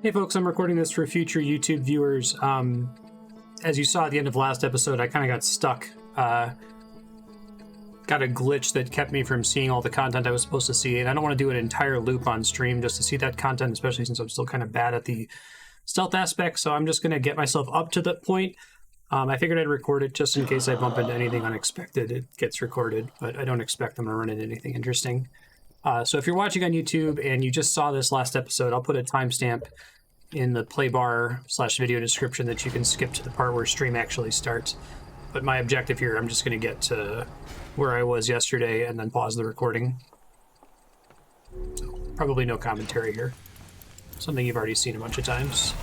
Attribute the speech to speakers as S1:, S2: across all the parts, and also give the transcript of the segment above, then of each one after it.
S1: Hey folks, I'm recording this for future YouTube viewers. As you saw at the end of last episode, I kind of got stuck. Got a glitch that kept me from seeing all the content I was supposed to see, and I don't want to do an entire loop on stream just to see that content, especially since I'm still kind of bad at the stealth aspect, so I'm just going to get myself up to that point. I figured I'd record it just in case I bump into anything unexpected. It gets recorded, but I don't expect them to run into anything interesting. So if you're watching on YouTube and you just saw this last episode, I'll put a timestamp in the play bar / video description that you can skip to the part where stream actually starts. But my objective here, I'm just going to get to where I was yesterday and then pause the recording. So probably no commentary here. Something you've already seen a bunch of times.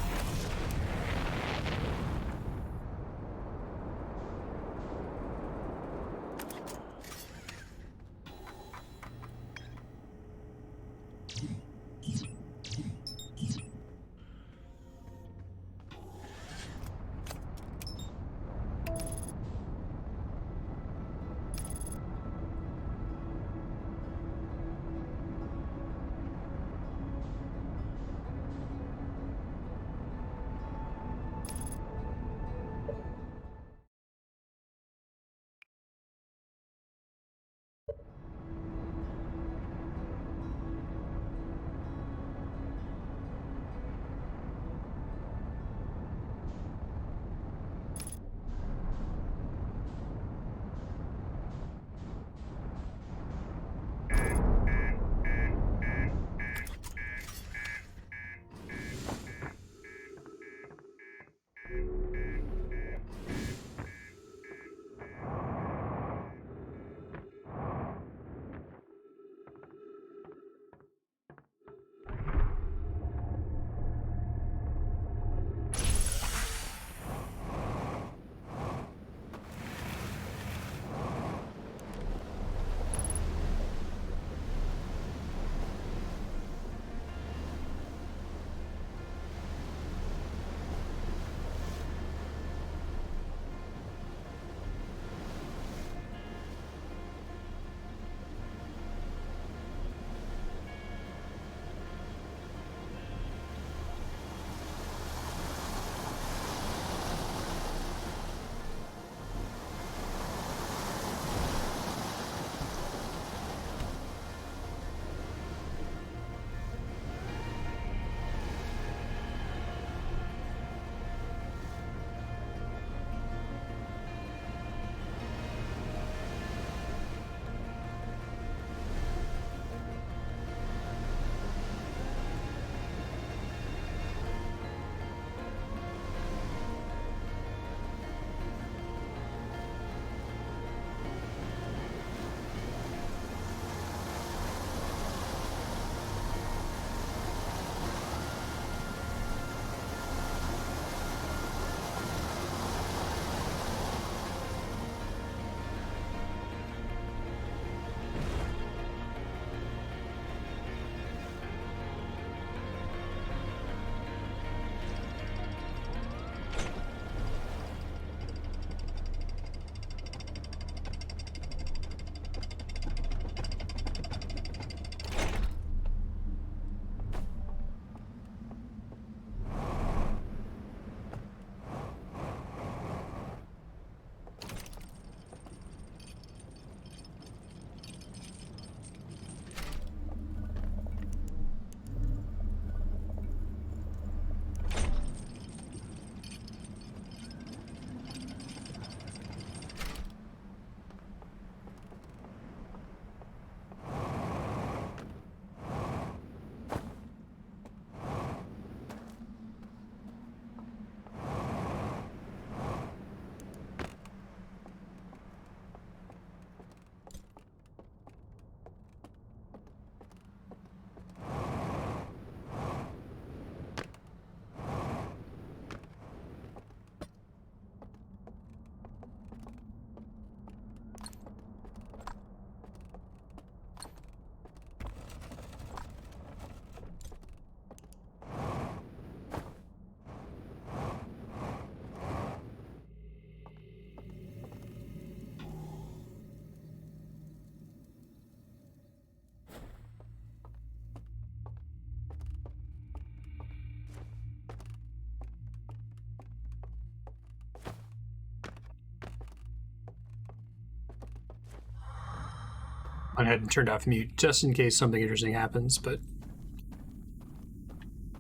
S1: went ahead and turned off mute just in case something interesting happens, but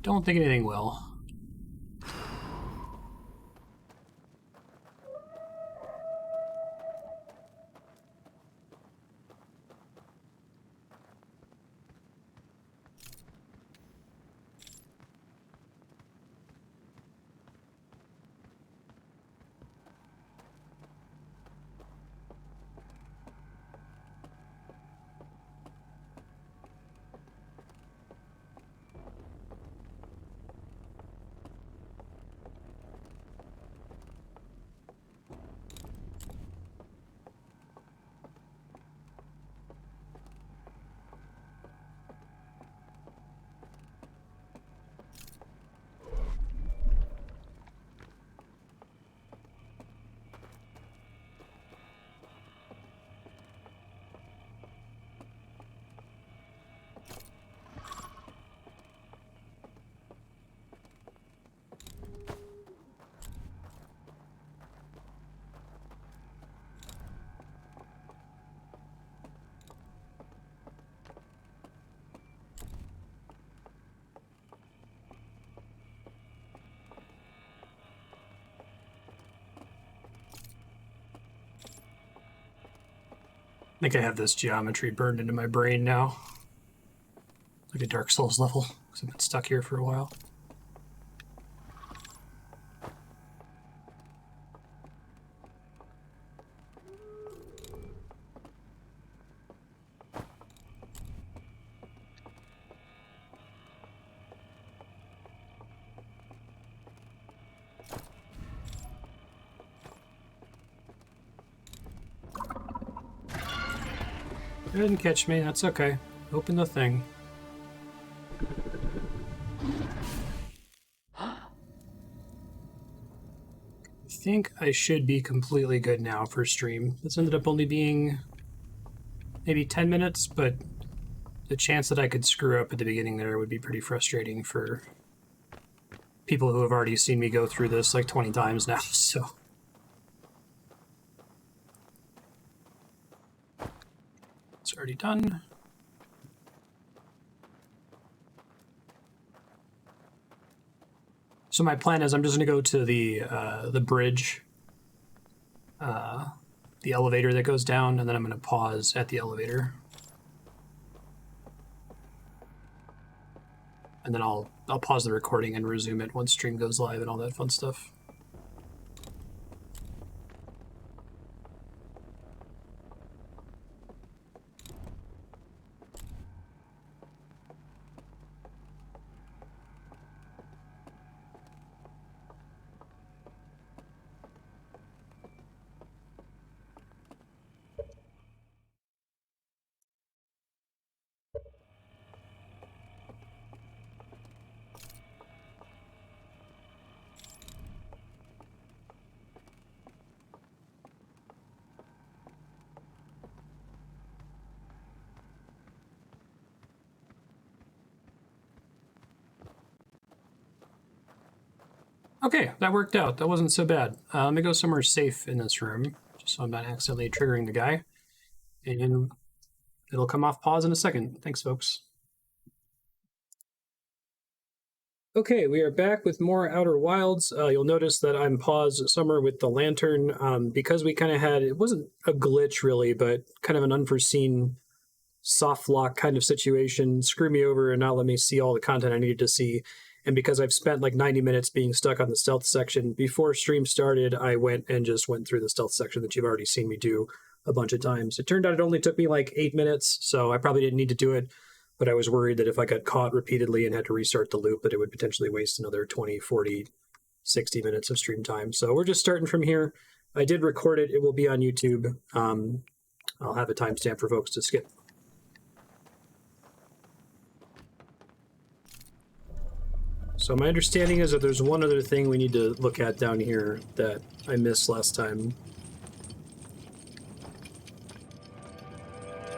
S1: don't think anything will. I think I have this geometry burned into my brain now. Like a Dark Souls level, because I've been stuck here for a while. It didn't catch me, that's okay. Open the thing. I think I should be completely good now for stream. This ended up only being maybe 10 minutes, but the chance that I could screw up at the beginning there would be pretty frustrating for people who have already seen me go through this like 20 times now, so. It's already done. So my plan is I'm just going to go to the bridge, the elevator that goes down, and then I'm going to pause at the elevator. And then I'll pause the recording and resume it once stream goes live and all that fun stuff. Okay, that worked out. That wasn't so bad. Let me go somewhere safe in this room, just so I'm not accidentally triggering the guy. And it'll come off pause in a second. Thanks, folks. Okay, we are back with more Outer Wilds. You'll notice that I'm paused somewhere with the lantern because we kind of had, it wasn't a glitch really, but kind of an unforeseen soft lock kind of situation. Screw me over and not let me see all the content I needed to see. And because I've spent like 90 minutes being stuck on the stealth section, before stream started, I went through the stealth section that you've already seen me do a bunch of times. It turned out it only took me like 8 minutes, so I probably didn't need to do it, but I was worried that if I got caught repeatedly and had to restart the loop, that it would potentially waste another 20, 40, 60 minutes of stream time. So we're just starting from here. I did record it. It will be on YouTube. I'll have a timestamp for folks to skip. So my understanding is that there's one other thing we need to look at down here that I missed last time.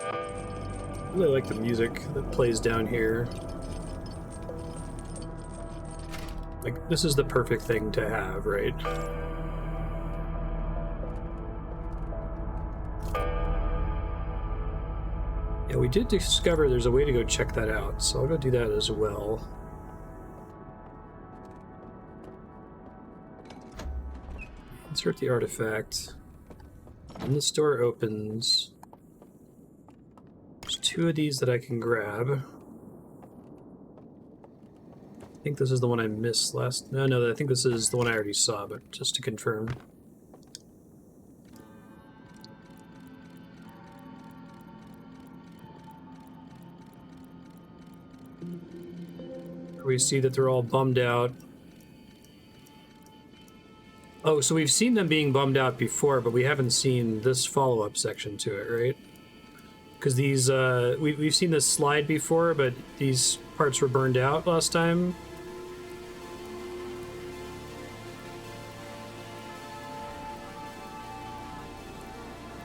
S1: I really like the music that plays down here. Like, this is the perfect thing to have, right? we did discover there's a way to go check that out, so I'll go do that as well. Insert the artifact. And this door opens. There's 2 of these that I can grab. I think this is the one I missed last... No, I think this is the one I already saw, but just to confirm. We see that they're all bummed out. Oh, so we've seen them being bummed out before, but we haven't seen this follow-up section to it, right? Because these, we've seen this slide before, but these parts were burned out last time.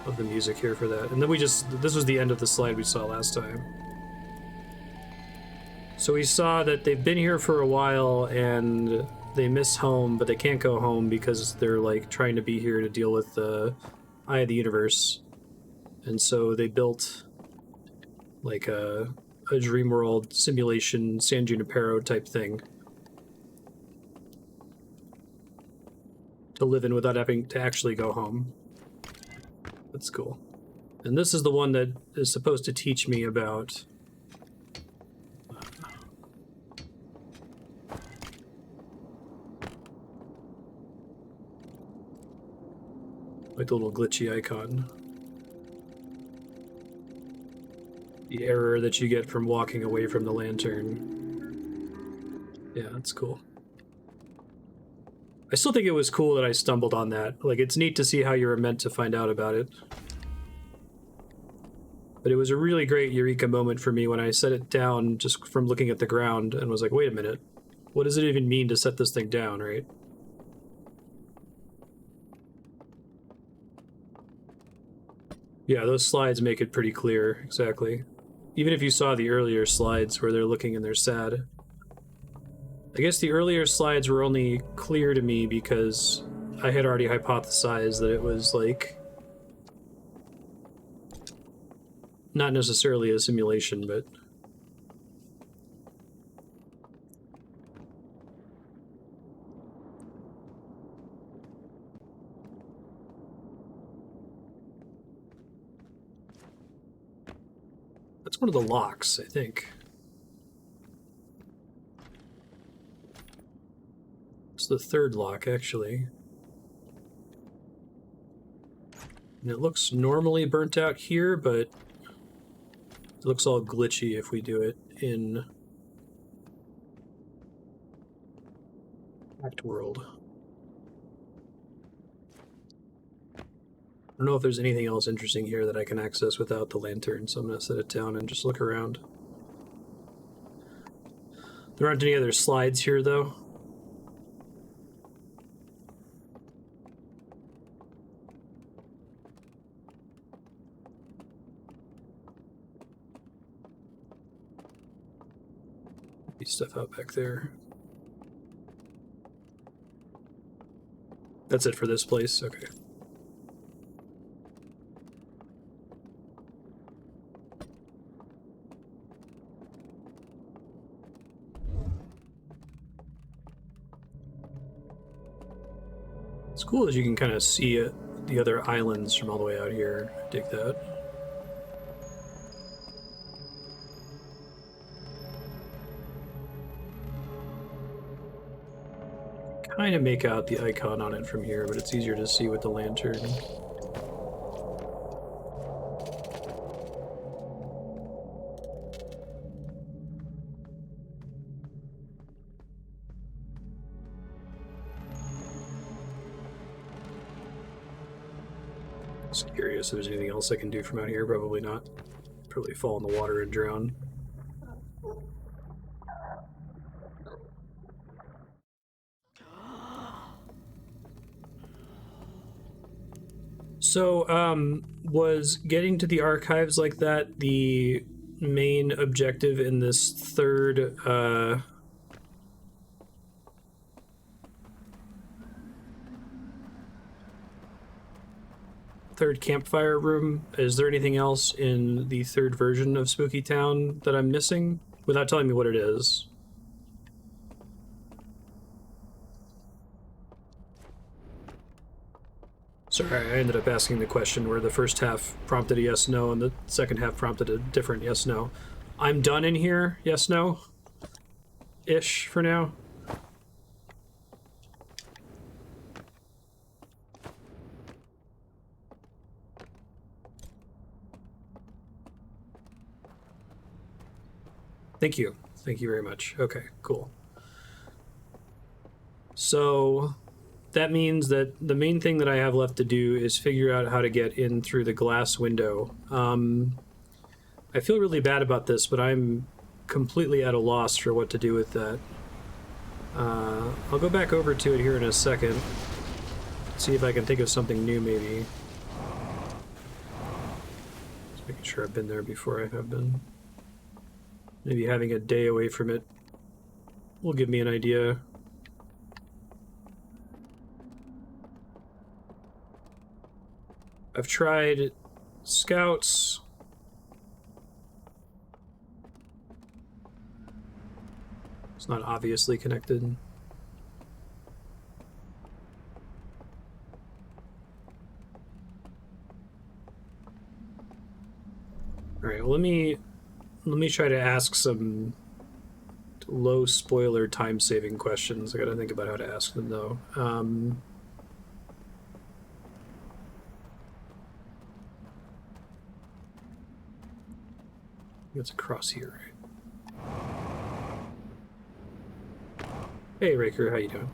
S1: Love the music here for that. And then this was the end of the slide we saw last time. So we saw that they've been here for a while and they miss home, but they can't go home because they're like trying to be here to deal with the Eye of the Universe. And so they built like a dream world simulation San Junipero type thing to live in without having to actually go home. That's cool. And this is the one that is supposed to teach me about like the little glitchy icon. The error that you get from walking away from the lantern. Yeah, that's cool. I still think it was cool that I stumbled on that. Like, it's neat to see how you were meant to find out about it. But it was a really great eureka moment for me when I set it down just from looking at the ground and was like, wait a minute, what does it even mean to set this thing down, right? Yeah, those slides make it pretty clear, exactly. Even if you saw the earlier slides where they're looking and they're sad. I guess the earlier slides were only clear to me because I had already hypothesized that it was, like, not necessarily a simulation, but... That's one of the locks, I think. It's the third lock, actually. And it looks normally burnt out here, but it looks all glitchy if we do it in Act World. I don't know if there's anything else interesting here that I can access without the lantern, so I'm going to set it down and just look around. There aren't any other slides here, though. Stuff out back there. That's it for this place? Okay. It's cool that you can kind of see the other islands from all the way out here. I dig that. Kind of make out the icon on it from here, but it's easier to see with the lantern. Just curious if there's anything else I can do from out here. Probably not. Probably fall in the water and drown. So, was getting to the archives like that the main objective in this third, third campfire room. Is there anything else in the third version of Spooky Town that I'm missing without telling me what it is? Sorry, I ended up asking the question where the first half prompted a yes, no, and the second half prompted a different yes, no. I'm done in here, yes, no? Ish, for now. Thank you. Thank you very much. Okay, cool. So that means that the main thing that I have left to do is figure out how to get in through the glass window. I feel really bad about this, but I'm completely at a loss for what to do with that. I'll go back over to it here in a second. See if I can think of something new, maybe. Just making sure I've been there before I have been. Maybe having a day away from it will give me an idea. I've tried scouts. It's not obviously connected. All right, well, let me try to ask some low spoiler time saving questions. I gotta think about how to ask them though. It's across here, right? Hey, Raker, how you doing?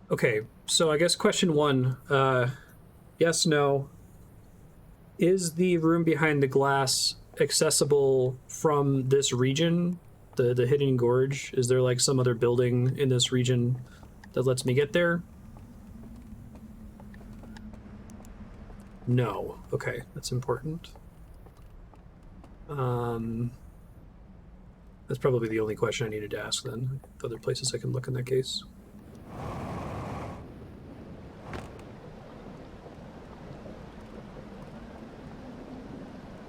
S1: Okay, so I guess question one, yes, no. Is the room behind the glass accessible from this region, the Hidden Gorge? Is there like some other building in this region that lets me get there? No. Okay, that's important. That's probably the only question I needed to ask then. Other places I can look in that case.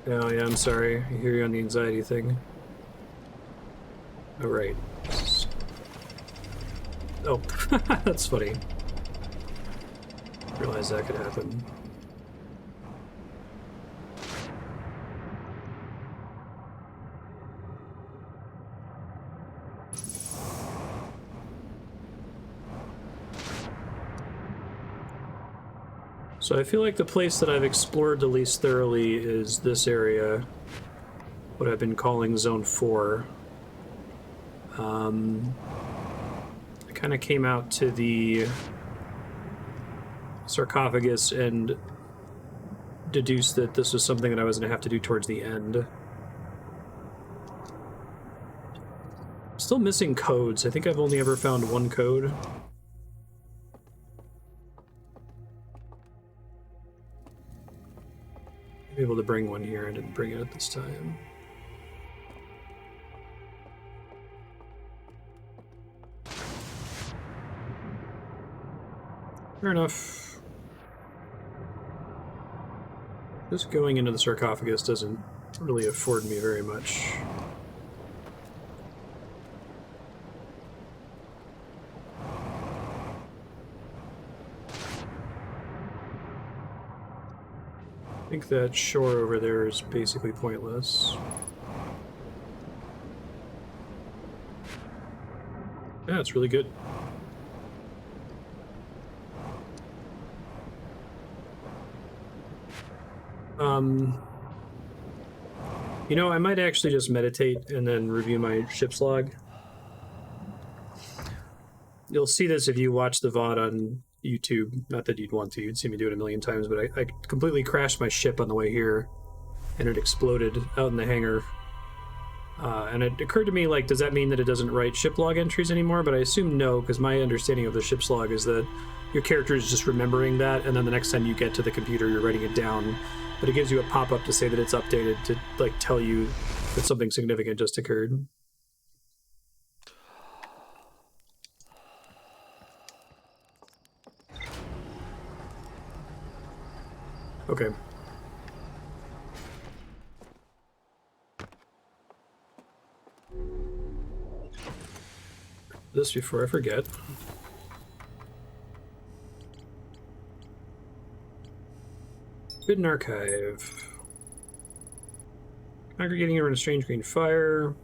S1: Oh yeah, I'm sorry. I hear you on the anxiety thing. Oh, right. Oh, that's funny. Realize that could happen. So I feel like the place that I've explored the least thoroughly is this area, what I've been calling Zone 4. I kind of came out to the sarcophagus and deduced that this was something that I was going to have to do towards the end. Still missing codes. I think I've only ever found one code. I'm able to bring one here. I didn't bring it at this time. Fair enough. Just going into the sarcophagus doesn't really afford me very much. I think that shore over there is basically pointless. Yeah, it's really good. You know, I might actually just meditate and then review my ship's log. You'll see this if you watch the VOD on YouTube. Not that you'd want to, you'd see me do it a million times, but I completely crashed my ship on the way here, and it exploded out in the hangar. And it occurred to me, like, does that mean that it doesn't write ship log entries anymore? But I assume no, because my understanding of the ship's log is that your character is just remembering that, and then the next time you get to the computer, you're writing it down. But it gives you a pop-up to say that it's updated to, like, tell you that something significant just occurred. Okay. This before I forget. Hidden archive. Congregating around a strange green fire.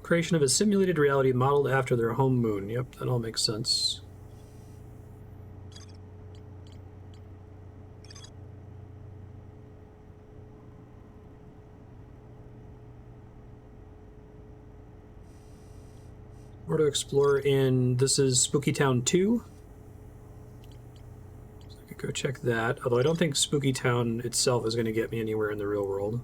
S1: Creation of a simulated reality modeled after their home moon. Yep, that all makes sense. More to explore in... This is Spooky Town 2. So I could go check that. Although I don't think Spooky Town itself is going to get me anywhere in the real world.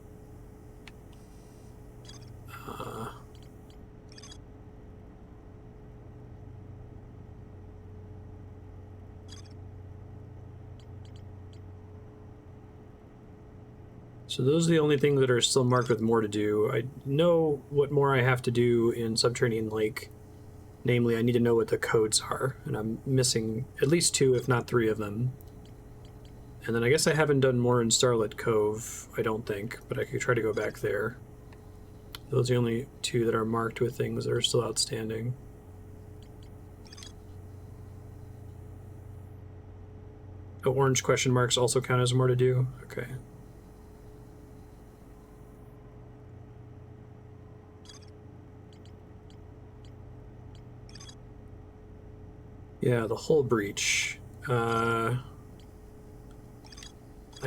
S1: So those are the only things that are still marked with more to do. I know what more I have to do in Subterranean Lake. Namely, I need to know what the codes are, and I'm missing at least 2, if not 3 of them. And then I guess I haven't done more in Starlit Cove, I don't think, but I could try to go back there. Those are the only 2 that are marked with things that are still outstanding. Oh, orange question marks also count as more to do? Okay. Yeah, the hull breach. I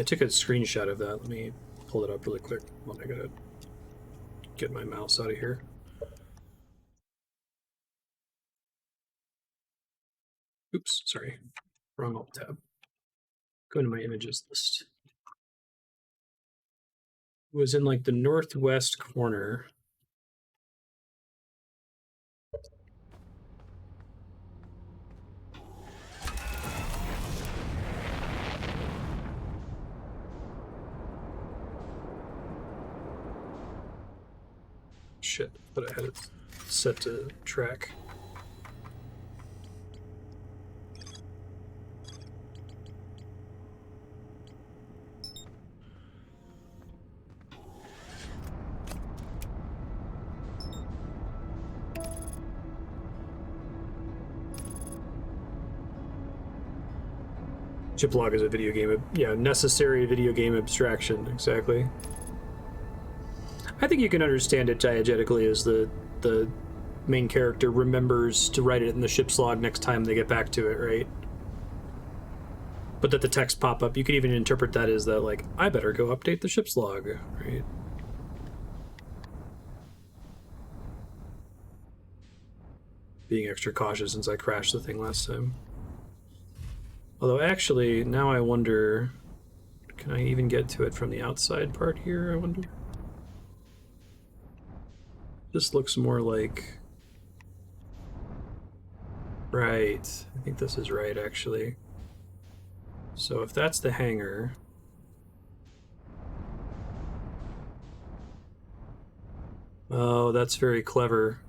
S1: took a screenshot of that. Let me pull it up really quick. Well, I gotta get my mouse out of here. Oops, sorry. Wrong alt tab. Go into my images list. It was in like the northwest corner. Shit, but I had it set to track. Chiplog is a video game, yeah, necessary video game abstraction, exactly. I think you can understand it diegetically as the main character remembers to write it in the ship's log next time they get back to it, right? But that the text pop up, you could even interpret that as that, like, I better go update the ship's log, right? Being extra cautious since I crashed the thing last time. Although actually, now I wonder, can I even get to it from the outside part here, I wonder? This looks more like... Right, I think this is right, actually. So if that's the hangar... Oh, that's very clever.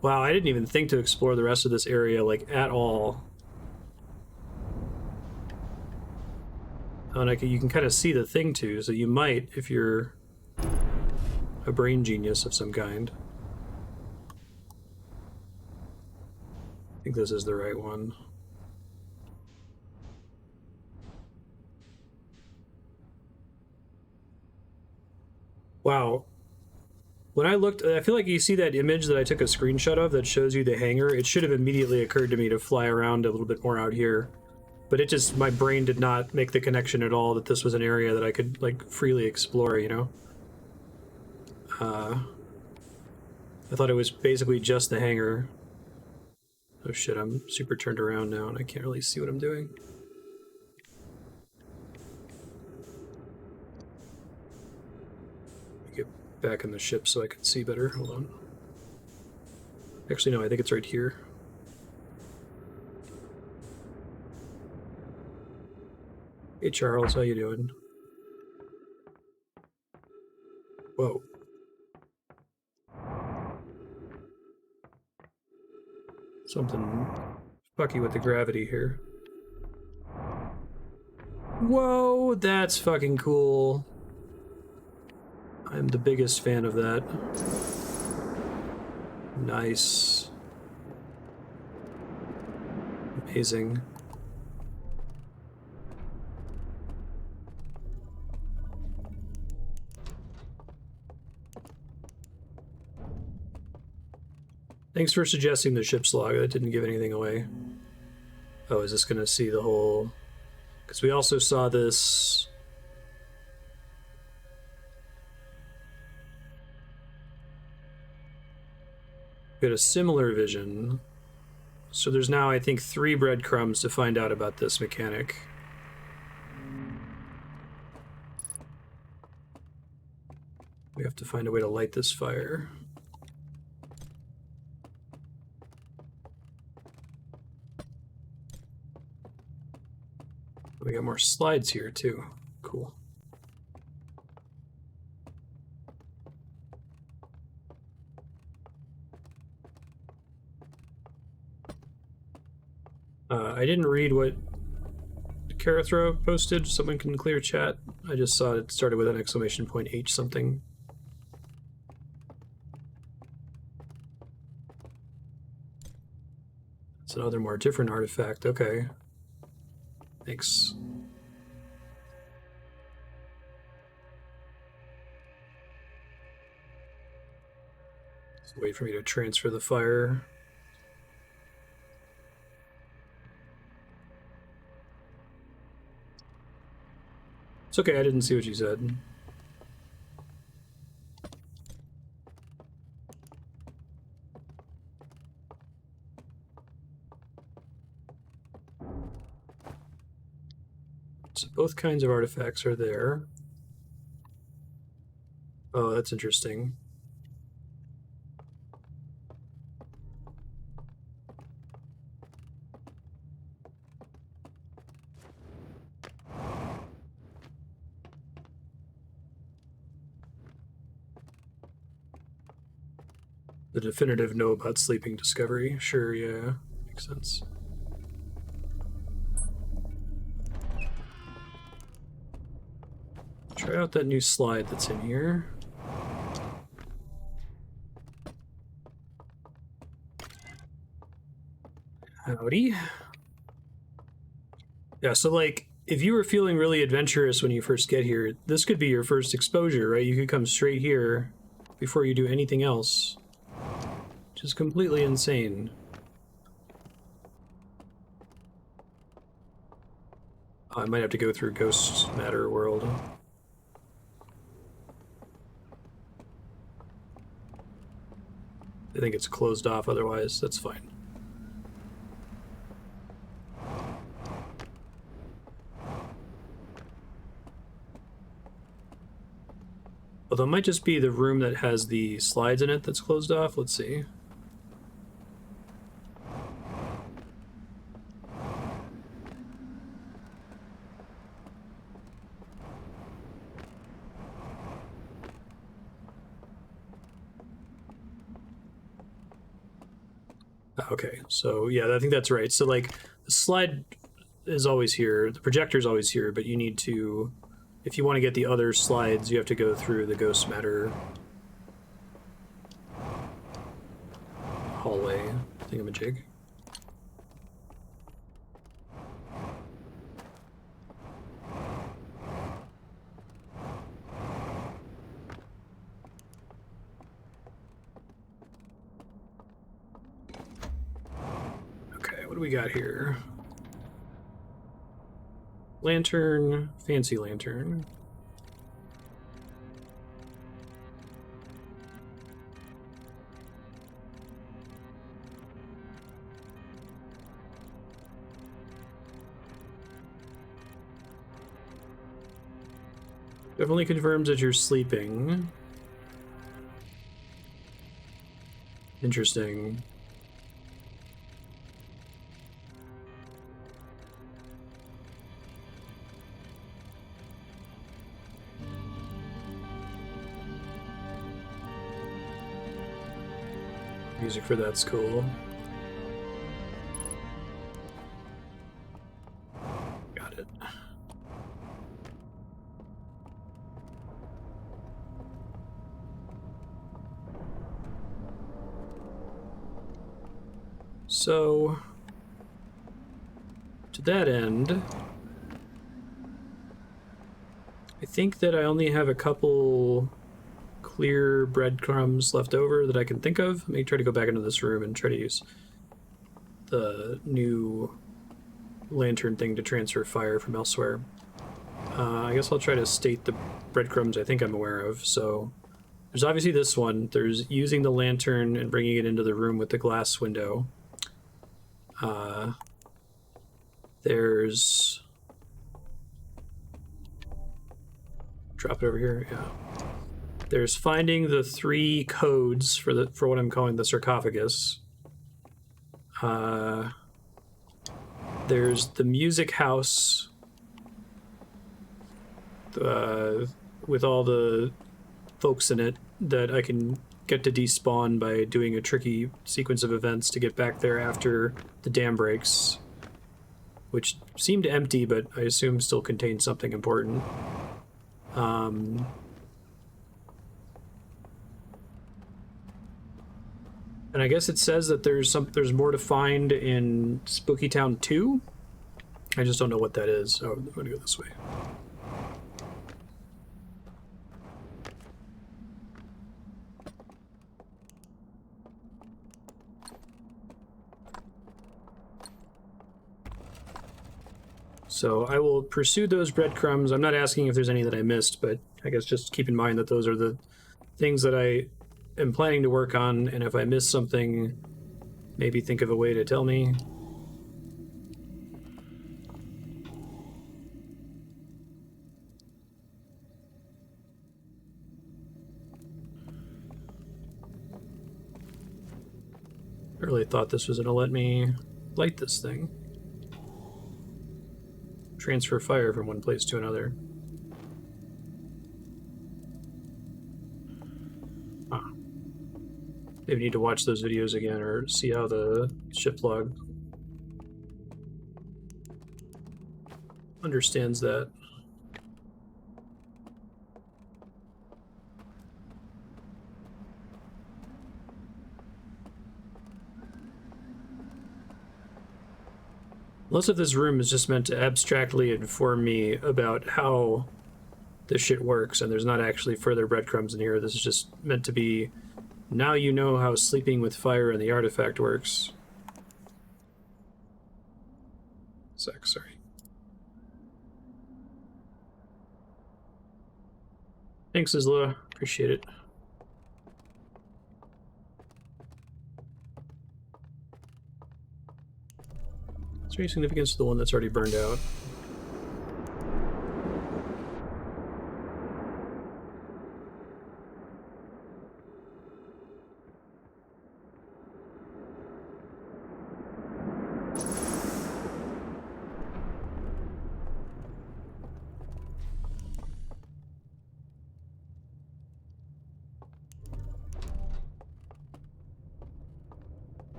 S1: Wow, I didn't even think to explore the rest of this area, like, at all. Oh, and you can kind of see the thing, too, so you might, if you're a brain genius of some kind. I think this is the right one. Wow. When I looked, I feel like you see that image that I took a screenshot of that shows you the hangar. It should have immediately occurred to me to fly around a little bit more out here. But it just, my brain did not make the connection at all that this was an area that I could, like, freely explore, you know? I thought it was basically just the hangar. Oh shit, I'm super turned around now and I can't really see what I'm doing. Get back in the ship so I can see better. Hold on. Actually, no, I think it's right here. Hey Charles, how you doing? Whoa. Something fucky with the gravity here. Whoa, that's fucking cool. I'm the biggest fan of that. Nice. Amazing. Thanks for suggesting the ship's log. That didn't give anything away. Oh, is this gonna see the whole... Because we also saw this... We had a similar vision. So there's now, I think, 3 breadcrumbs to find out about this mechanic. We have to find a way to light this fire. We got more slides here, too. Cool. I didn't read what Karathra posted. Someone can clear chat. I just saw it started with an exclamation point H something. It's another more different artifact. Okay. Thanks. Just wait for me to transfer the fire. It's okay, I didn't see what you said. So both kinds of artifacts are there. Oh, that's interesting. The definitive know about sleeping discovery. Sure, yeah. Makes sense. Try out that new slide that's in here. Howdy. Yeah, so like, if you were feeling really adventurous when you first get here, this could be your first exposure, right? You could come straight here before you do anything else. Which is completely insane. I might have to go through Ghost Matter World. I think it's closed off otherwise, that's fine. Although it might just be the room that has the slides in it that's closed off. Let's see. Okay, so yeah, I think that's right. So like, the slide is always here, the projector is always here, but you need to, if you want to get the other slides, you have to go through the Ghost Matter hallway thingamajig. Okay, what do we got here? Lantern, fancy lantern. Definitely confirms that you're sleeping. Interesting. Music for that's cool. Got it. So, to that end, I think that I only have a couple clear breadcrumbs left over that I can think of. Let me try to go back into this room and try to use the new lantern thing to transfer fire from elsewhere. I guess I'll try to state the breadcrumbs I think I'm aware of. So there's obviously this one. There's using the lantern and bringing it into the room with the glass window. There's... Drop it over here, yeah. There's finding the 3 codes for what I'm calling the sarcophagus. There's the music house with all the folks in it that I can get to despawn by doing a tricky sequence of events to get back there after the dam breaks, which seemed empty, but I assume still contains something important. And I guess it says that there's more to find in Spooky Town 2. I just don't know what that is. Oh, I'm gonna go this way. So I will pursue those breadcrumbs. I'm not asking if there's any that I missed, but I guess just keep in mind that those are the things that I am planning to work on, and if I miss something, maybe think of a way to tell me. I really thought this was gonna let me light this thing. Transfer fire from one place to another. Huh. Maybe need to watch those videos again or see how the ship log understands that. Most of this room is just meant to abstractly inform me about how this shit works, and there's not actually further breadcrumbs in here. This is just meant to be, now you know how sleeping with fire and the artifact works. Sorry. Thanks, Isla. Appreciate it. Is there any significance to the one that's already burned out?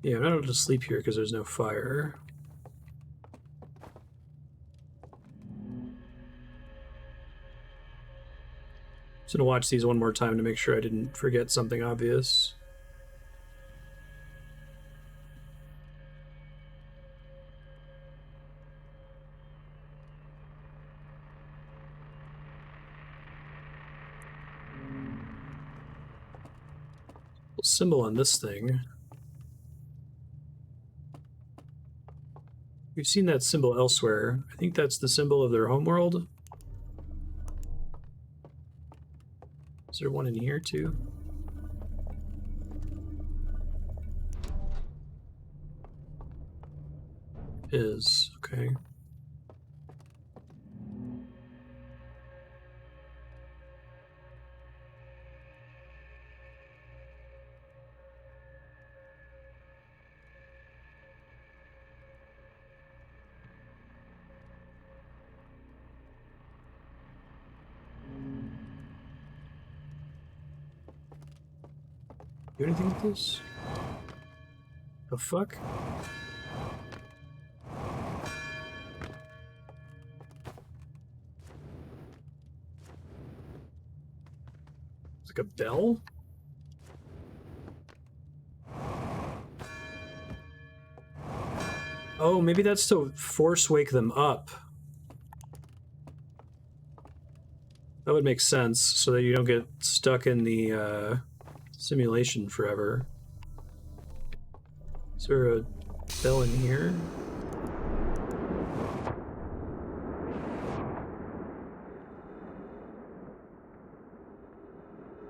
S1: Yeah, I'm not able to sleep here because there's no fire. Just gonna watch these one more time to make sure I didn't forget something obvious. Symbol on this thing. We've seen that symbol elsewhere. I think that's the symbol of their homeworld. Is there one in here too? Is, okay. Do anything with this? The fuck? It's like a bell? Oh, maybe that's to force wake them up. That would make sense, so that you don't get stuck in the simulation forever. Is there a bell in here?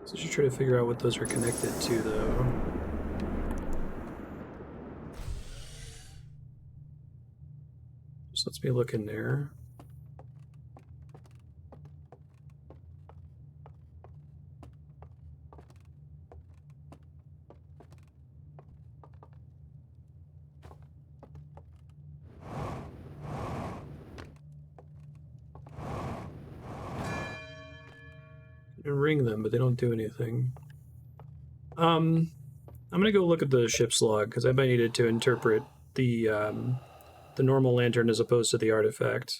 S1: So I should try to figure out what those are connected to, though. Just lets me look in there. You ring them, but they don't do anything. I'm gonna go look at the ship's log, because I might need it to interpret the normal lantern as opposed to the artifact.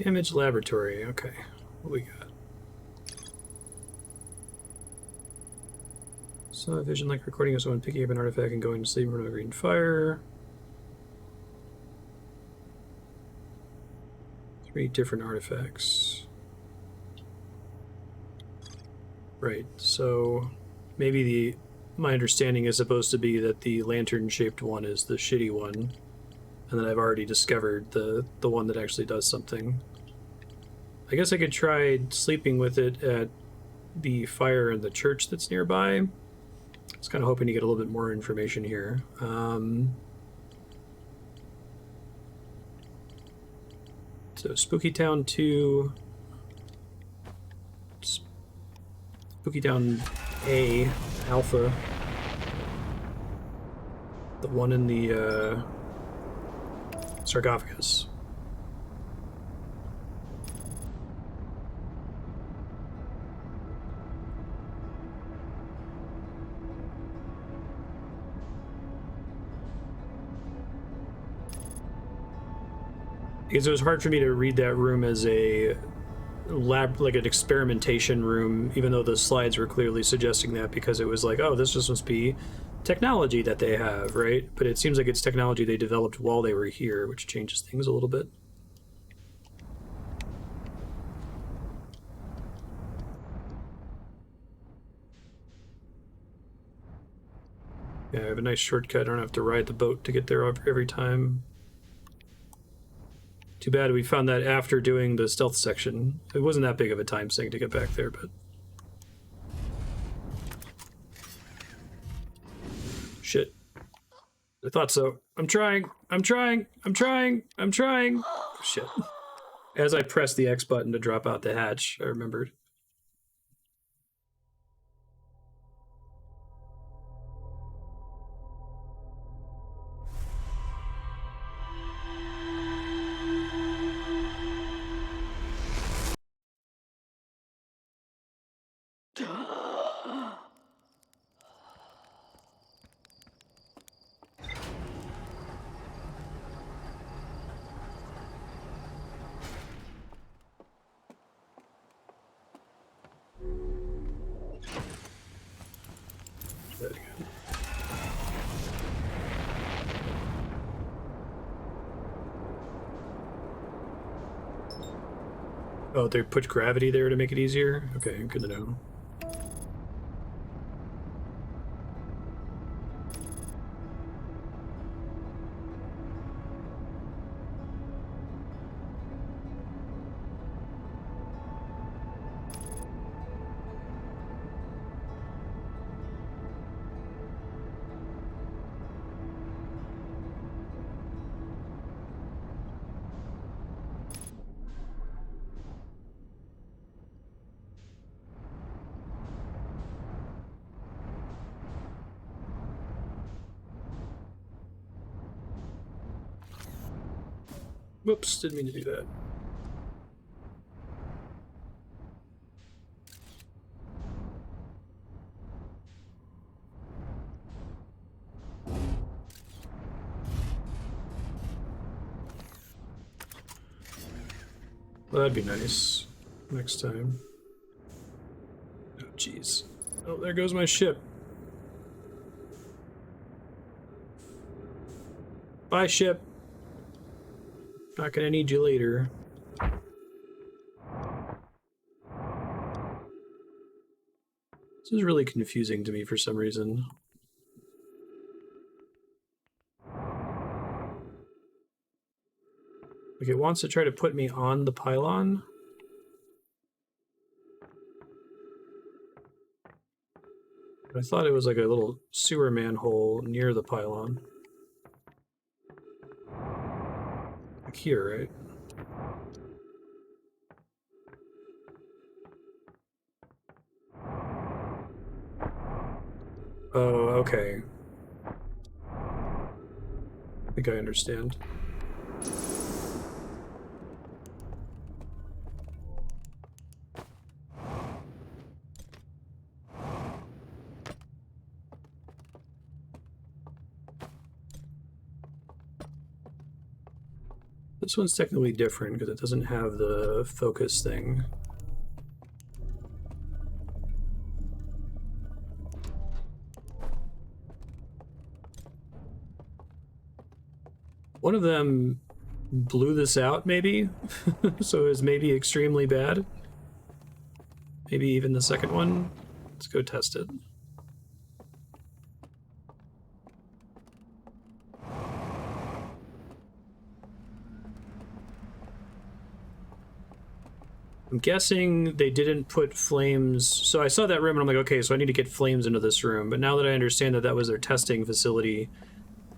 S1: Damage laboratory, okay. What we got? Saw a vision like recording of someone picking up an artifact and going to sleep from a green fire. 3 different artifacts. Right, so maybe my understanding is supposed to be that the lantern-shaped one is the shitty one, and then I've already discovered the one that actually does something. I guess I could try sleeping with it at the fire in the church that's nearby. I was kind of hoping to get a little bit more information here. So Spooky Town 2, Spooky Town A, Alpha, the one in the sarcophagus. Because it was hard for me to read that room as a lab, like an experimentation room, even though the slides were clearly suggesting that, because it was like, oh, this just must be technology that they have, right? But it seems like it's technology they developed while they were here, which changes things a little bit. Yeah, I have a nice shortcut. I don't have to ride the boat to get there every time. Too bad we found that after doing the stealth section. It wasn't that big of a time sink to get back there, but... Shit. I thought so. I'm trying. Shit. As I pressed the X button to drop out the hatch, I remembered. Oh, they put gravity there to make it easier? Okay, good to know. Whoops, didn't mean to do that. Well, that'd be nice next time. Oh, jeez. Oh, there goes my ship. Bye, ship. Not gonna need you later. This is really confusing to me for some reason. Like, it wants to try to put me on the pylon. I thought it was like a little sewer manhole near the pylon. Like here, right? Oh, okay. I think I understand. This one's technically different because it doesn't have the focus thing. One of them blew this out, maybe? So it was maybe extremely bad. Maybe even the second one. Let's go test it. I'm guessing they didn't put flames. So I saw that room and I'm like, okay, so I need to get flames into this room. But now that I understand that that was their testing facility,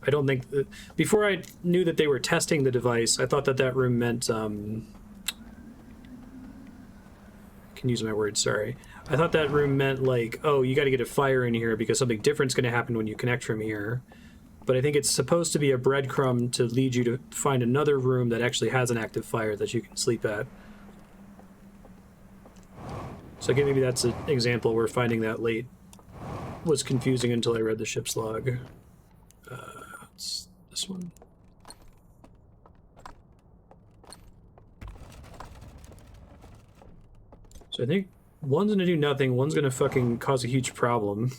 S1: I don't think that, before I knew that they were testing the device, I thought that that room meant, I can use my words, sorry. I thought that room meant like, oh, you got to get a fire in here because something different's going to happen when you connect from here. But I think it's supposed to be a breadcrumb to lead you to find another room that actually has an active fire that you can sleep at. So again, maybe that's an example where finding that late was confusing until I read the ship's log. It's this one. So I think one's gonna do nothing, one's gonna fucking cause a huge problem.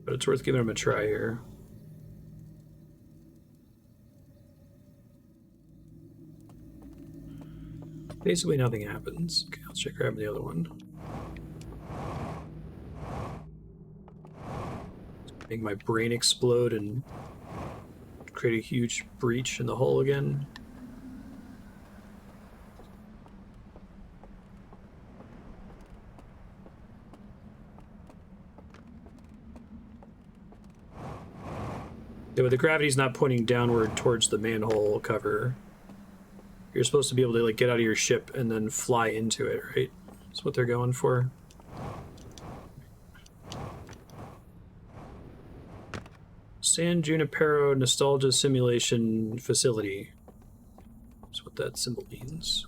S1: But it's worth giving them a try here. Basically nothing happens. Okay, let's try grabbing the other one. Make my brain explode and create a huge breach in the hull again. Yeah, but the gravity's not pointing downward towards the manhole cover. You're supposed to be able to like get out of your ship and then fly into it, right? That's what they're going for. San Junipero Nostalgia Simulation Facility. That's what that symbol means.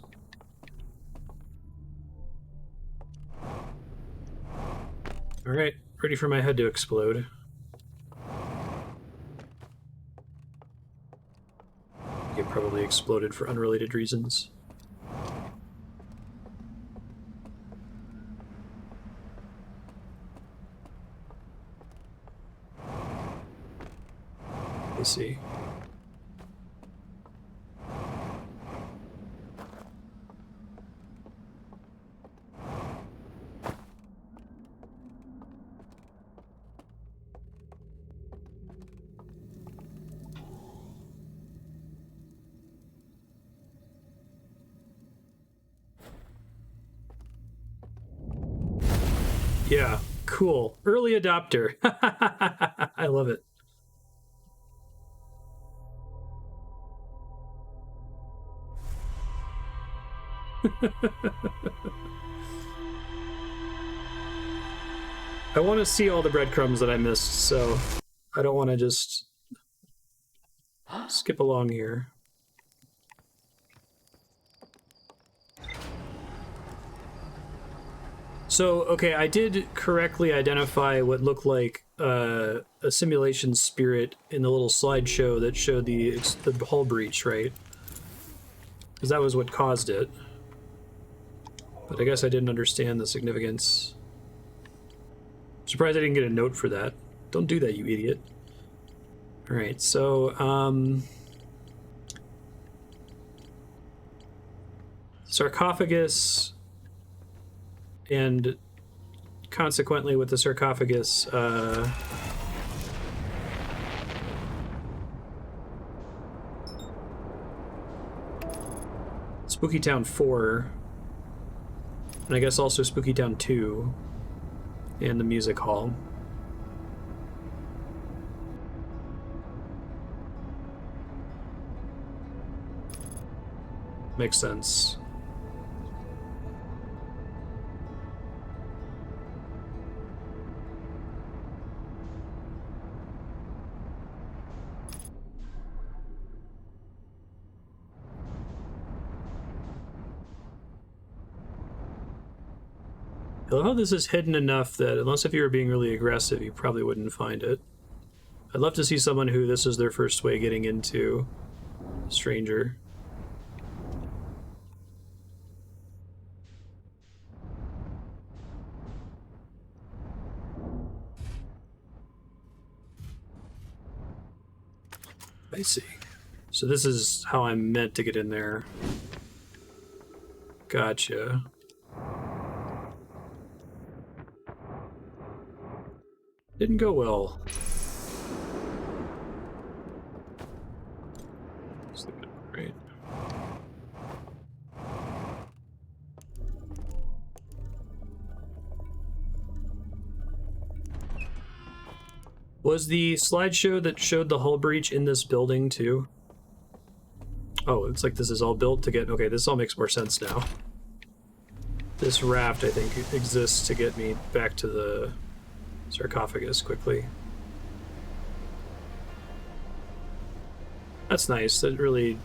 S1: Alright, ready for my head to explode. It probably exploded for unrelated reasons. Let's see. Yeah, cool. Early adopter. I love it. I want to see all the breadcrumbs that I missed, so I don't want to just skip along here. So, okay, I did correctly identify what looked like a simulation spirit in the little slideshow that showed the hull breach, right? Because that was what caused it. But I guess I didn't understand the significance. I'm surprised I didn't get a note for that. Don't do that, you idiot. Alright, so, sarcophagus, and consequently with the sarcophagus, Spooky Town 4, and I guess also Spooky Town 2, and the music hall. Makes sense. I love how this is hidden enough that unless if you were being really aggressive, you probably wouldn't find it. I'd love to see someone who this is their first way getting into Stranger. I see. So this is how I'm meant to get in there. Gotcha. Didn't go well. Right. Was the slideshow that showed the hull breach in this building too? Oh, it's like this is all built to get... Okay, this all makes more sense now. This raft, I think, exists to get me back to the sarcophagus quickly. That's nice. That really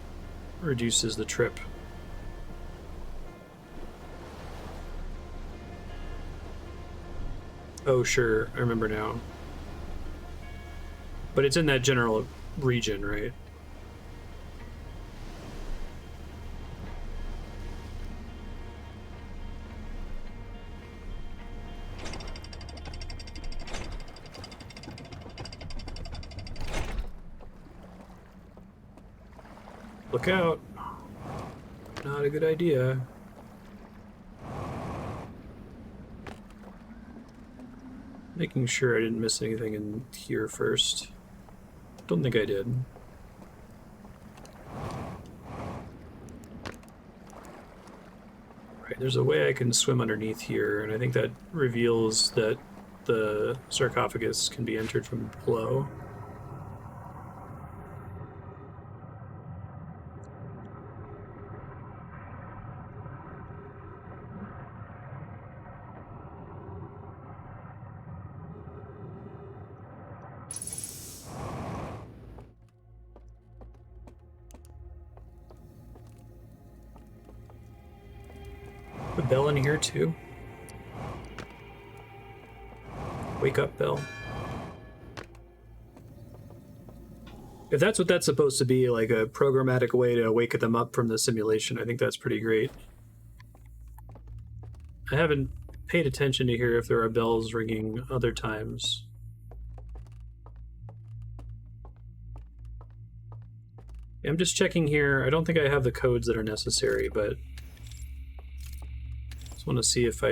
S1: reduces the trip. Oh, sure. I remember now. But it's in that general region, right? Look out. Not a good idea. Making sure I didn't miss anything in here first. Don't think I did. Right, there's a way I can swim underneath here, and I think that reveals that the sarcophagus can be entered from below. A bell in here too. Wake up, bell. If that's what that's supposed to be, like a programmatic way to wake them up from the simulation, I think that's pretty great. I haven't paid attention to hear if there are bells ringing other times. I'm just checking here. I don't think I have the codes that are necessary, but I just want to see if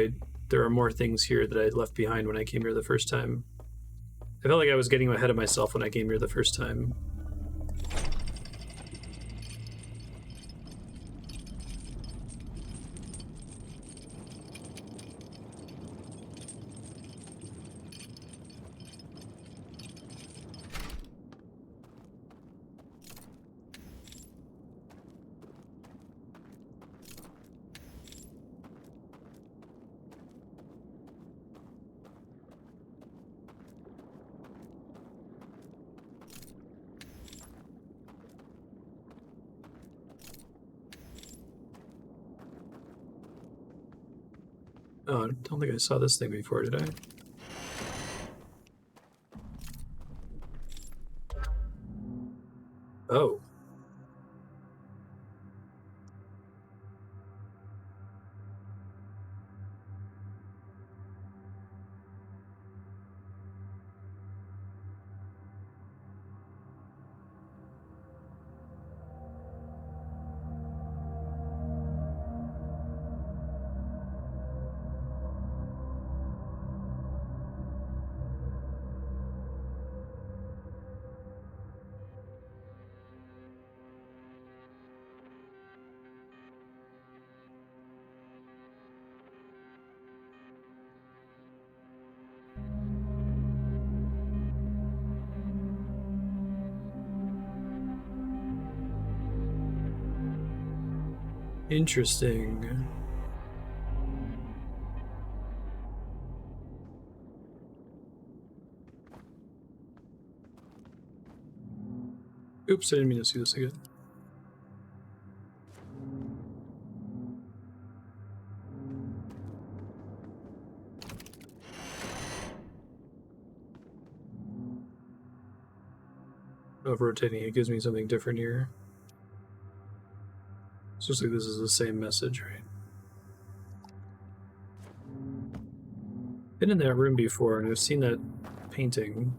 S1: there are more things here that I left behind when I came here the first time. I felt like I was getting ahead of myself when I came here the first time. Oh, I don't think I saw this thing before, did I? Oh. Interesting. Oops, I didn't mean to see this again. Of rotating, it gives me something different here. So looks like this is the same message, right? Been in that room before, and I've seen that painting.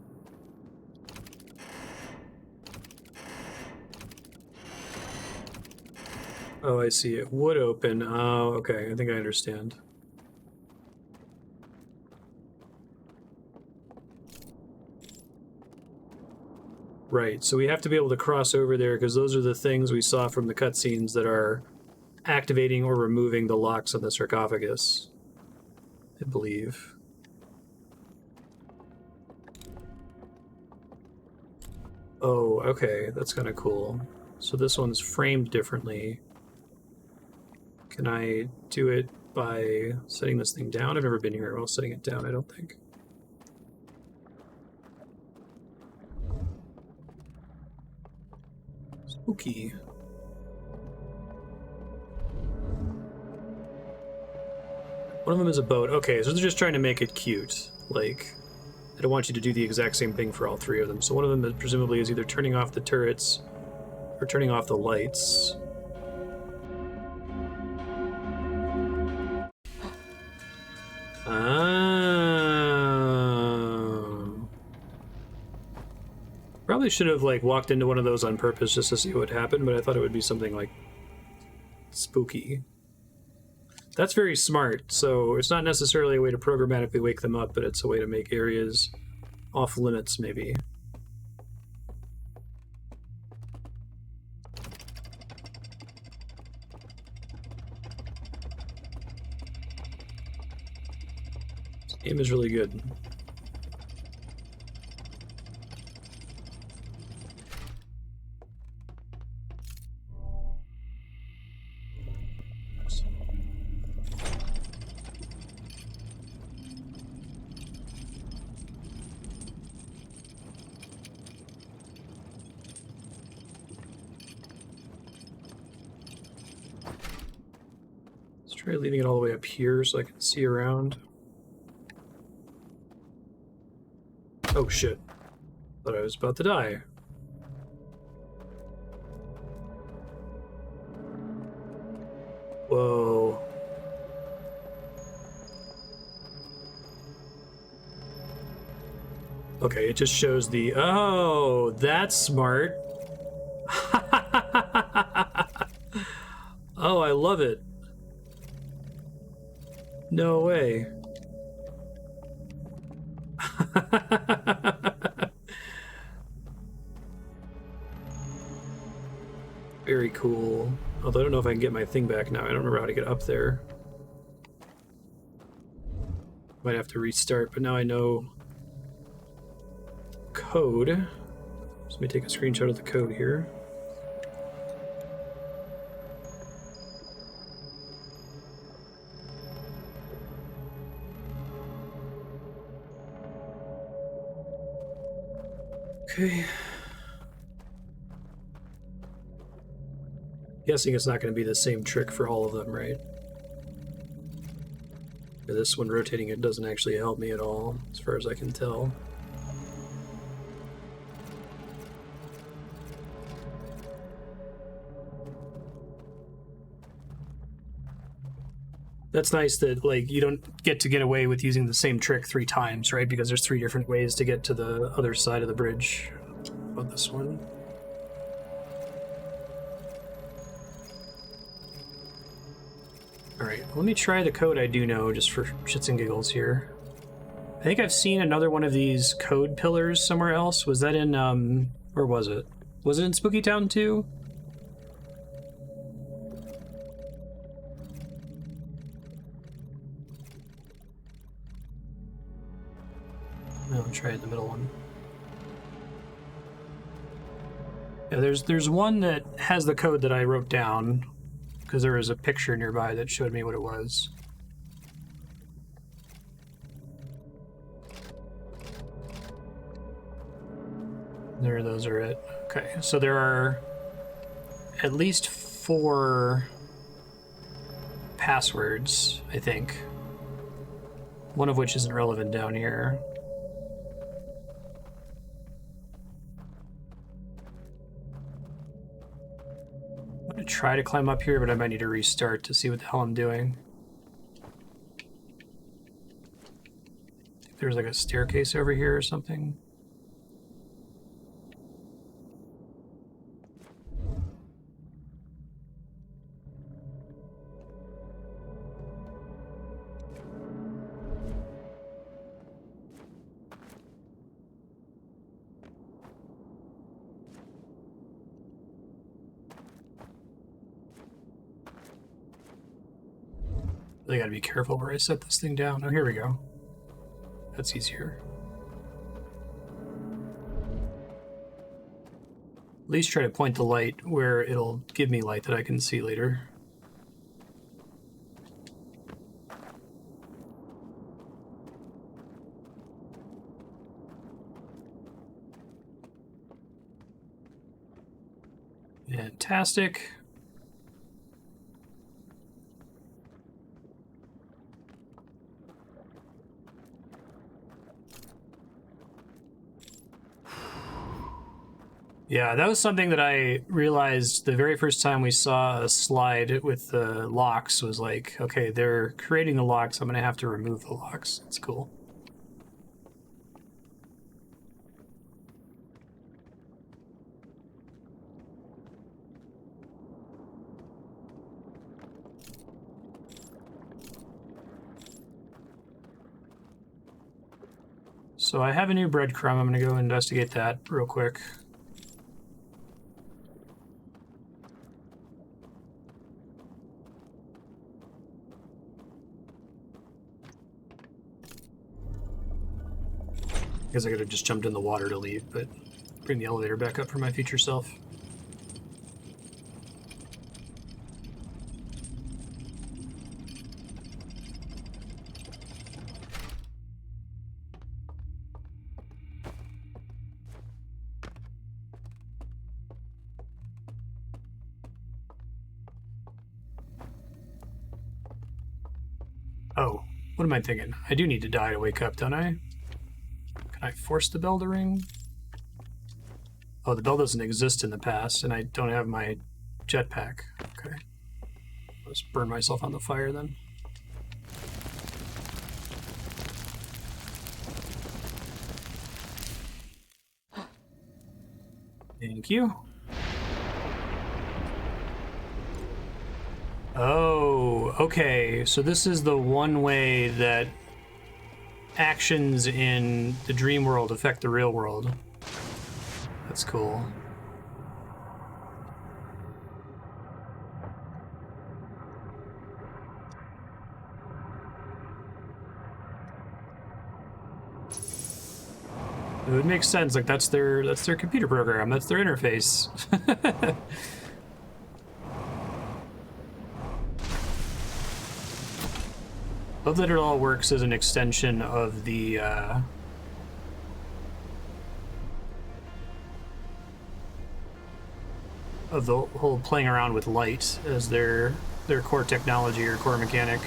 S1: Oh, I see. It would open. Oh, okay. I think I understand. Right, so we have to be able to cross over there because those are the things we saw from the cutscenes that are activating or removing the locks on the sarcophagus, I believe. Oh, okay, that's kind of cool. So this one's framed differently. Can I do it by setting this thing down? I've never been here while setting it down, I don't think. Spooky. One of them is a boat. Okay, so they're just trying to make it cute. Like, I don't want you to do the exact same thing for all three of them. So one of them presumably is either turning off the turrets or turning off the lights. Probably should have like walked into one of those on purpose just to see what happened, but I thought it would be something like spooky. That's very smart. So it's not necessarily a way to programmatically wake them up, but it's a way to make areas off limits, maybe. This game is really good. Try leaving it all the way up here so I can see around. Oh shit. Thought I was about to die. Whoa. Okay, it just shows the... Oh, that's smart. Oh, I love it. No way. Very cool. Although I don't know if I can get my thing back now. I don't remember how to get up there. Might have to restart, but now I know code. So let me take a screenshot of the code here. Okay. Guessing it's not going to be the same trick for all of them, right? This one rotating it doesn't actually help me at all, as far as I can tell. That's nice that, like, you don't get away with using the same trick 3 times, right? Because there's 3 different ways to get to the other side of the bridge. How about this one? Alright, let me try the code I do know, just for shits and giggles here. I think I've seen another one of these code pillars somewhere else. Was that in, where was it? Was it in Spooky Town too? No, I'll try the middle one. Yeah, there's one that has the code that I wrote down, because there was a picture nearby that showed me what it was. There, those are it. Okay, so there are at least 4 passwords, I think. One of which isn't relevant down here. I'm gonna try to climb up here, but I might need to restart to see what the hell I'm doing. I think there's like a staircase over here or something. I gotta be careful where I set this thing down. Oh, here we go. That's easier. At least try to point the light where it'll give me light that I can see later. Fantastic. Yeah, that was something that I realized the very first time we saw a slide with the locks was like, okay, they're creating the locks, I'm gonna have to remove the locks. That's cool. So I have a new breadcrumb. I'm gonna go investigate that real quick. I guess I could have just jumped in the water to leave, but bring the elevator back up for my future self. Oh, what am I thinking? I do need to die to wake up, don't I? Can I force the bell to ring? Oh, the bell doesn't exist in the past, and I don't have my jetpack. Okay. I'll just burn myself on the fire then. Thank you. Oh, okay. So this is the one way that actions in the dream world affect the real world. That's cool. It would make sense. Like that's their computer program. That's their interface. Love that it all works as an extension of the whole playing around with light as their core technology or core mechanic.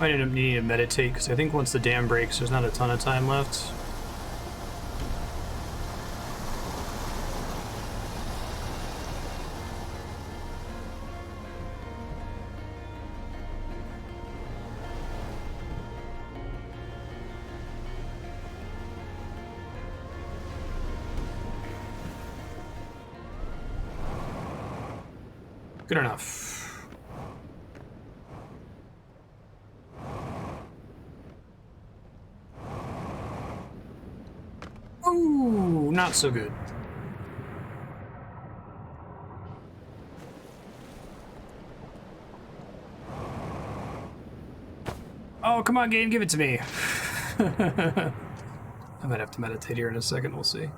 S1: Might end up needing to meditate, because I think once the dam breaks, there's not a ton of time left. Good enough. Ooh, not so good. Oh, come on, game, give it to me. I might have to meditate here in a second, we'll see.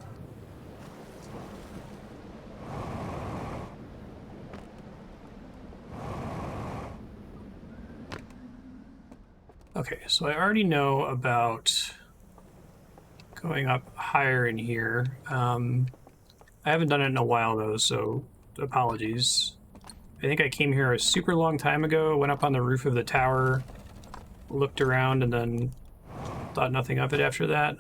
S1: Okay, so I already know about going up higher in here. I haven't done it in a while though, so apologies. I think I came here a super long time ago, went up on the roof of the tower, looked around, and then thought nothing of it after that.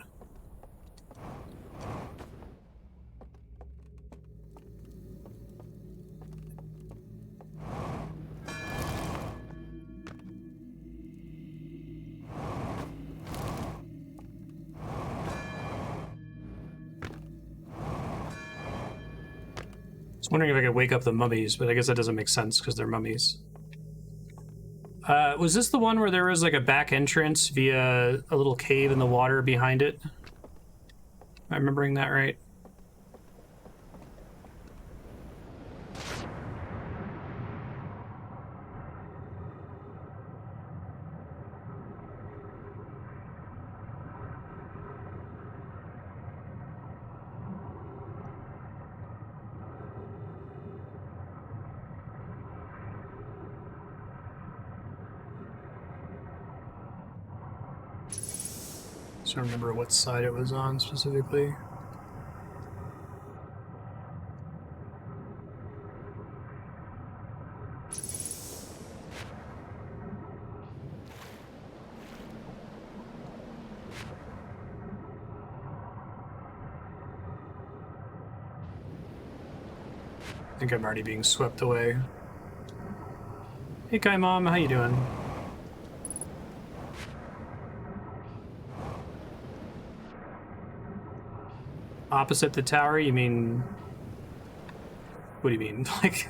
S1: I was wondering if I could wake up the mummies, but I guess that doesn't make sense because they're mummies. Was this the one where there was like a back entrance via a little cave in the water behind it? Am I remembering that right? I don't remember what side it was on specifically. I think I'm already being swept away. Hey, Kai Mom, how you doing? Opposite the tower? You mean... What do you mean? Like...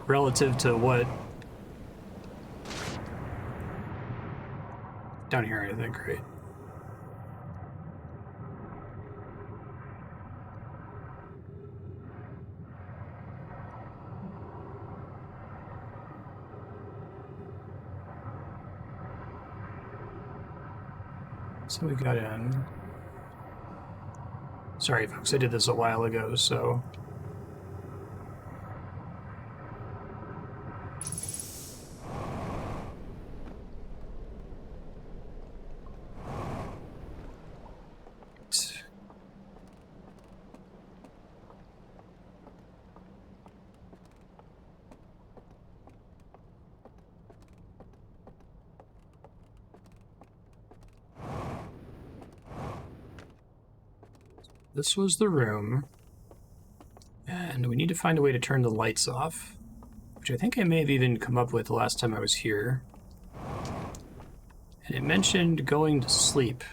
S1: relative to what? Down here, I think, right? So we got in... Sorry, folks, I did this a while ago, so... This was the room, and we need to find a way to turn the lights off, which I think I may have even come up with the last time I was here. And it mentioned going to sleep.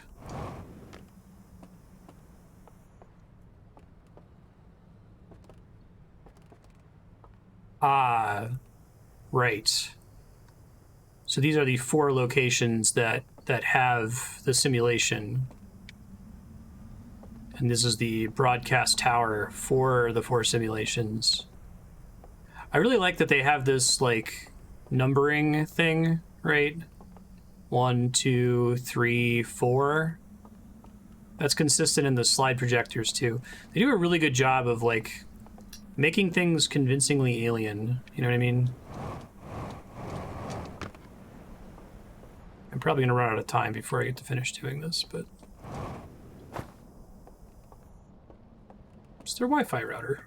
S1: Ah, right. So these are the 4 locations that have the simulation. And this is the broadcast tower for the 4 simulations. I really like that they have this, like, numbering thing, right? 1, 2, 3, 4. That's consistent in the slide projectors, too. They do a really good job of, like, making things convincingly alien. You know what I mean? I'm probably going to run out of time before I get to finish doing this, but... It's their Wi-Fi router.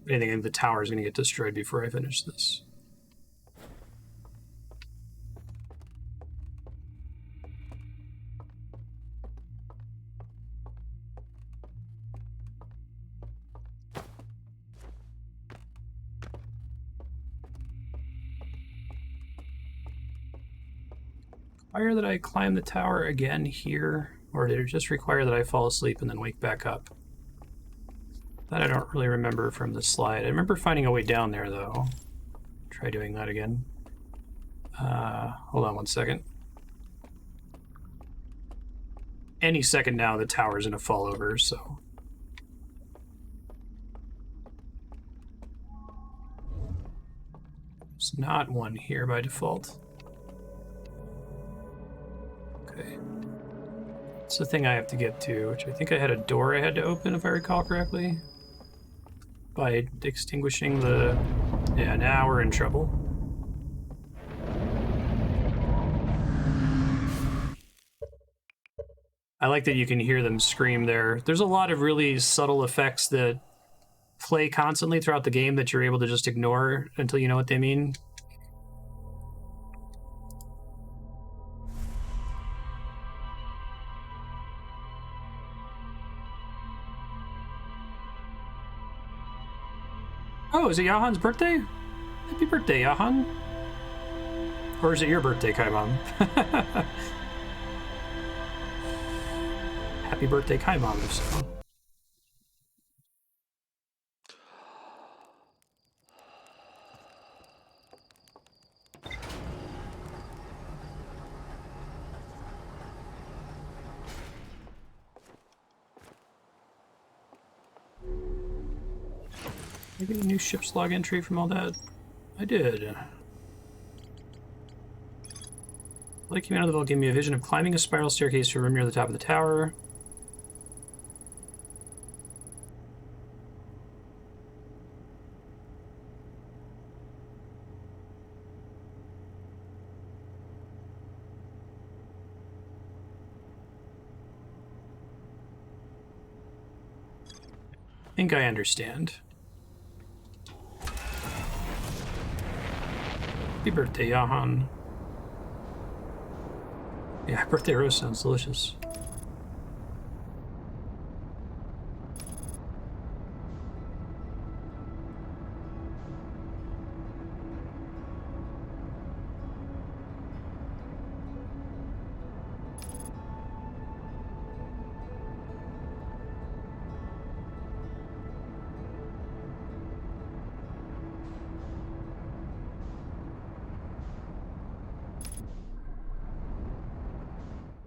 S1: anything in the tower is going to get destroyed before I finish this. Require that I climb the tower again here, or did it just require that I fall asleep and then wake back up? That I don't really remember from the slide. I remember finding a way down there, though. Try doing that again. Hold on one second. Any second now, the tower's gonna fall over, so... There's not one here by default. Okay. It's the thing I have to get to, which I think I had a door I had to open, if I recall correctly. By extinguishing the... Yeah, now we're in trouble. I like that you can hear them scream there. There's a lot of really subtle effects that play constantly throughout the game that you're able to just ignore until you know what they mean. Oh, is it Jahan's birthday? Happy birthday, Jahan. Or is it your birthday, Kaimon? Happy birthday, Kaimon, if so. Maybe a new ship's log entry from all that? I did. Light came out of the vault, gave me a vision of climbing a spiral staircase to a room near the top of the tower. I think I understand. Happy birthday, Jahan. Yeah, birthday roast sounds delicious.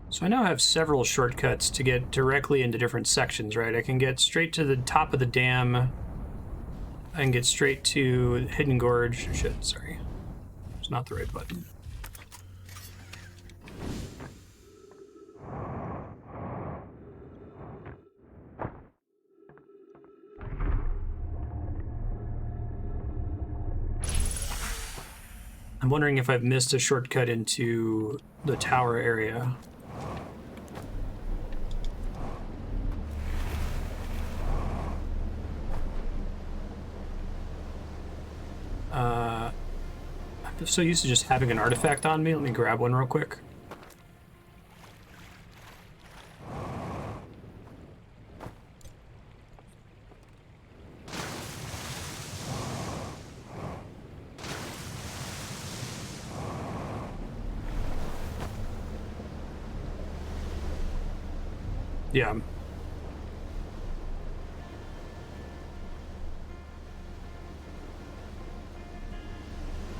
S1: So I now have several shortcuts to get directly into different sections, right? I can get straight to the top of the dam. I can get straight to Hidden Gorge. Shit, sorry. It's not the right button. I'm wondering if I've missed a shortcut into the tower area. I'm so used to just having an artifact on me. Let me grab one real quick. Yeah.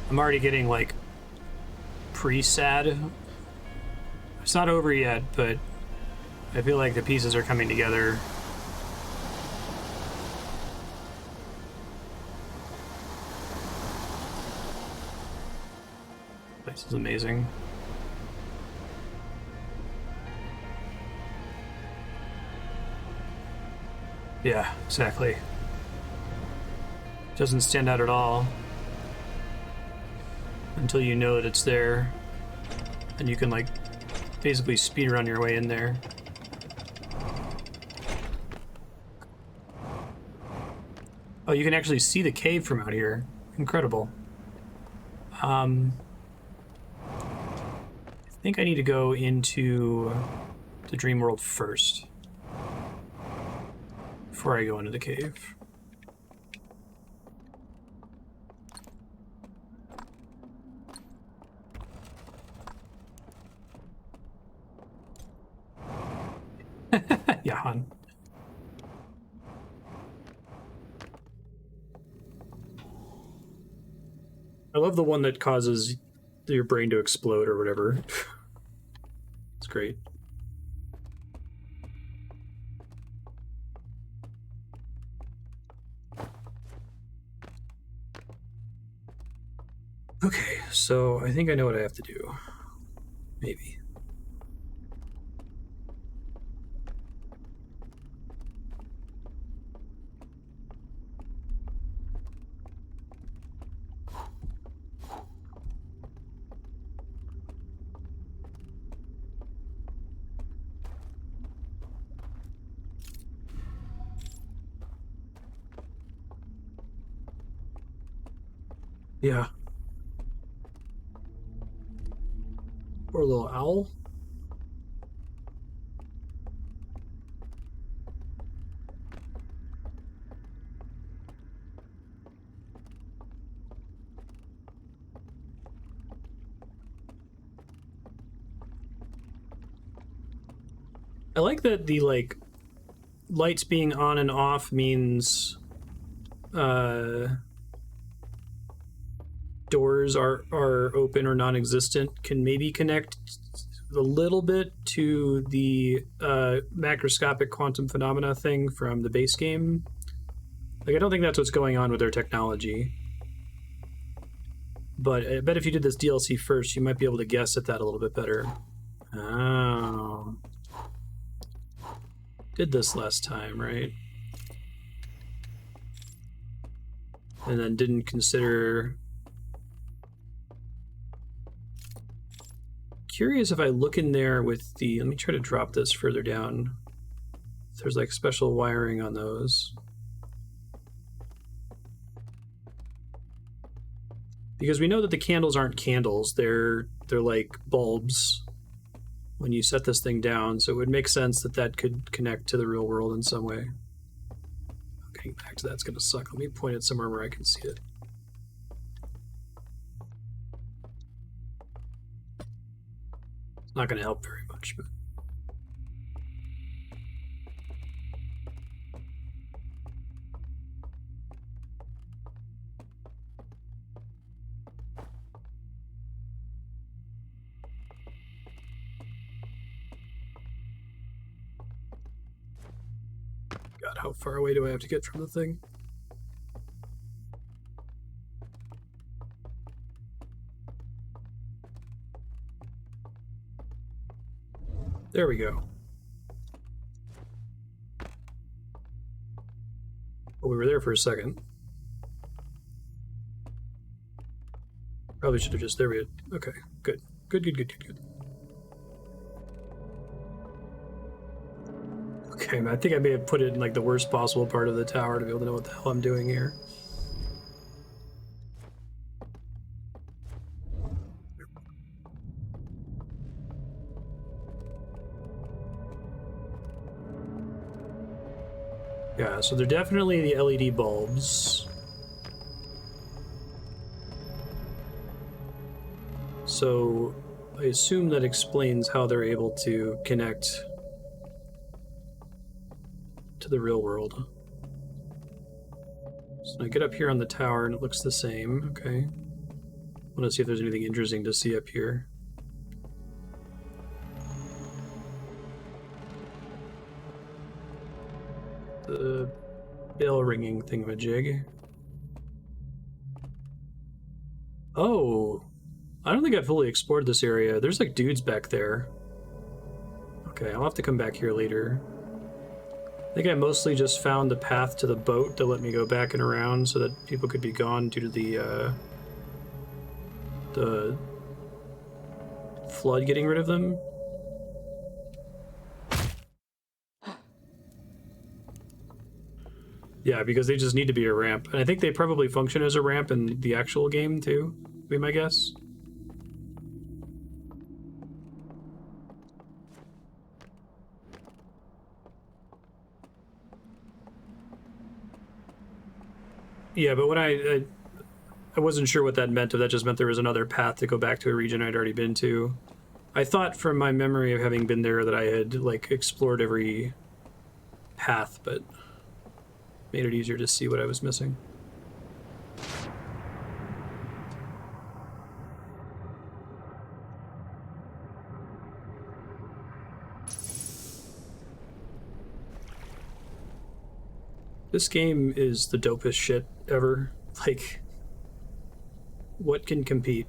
S1: I'm already getting, like, pre-sad. It's not over yet, but I feel like the pieces are coming together. This is amazing. Yeah, exactly. Doesn't stand out at all until you know that it's there, and you can, like, basically speed run your way in there. Oh, you can actually see the cave from out here. Incredible. I think I need to go into the dream world first before I go into the cave. Yeah, hon. I love the one that causes your brain to explode or whatever. It's great. Okay, so I think I know what I have to do. Maybe. Yeah. Poor little owl. I like that the like lights being on and off means doors are open or non-existent. Can maybe connect a little bit to the macroscopic quantum phenomena thing from the base game. Like, I don't think that's what's going on with their technology. But I bet if you did this DLC first, you might be able to guess at that a little bit better. Oh. Did this last time, right? And then didn't consider... Curious if I look in there with the... Let me try to drop this further down. If there's like special wiring on those. Because we know that the candles aren't candles, they're like bulbs when you set this thing down, so it would make sense that that could connect to the real world in some way. Getting back to that's gonna suck. Let me point it somewhere where I can see it. It's not gonna help very much, but... God, how far away do I have to get from the thing? There we go. Well, we were there for a second. Probably should have just... There we go. Okay, good. Good. Okay, I think I may have put it in like the worst possible part of the tower to be able to know what the hell I'm doing here. Yeah, so they're definitely the LED bulbs. So I assume that explains how they're able to connect to the real world. So I get up here on the tower and it looks the same. Okay. I want to see if there's anything interesting to see up here. The bell ringing thingamajig. Oh, I don't think I fully explored this area. There's like dudes back there. Okay, I'll have to come back here later. I think I mostly just found the path to the boat to let me go back and around so that people could be gone due to the flood getting rid of them. Yeah, because they just need to be a ramp. And I think they probably function as a ramp in the actual game, too, would be my guess. Yeah, but when I wasn't sure what that meant, if that just meant there was another path to go back to a region I'd already been to. I thought from my memory of having been there that I had, like, explored every path, but made it easier to see what I was missing. This game is the dopest shit ever. Like, what can compete?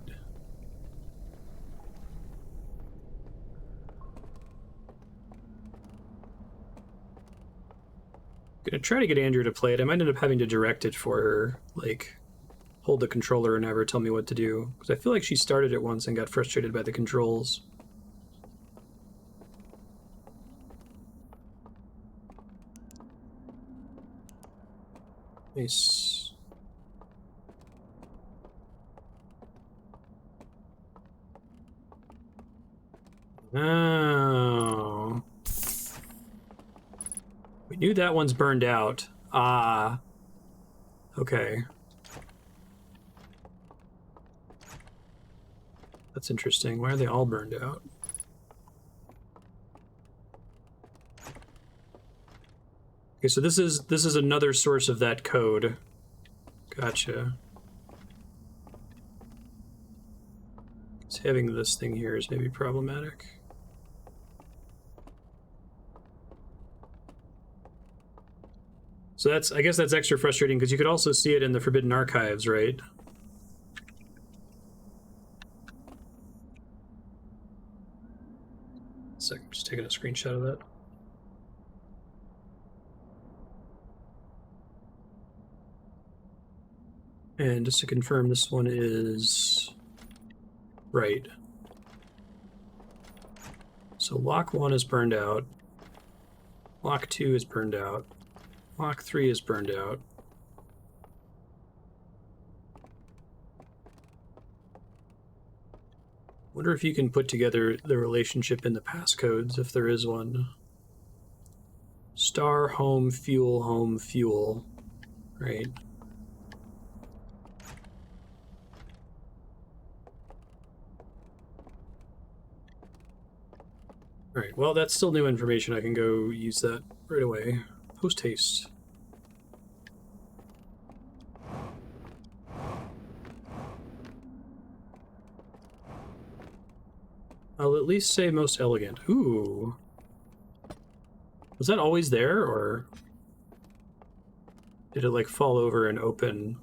S1: Gonna try to get Andrew to play it. I might end up having to direct it for her, like hold the controller and have her tell me what to do, because I feel like she started it once and got frustrated by the controls. Nice. Oh. We knew that one's burned out. Ah. Okay. That's interesting. Why are they all burned out? Okay, so this is another source of that code. Gotcha. So having this thing here is maybe problematic. So that's, I guess that's extra frustrating because you could also see it in the Forbidden Archives, right? So I'm just taking a screenshot of that. And just to confirm, this one is right. So lock 1 is burned out. Lock 2 is burned out. Lock 3 is burned out. Wonder if you can put together the relationship in the passcodes, if there is one. Star, home, fuel, right? Alright, well, that's still new information. I can go use that right away. Post haste. I'll at least say most elegant. Ooh. Was that always there, or did it, like, fall over and open?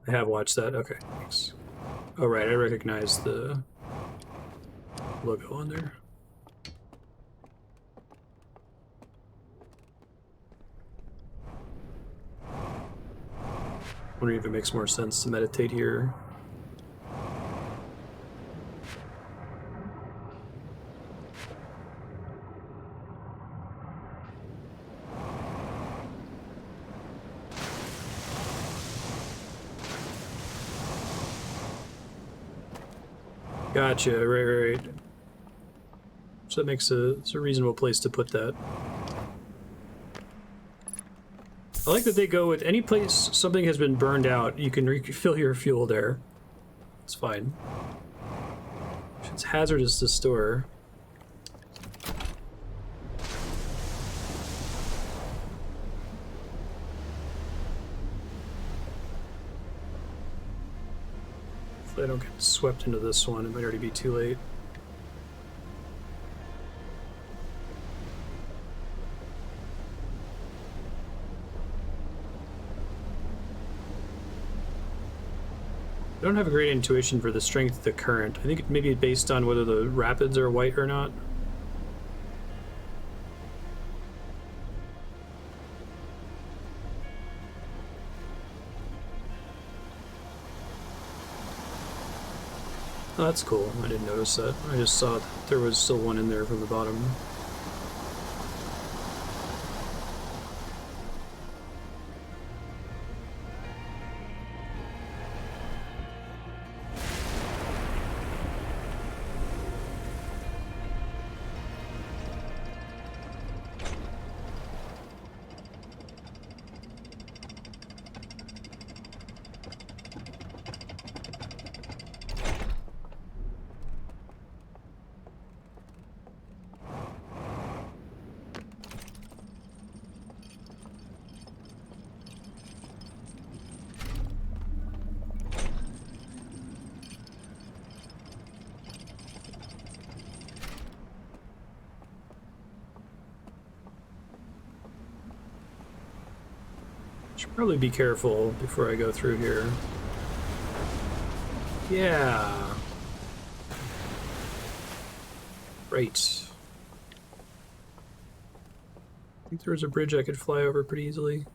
S1: I have watched that. Okay, thanks. Oh, right, I recognize the logo on there. Wondering if it makes more sense to meditate here. Gotcha, right. So that makes it's a reasonable place to put that. I like that they go with any place something has been burned out, you can refill your fuel there. It's fine. If it's hazardous to store. If I don't get swept into this one, it might already be too late. I don't have a great intuition for the strength of the current. I think it may be based on whether the rapids are white or not. Oh, that's cool. I didn't notice that. I just saw that there was still one in there from the bottom. Should probably be careful before I go through here. Yeah. Right. I think there was a bridge I could fly over pretty easily.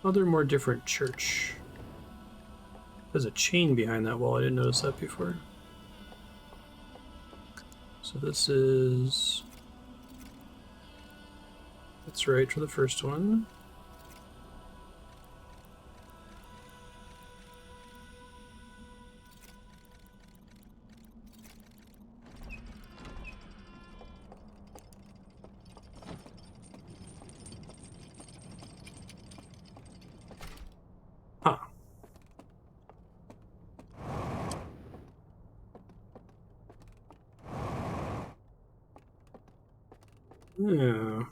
S1: Other more different church. There's a chain behind that wall. I didn't notice that before. So this is... That's right for the first one. Huh. Yeah.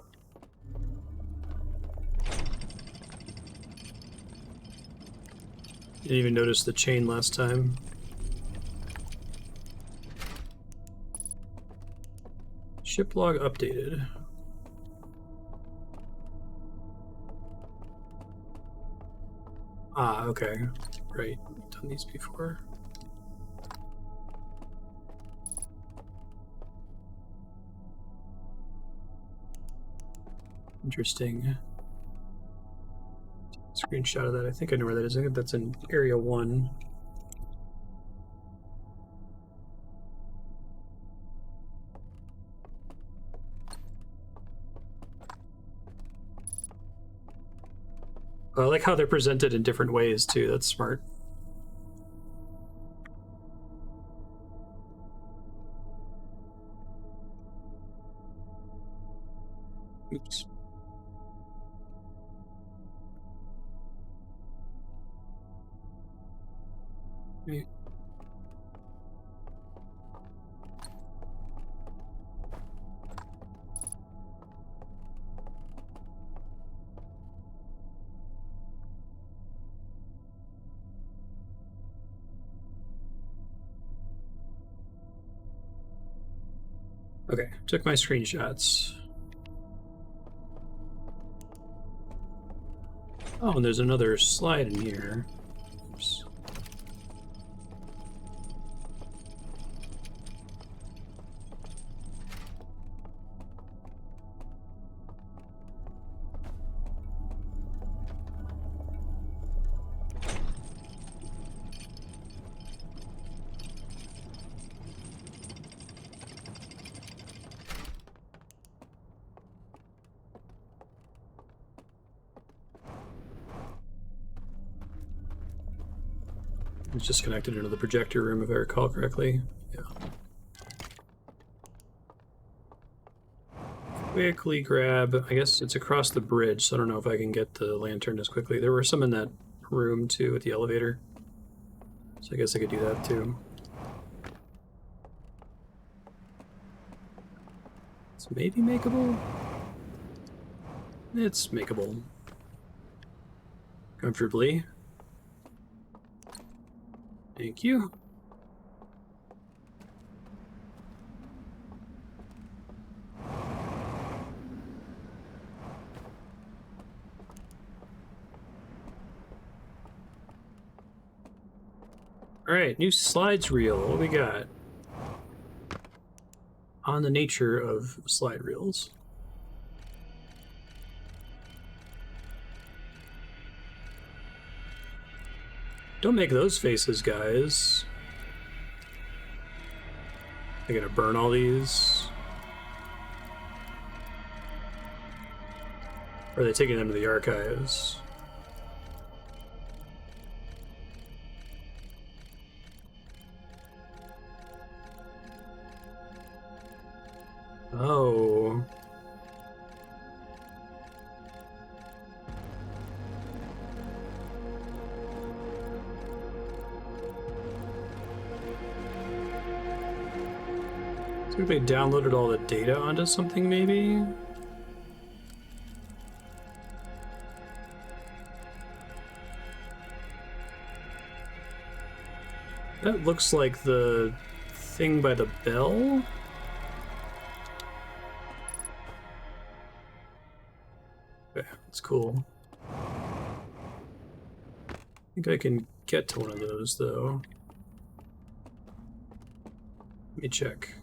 S1: Didn't even notice the chain last time. Ship log updated. Ah, okay. Right. Done these before. Interesting. Screenshot of that. I think I know where that is. I think that's in area 1. I like how they're presented in different ways too. That's smart. Oops. Right. Okay, took my screenshots. Oh, and there's another slide in here. Oops. It's just connected into the projector room, if I recall correctly. Yeah. quickly grab, I guess it's across the bridge, so I don't know if I can get the lantern as quickly. There were some in that room too at the elevator, so I guess I could do that too. It's maybe makeable. It's makeable. Comfortably. Thank you. Alright, new slides reel. What we got? On the nature of slide reels. Don't make those faces, guys. They're gonna burn all these. Or are they taking them to the archives? Oh. I think they downloaded all the data onto something, maybe? That looks like the thing by the bell? Okay, that's cool. I think I can get to one of those, though. Let me check.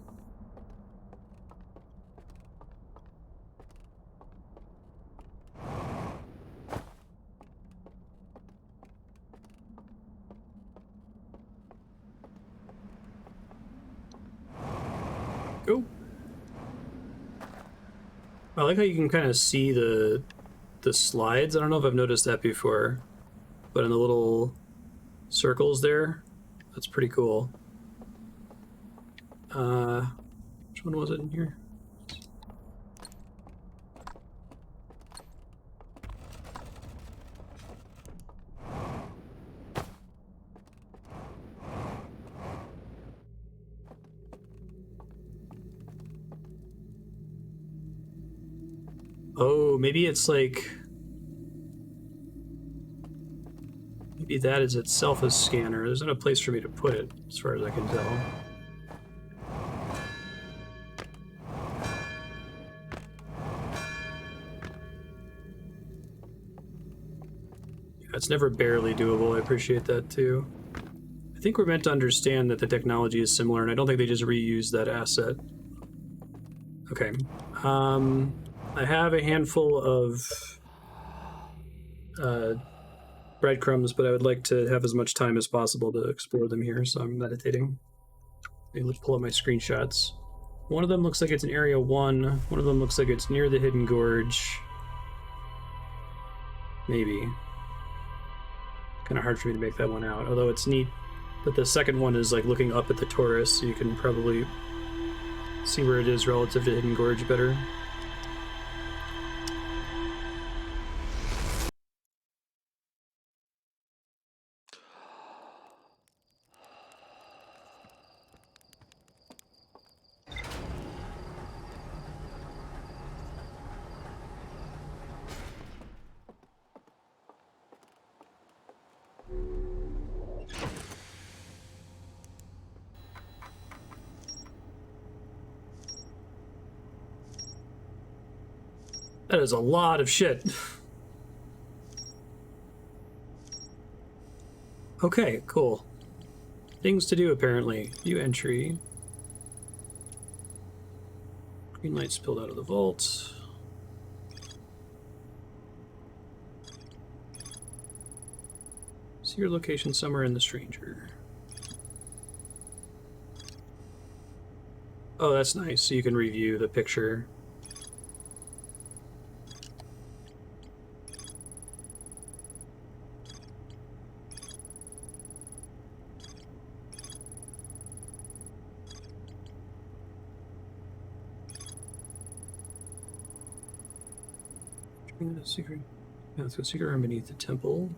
S1: Go. I like how you can kind of see the slides. I don't know if I've noticed that before, but in the little circles there, that's pretty cool. Which one was it in here? Oh, maybe it's like... Maybe that is itself a scanner. There's not a place for me to put it, as far as I can tell. Yeah, it's never barely doable. I appreciate that, too. I think we're meant to understand that the technology is similar, and I don't think they just reuse that asset. Okay. I have a handful of breadcrumbs, but I would like to have as much time as possible to explore them here, so I'm meditating. Let's pull up my screenshots. One of them looks like it's in Area 1. One of them looks like it's near the Hidden Gorge. Maybe. Kind of hard for me to make that one out, although it's neat that the second one is like looking up at the Taurus, so you can probably see where it is relative to Hidden Gorge better. That is a lot of shit. Okay, cool. Things to do, apparently. View entry. Green light spilled out of the vault. See your location somewhere in the stranger. Oh, that's nice. So you can review the picture. Secret. Yeah, let's go secret room beneath the temple.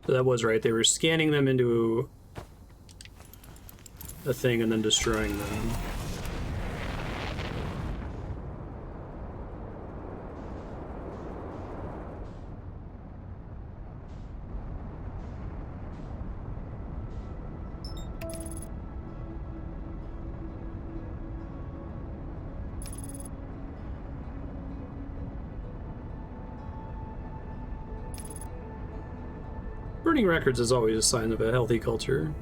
S1: So that was right. They were scanning them into a thing and then destroying them. Burning records is always a sign of a healthy culture.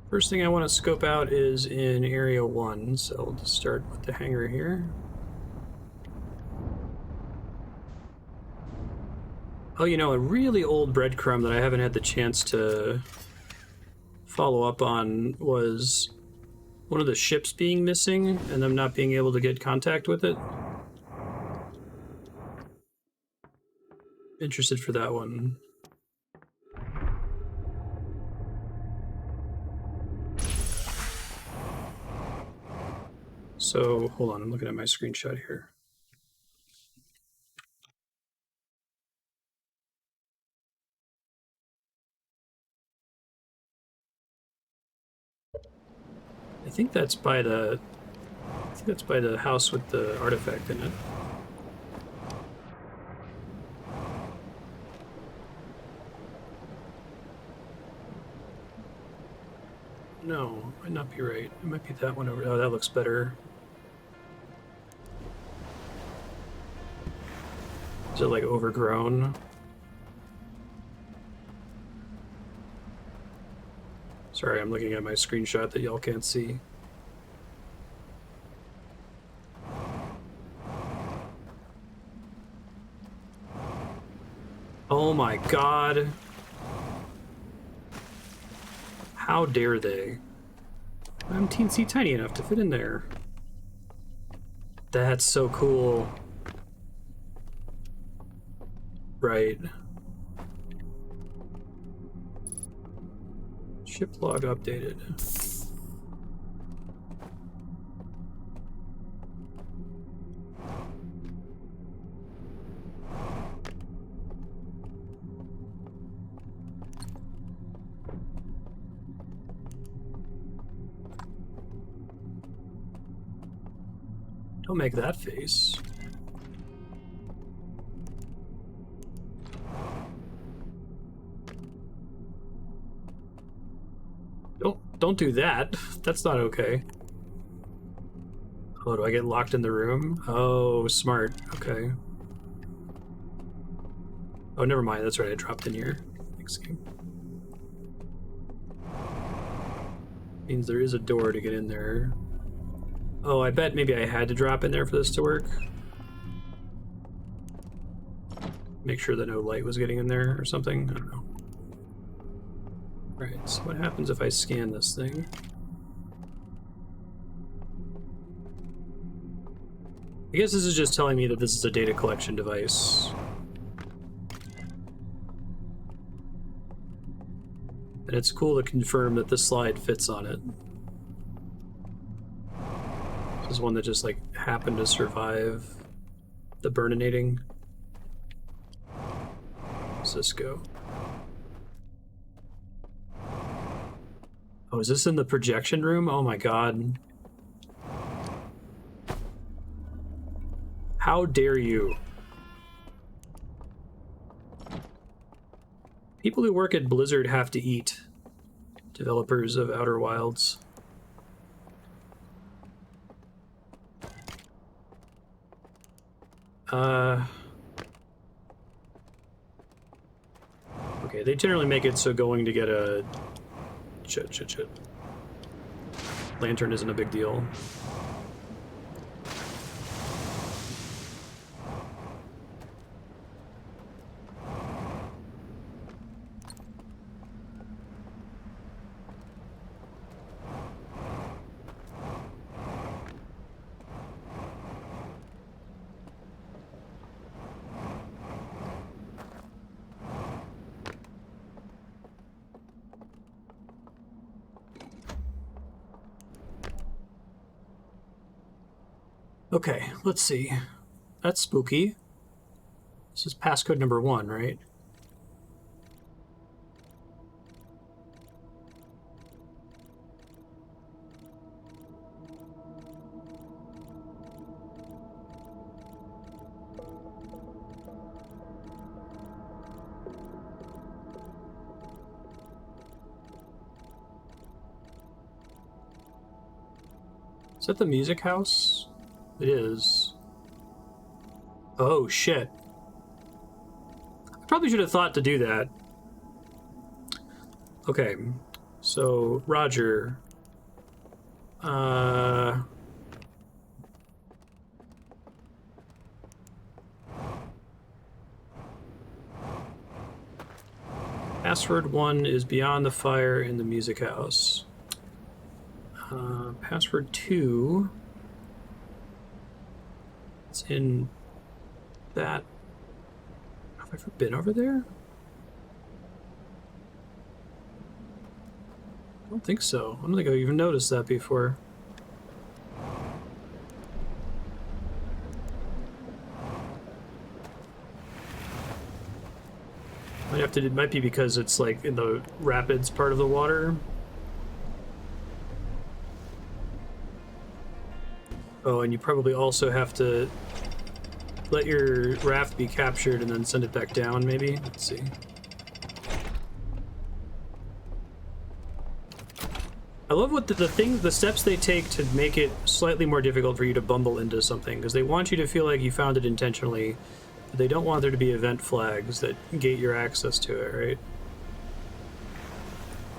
S1: First thing I want to scope out is in Area 1, so we'll just start with the hangar here. Oh, you know, a really old breadcrumb that I haven't had the chance to follow up on was one of the ships being missing and them not being able to get contact with it. Interested for that one. So, hold on, I'm looking at my screenshot here. I think that's by the house with the artifact in it. No, might not be right. It might be that one over. Oh, that looks better. Is it like overgrown? Sorry, I'm looking at my screenshot that y'all can't see. Oh my god. How dare they? I'm teensy tiny enough to fit in there. That's so cool. Right. Ship log updated. Don't make that face. Don't do that. That's not okay. Oh, do I get locked in the room? Oh, smart. Okay. Oh, never mind. That's right. I dropped in here. Thanks, game. Means there is a door to get in there. Oh, I bet maybe I had to drop in there for this to work. Make sure that no light was getting in there or something. I don't know. Right, so what happens if I scan this thing? I guess this is just telling me that this is a data collection device. And it's cool to confirm that this slide fits on it. This is one that just like happened to survive the burninating. Cisco. Oh, is this in the projection room? Oh my god. How dare you? People who work at Blizzard have to eat. Developers of Outer Wilds. Okay, they generally make it so going to get a... Shit. Lantern isn't a big deal. Okay, let's see. That's spooky. This is passcode number 1, right? Is that the music house? It is. Oh, shit. I probably should have thought to do that. Okay, so, Roger. Password 1 is beyond the fire in the music house. Password 2... It's in that... Have I ever been over there? I don't think so. I don't think I've even noticed that before. It might be because it's like in the rapids part of the water. Oh, and you probably also have to let your raft be captured and then send it back down, maybe? Let's see. I love what the steps they take to make it slightly more difficult for you to bumble into something, because they want you to feel like you found it intentionally, but they don't want there to be event flags that gate your access to it, right?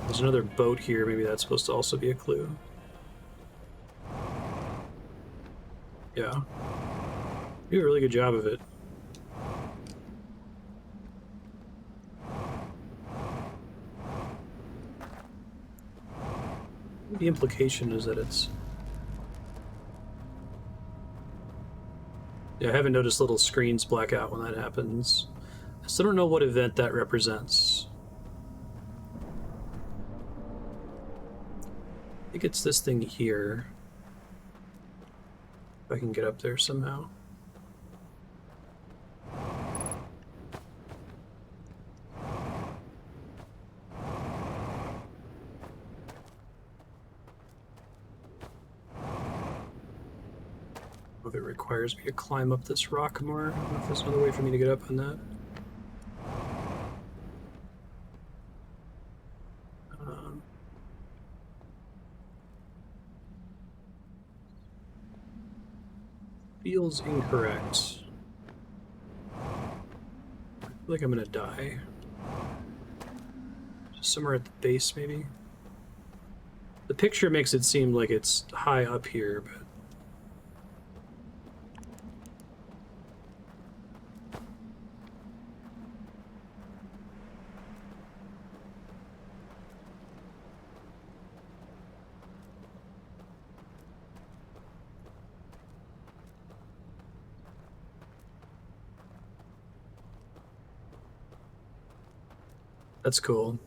S1: There's another boat here, maybe that's supposed to also be a clue. Yeah. You do a really good job of it. The implication is that it's... Yeah, I haven't noticed little screens black out when that happens. I still don't know what event that represents. I think it's this thing here. If I can get up there somehow. If it requires me to climb up this rock more. I don't know if there's another way for me to get up on that. Feels incorrect. I feel like I'm gonna die. Just somewhere at the base, maybe? The picture makes it seem like it's high up here, but... That's cool.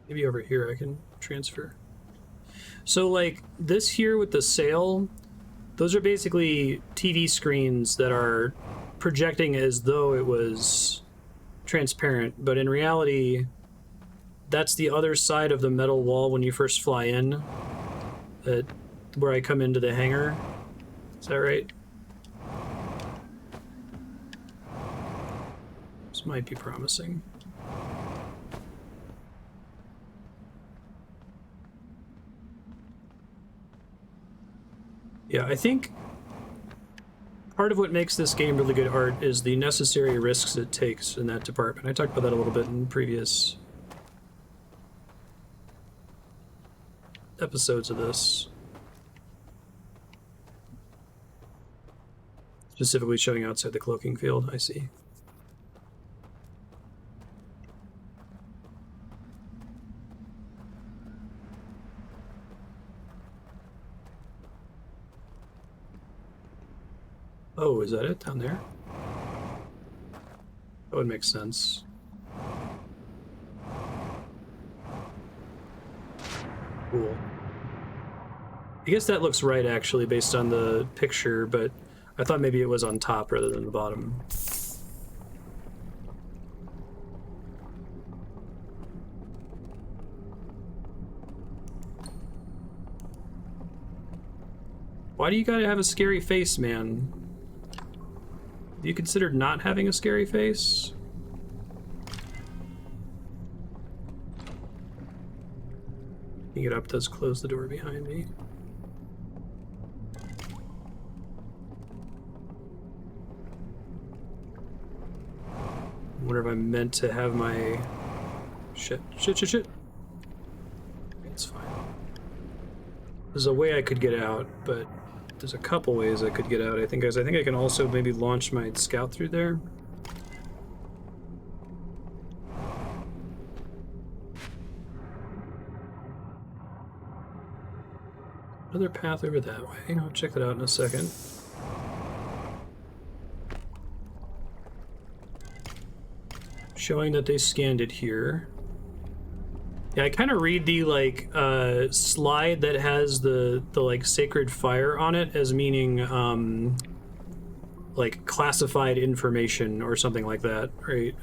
S1: Maybe over here I can transfer. So, like, this here with the sail, those are basically TV screens that are projecting as though it was transparent, but in reality, that's the other side of the metal wall when you first fly in, where I come into the hangar. Is that right? This might be promising. Yeah, I think part of what makes this game really good art is the necessary risks it takes in that department. I talked about that a little bit in previous episodes of this. Specifically showing outside the cloaking field, I see. Oh, is that it down there? That would make sense. Cool. I guess that looks right, actually, based on the picture, but I thought maybe it was on top rather than the bottom. Why do you gotta have a scary face, man? Have you considered not having a scary face? Get up does close the door behind me. I wonder if I'm meant to have my... Shit. It's fine. There's a way I could get out, but there's a couple ways I could get out, I think. I think I can also maybe launch my scout through there. Another path over that way. I'll check that out in a second. Showing that they scanned it here. Yeah, I kind of read the like slide that has the like sacred fire on it as meaning like classified information or something like that, right?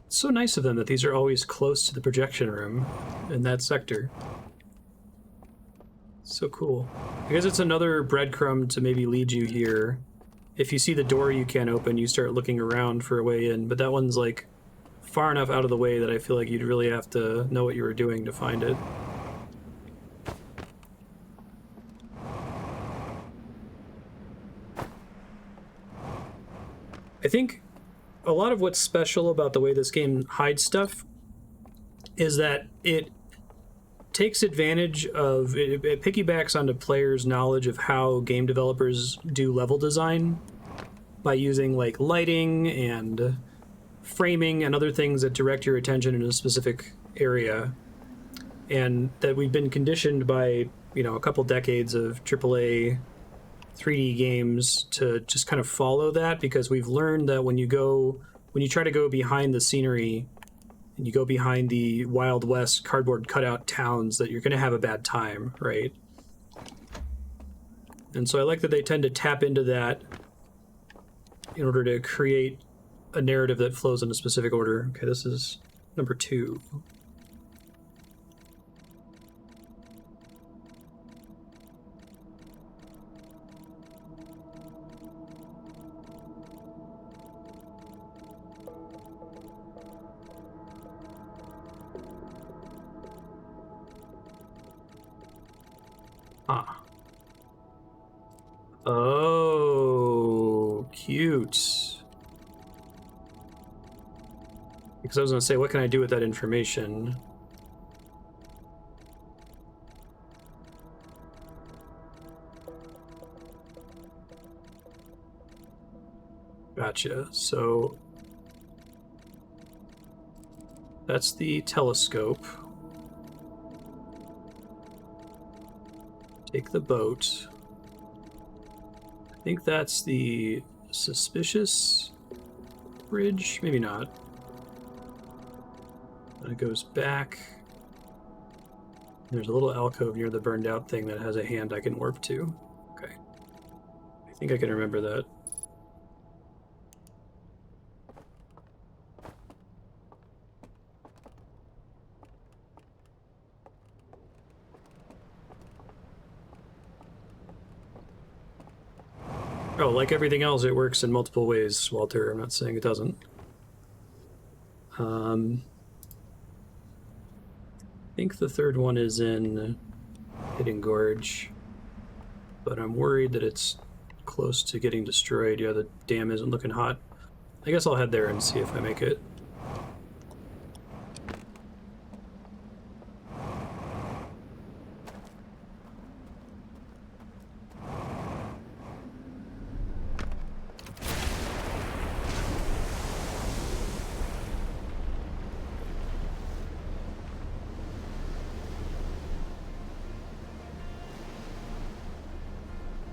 S1: It's so nice of them that these are always close to the projection room in that sector. So cool. I guess it's another breadcrumb to maybe lead you here. If you see the door you can't open, you start looking around for a way in, but that one's like far enough out of the way that I feel like you'd really have to know what you were doing to find it. I think a lot of what's special about the way this game hides stuff is that it takes advantage of it piggybacks onto players' knowledge of how game developers do level design by using like lighting and framing and other things that direct your attention in a specific area, and that we've been conditioned by, you know, a couple decades of AAA 3D games to just kind of follow that, because we've learned that when you try to go behind the scenery and you go behind the Wild West cardboard cutout towns, that you're going to have a bad time, right? And so I like that they tend to tap into that in order to create a narrative that flows in a specific order. Okay, this is number 2. Ah. Oh, cute. Because I was going to say, what can I do with that information? Gotcha. So that's the telescope. Take the boat. I think that's the suspicious bridge. Maybe not. And it goes back. There's a little alcove near the burned out thing that has a hand I can warp to. Okay. I think I can remember that. Oh, like everything else, it works in multiple ways, Walter. I'm not saying it doesn't. I think the third one is in Hidden Gorge, but I'm worried that it's close to getting destroyed. Yeah, the dam isn't looking hot. I guess I'll head there and see if I make it.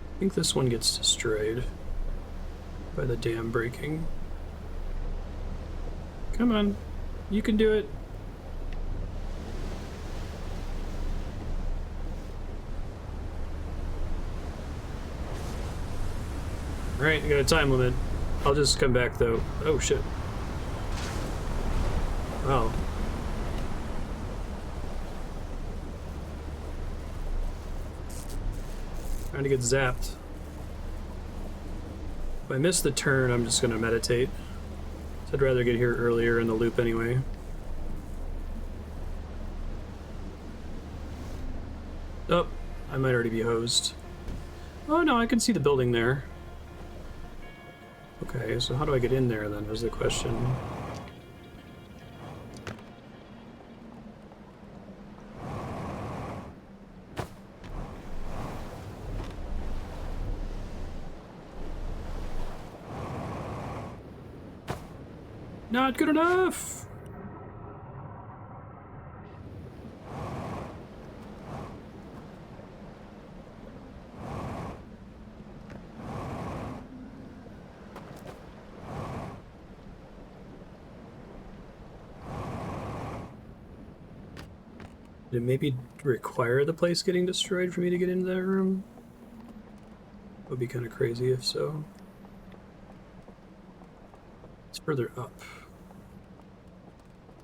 S1: I think this one gets destroyed. by the dam breaking. Come on, you can do it. Alright, I got a time limit. I'll just come back though. Oh shit. Wow. Trying to get zapped. If I miss the turn, I'm just gonna meditate. So I'd rather get here earlier in the loop anyway. Oh, I might already be hosed. Oh no, I can see the building there. Okay, so how do I get in there then, is the question. Not good enough! Did it maybe require the place getting destroyed for me to get into that room? Would be kind of crazy if so. It's further up.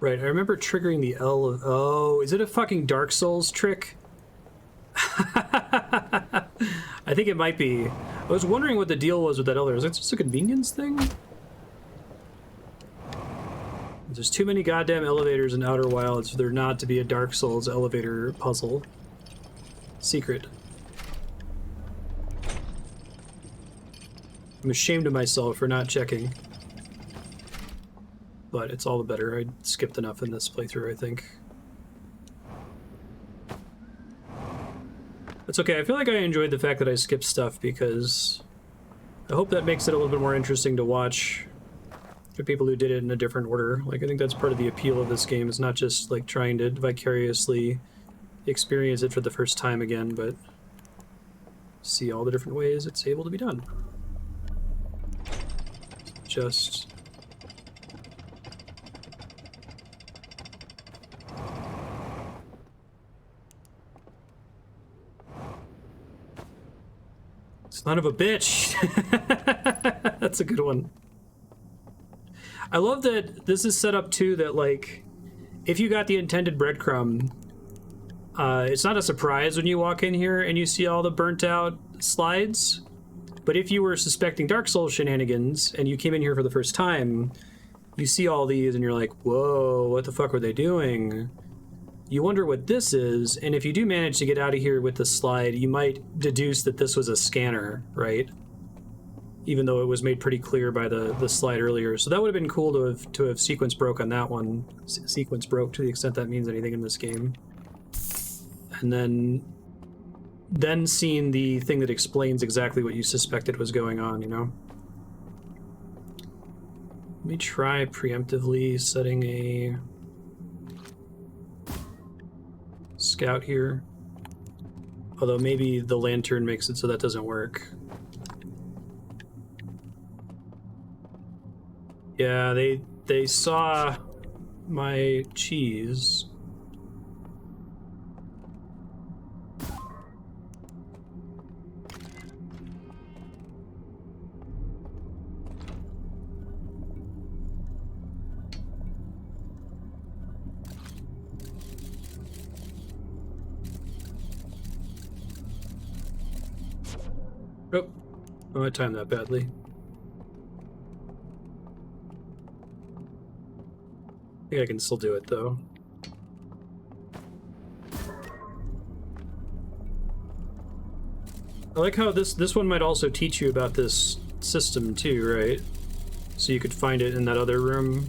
S1: Right, I remember triggering the L of... Oh, is it a fucking Dark Souls trick? I think it might be. I was wondering what the deal was with that elevator. Is that just a convenience thing? There's too many goddamn elevators in Outer Wilds for there not to be a Dark Souls elevator puzzle. Secret. I'm ashamed of myself for not checking. But it's all the better. I skipped enough in this playthrough, I think. That's okay. I feel like I enjoyed the fact that I skipped stuff because I hope that makes it a little bit more interesting to watch for people who did it in a different order. Like, I think that's part of the appeal of this game. It's not just like trying to vicariously experience it for the first time again, but see all the different ways it's able to be done. Just... son of a bitch! That's a good one. I love that this is set up too that, like, if you got the intended breadcrumb, it's not a surprise when you walk in here and you see all the burnt out slides. But if you were suspecting Dark Souls shenanigans and you came in here for the first time, you see all these and you're like, whoa, what the fuck were they doing? You wonder what this is, and if you do manage to get out of here with the slide, you might deduce that this was a scanner, right? Even though it was made pretty clear by the slide earlier. So that would have been cool to have sequence broke on that one. Sequence broke to the extent that means anything in this game. And then seeing the thing that explains exactly what you suspected was going on, you know? Let me try preemptively setting a scout here. Although maybe the lantern makes it so that doesn't work. Yeah, they saw my cheese. Oh, I timed that badly. I think I can still do it, though. I like how this one might also teach you about this system, too, right? So you could find it in that other room.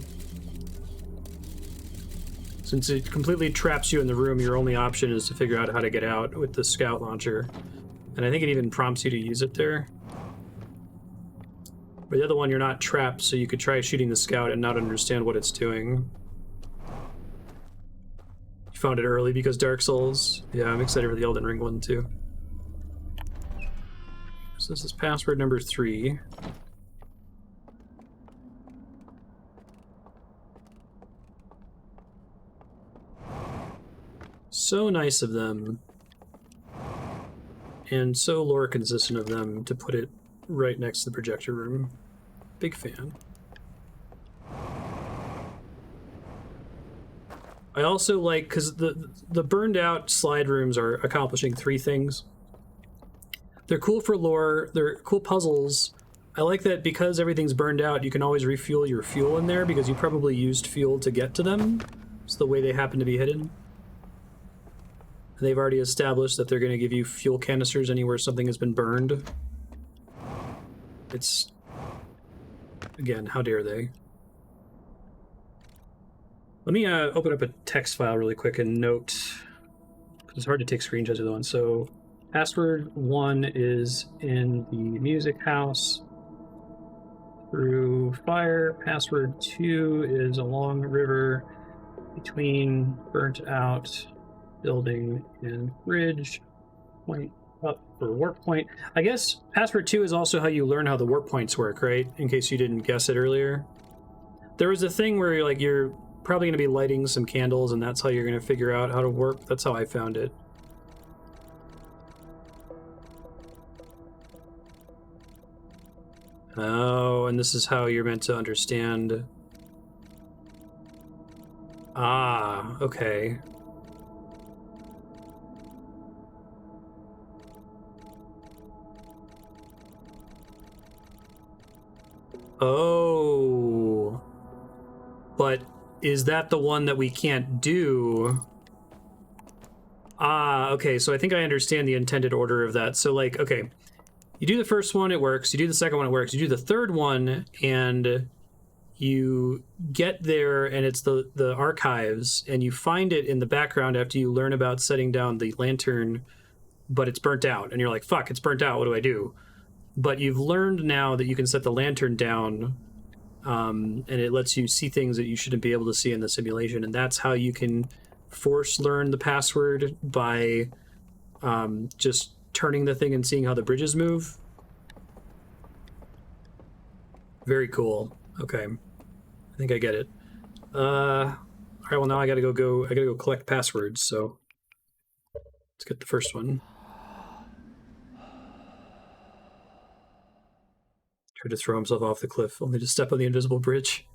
S1: Since it completely traps you in the room, your only option is to figure out how to get out with the scout launcher. And I think it even prompts you to use it there. But the other one, you're not trapped, so you could try shooting the scout and not understand what it's doing. You found it early because Dark Souls. Yeah, I'm excited for the Elden Ring one, too. So this is password number 3. So nice of them. And so lore consistent of them to put it right next to the projector room. Big fan. I also like, because the burned out slide rooms are accomplishing 3 things. They're cool for lore, they're cool puzzles. I like that because everything's burned out, you can always refuel your fuel in there because you probably used fuel to get to them. It's the way they happen to be hidden. They've already established that they're going to give you fuel canisters anywhere something has been burned. It's... Again, how dare they? Let me open up a text file really quick and note, because it's hard to take screenshots of the one. So, password 1 is in the music house through fire. Password 2 is along river between burnt out building and bridge. Point up for warp point. I guess password 2 is also how you learn how the warp points work, right? In case you didn't guess it earlier. There was a thing where you're probably going to be lighting some candles, and that's how you're going to figure out how to warp. That's how I found it. Oh, and this is how you're meant to understand. Ah, okay. Oh. But is that the one that we can't do? Ah, okay, so I think I understand the intended order of that. So, like, okay, you do the first one, it works. You do the second one, it works. You do the third one, and you get there, and it's the archives, and you find it in the background after you learn about setting down the lantern, but it's burnt out. And you're like, fuck, it's burnt out, what do I do? But you've learned now that you can set the lantern down, and it lets you see things that you shouldn't be able to see in the simulation, and that's how you can force learn the password by just turning the thing and seeing how the bridges move. Very cool. Okay, I think I get it. All right, well, now I gotta go collect passwords, so let's get the first one. Tried to throw himself off the cliff, only to step on the invisible bridge.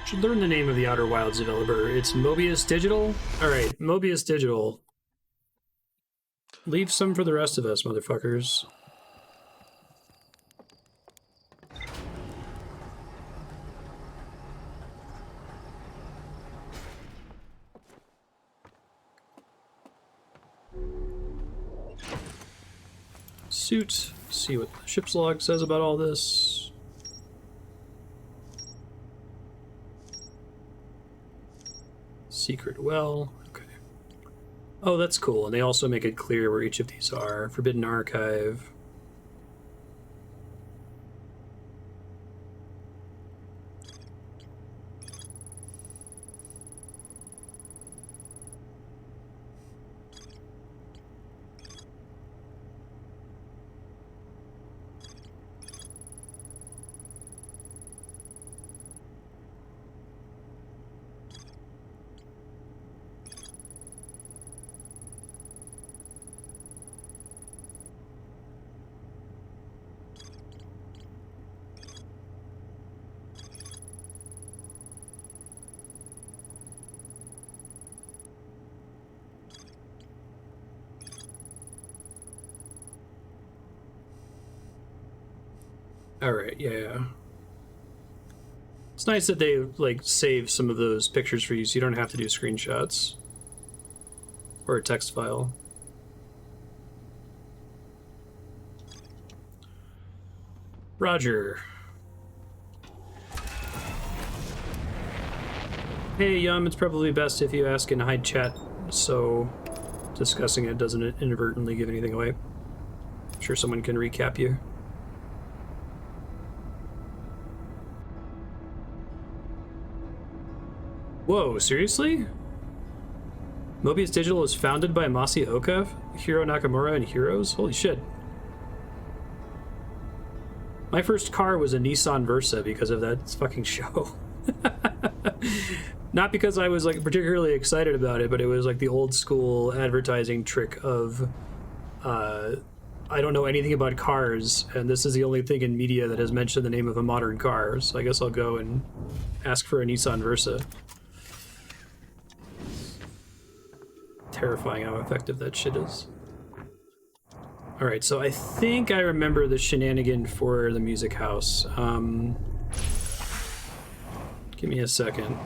S1: Should learn the name of the Outer Wilds developer. It's Mobius Digital? Alright, Mobius Digital. Leave some for the rest of us, motherfuckers. Suit. See what the ship's log says about all this. Secret well. Okay. Oh, that's cool. And they also make it clear where each of these are. Forbidden Archive. Alright, yeah. It's nice that they, like, save some of those pictures for you so you don't have to do screenshots. Or a text file. Roger. Hey, Yum, it's probably best if you ask in hide chat, so discussing it doesn't inadvertently give anything away. I'm sure someone can recap you. Whoa, seriously? Mobius Digital was founded by Masaoka, Hiro Nakamura, and Heroes? Holy shit. My first car was a Nissan Versa because of that fucking show. Not because I was like particularly excited about it, but it was like the old school advertising trick of I don't know anything about cars, and this is the only thing in media that has mentioned the name of a modern car, so I guess I'll go and ask for a Nissan Versa. Terrifying how effective that shit is. Alright, so I think I remember the shenanigan for the music house. Give me a second.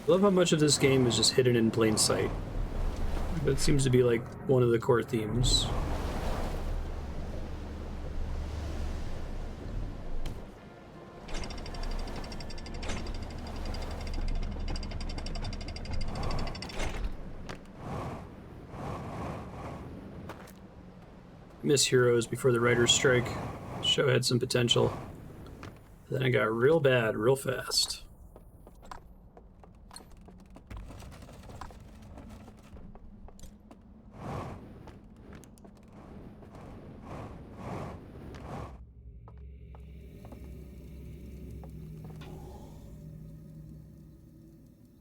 S1: I love how much of this game is just hidden in plain sight. That seems to be like one of the core themes. Miss Heroes before the writer's strike. The show had some potential. Then it got real bad real fast.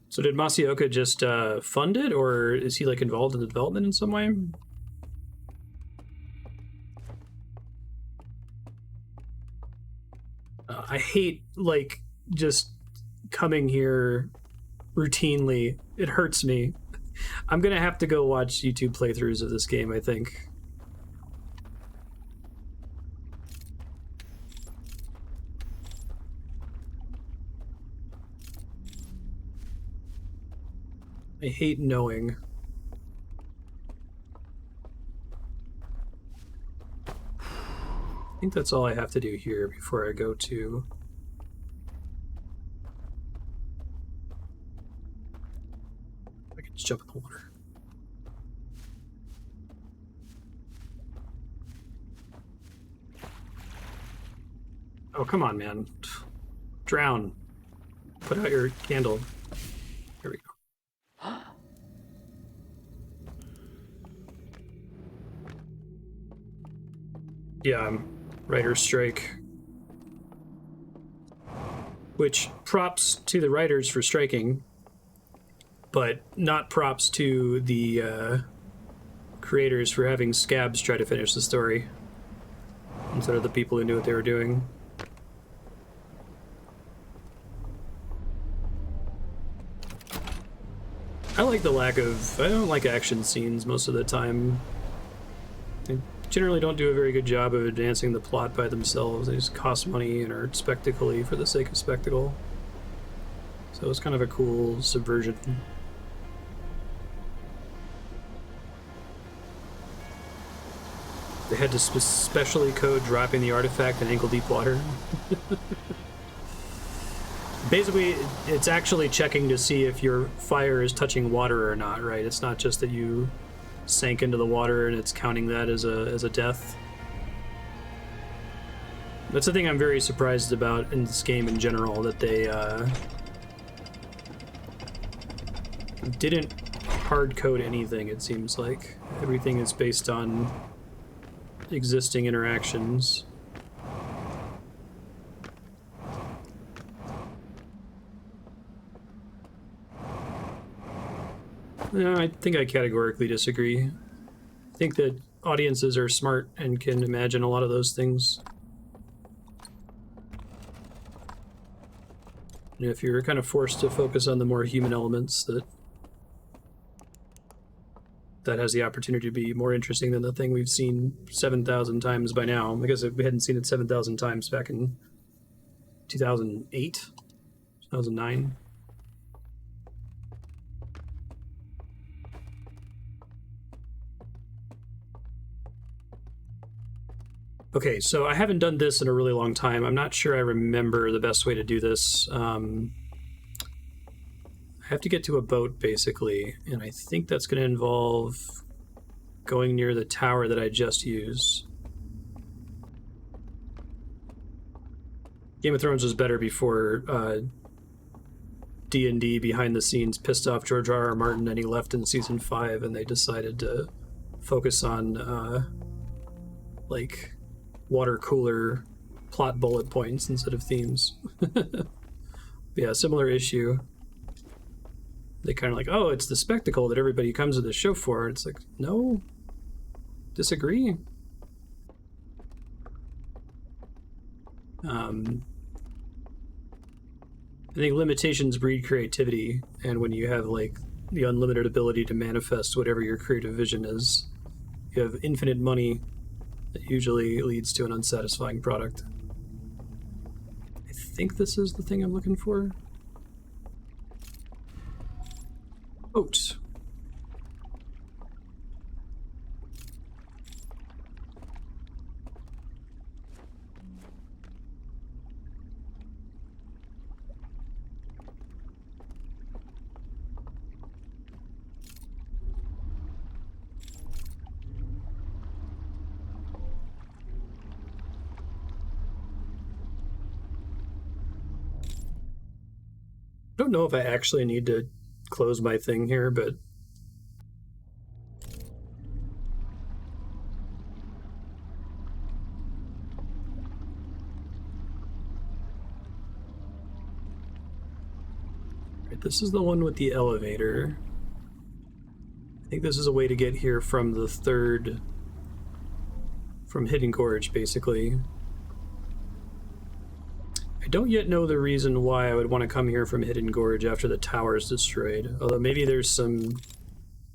S1: So did Masaoka just fund it, or is he like involved in the development in some way? I hate like just coming here routinely. It hurts me. I'm gonna have to go watch YouTube playthroughs of this game, I think. I hate knowing. I think that's all I have to do here before I go to... I can just jump in the water. Oh, come on, man. Drown. Put out your candle. Here we go. Yeah, writer's strike. Which, props to the writers for striking, but not props to the creators for having scabs try to finish the story instead of the people who knew what they were doing. I like the lack of... I don't like action scenes most of the time. They generally don't do a very good job of advancing the plot by themselves. They just cost money and are spectacle-y for the sake of spectacle. So it's kind of a cool subversion. They had to specially code dropping the artifact in ankle-deep water. Basically, it's actually checking to see if your fire is touching water or not, right? It's not just that you sank into the water and it's counting that as a death. That's the thing I'm very surprised about in this game in general, that they didn't hard code anything, it seems like. Everything is based on existing interactions. No, I think I categorically disagree. I think that audiences are smart and can imagine a lot of those things. And if you're kind of forced to focus on the more human elements, that has the opportunity to be more interesting than the thing we've seen 7,000 times by now. Because if we hadn't seen it 7,000 times back in 2008, 2009. Okay, so I haven't done this in a really long time. I'm not sure I remember the best way to do this. I have to get to a boat, basically, and I think that's going to involve going near the tower that I just used. Game of Thrones was better before D&D behind the scenes pissed off George R.R. Martin, and he left in season 5, and they decided to focus on like water cooler plot bullet points instead of themes. Yeah, similar issue. They kind of like, oh, it's the spectacle that everybody comes to the show for. It's like, no, disagree. I think limitations breed creativity, and when you have like the unlimited ability to manifest whatever your creative vision is, you have infinite money that usually leads to an unsatisfying product. I think this is the thing I'm looking for. Boat. I don't know if I actually need to close my thing here, but this is the one with the elevator. I think this is a way to get here from the third, from Hidden Gorge, basically. I don't yet know the reason why I would want to come here from Hidden Gorge after the tower is destroyed. Although maybe there's some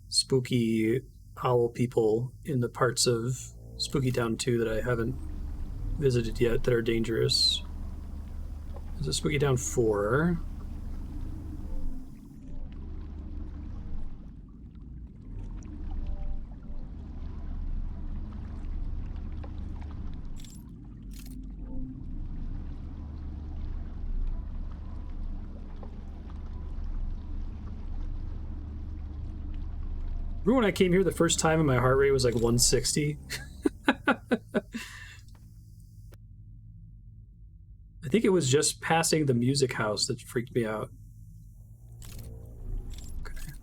S1: spooky owl people in the parts of Spooky Town 2 that I haven't visited yet that are dangerous. There's a Spooky Town 4. Remember when I came here the first time and my heart rate was like 160? I think it was just passing the music house that freaked me out. Okay.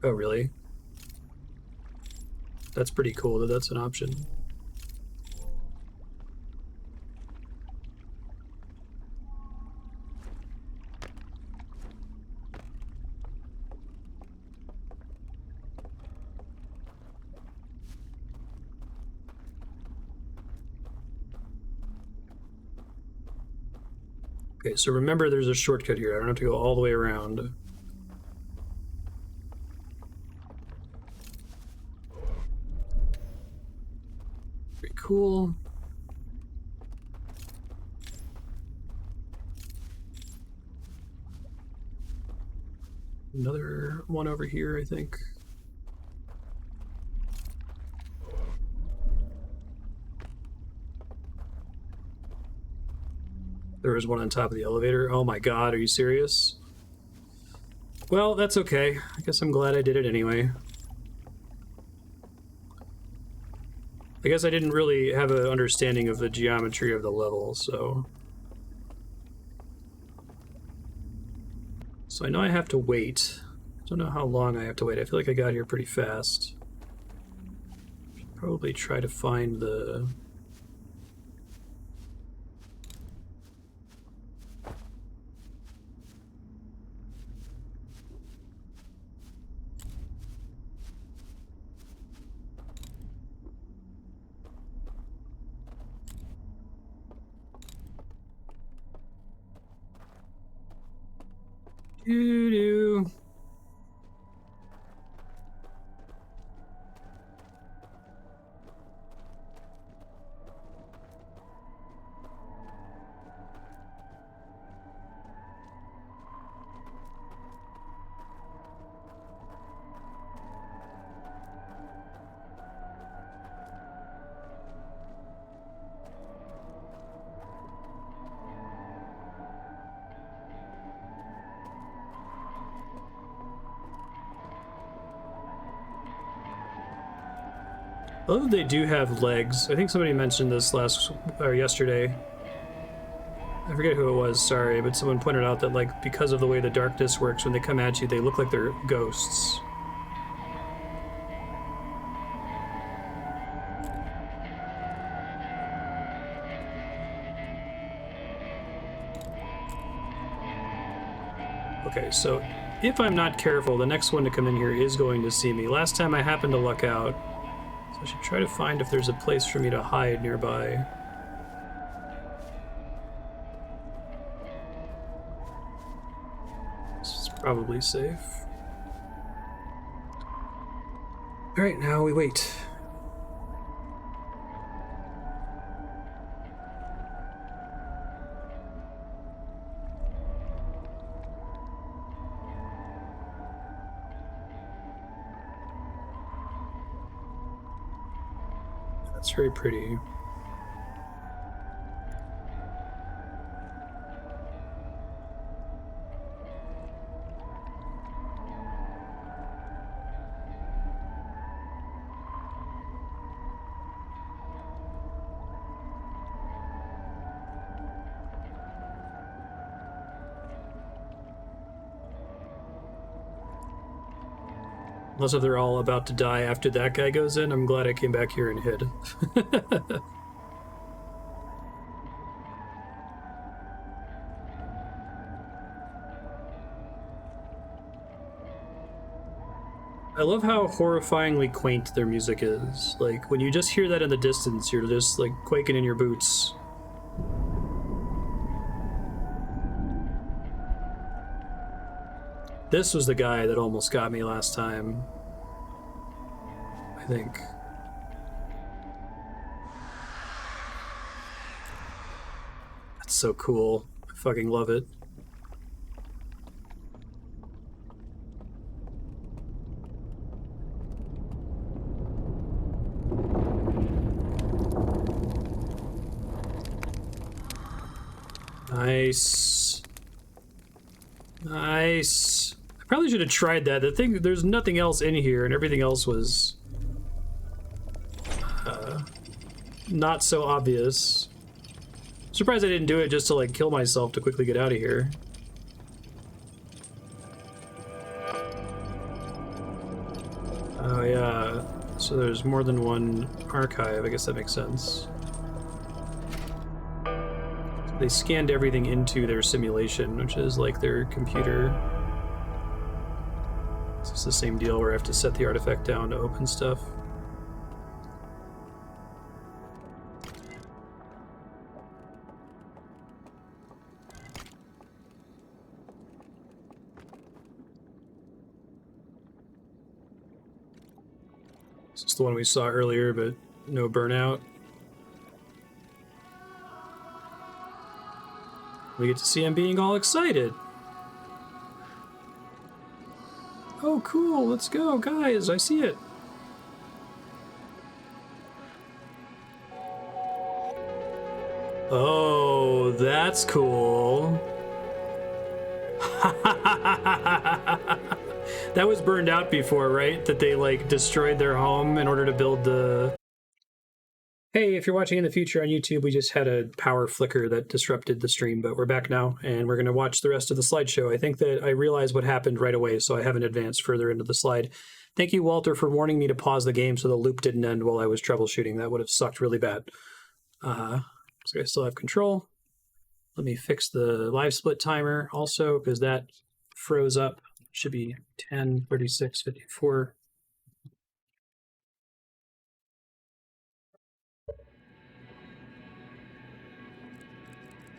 S1: Oh, really? That's pretty cool that that's an option. Okay, so remember there's a shortcut here. I don't have to go all the way around. Pretty cool. Another one over here, I think. There was one on top of the elevator. Oh my god, are you serious? Well, that's okay. I guess I'm glad I did it anyway. I guess I didn't really have an understanding of the geometry of the level, so... So I know I have to wait. I don't know how long I have to wait. I feel like I got here pretty fast. Should probably try to find the... Doo-doo. Although they do have legs. I think somebody mentioned this yesterday. I forget who it was, sorry, but someone pointed out that, like, because of the way the darkness works, when they come at you, they look like they're ghosts. Okay, so if I'm not careful, the next one to come in here is going to see me. Last time I happened to luck out, so I should try to find if there's a place for me to hide nearby. This is probably safe. Alright, now we wait. That's very pretty. Unless if they're all about to die after that guy goes in, I'm glad I came back here and hid. I love how horrifyingly quaint their music is. Like, when you just hear that in the distance, you're just, like, quaking in your boots. This was the guy that almost got me last time, I think. That's so cool. I fucking love it. Nice. Nice. I probably should have tried that. There's nothing else in here, and everything else was not so obvious. I'm surprised I didn't do it just to, like, kill myself to quickly get out of here. Oh yeah, so there's more than one archive. I guess that makes sense. They scanned everything into their simulation, which is like their computer. It's just the same deal where I have to set the artifact down to open stuff. This is the one we saw earlier, but no burnout. We get to see him being all excited. Oh, cool. Let's go, guys. I see it. Oh, that's cool. That was burned out before, right? That they, like, destroyed their home in order to build the... Hey, if you're watching in the future on YouTube, we just had a power flicker that disrupted the stream, but we're back now, and we're going to watch the rest of the slideshow. I think that I realized what happened right away, so I haven't advanced further into the slide. Thank you, Walter, for warning me to pause the game so the loop didn't end while I was troubleshooting. That would have sucked really bad. So I still have control. Let me fix the live split timer also, because that froze up. Should be 10, 36, 54.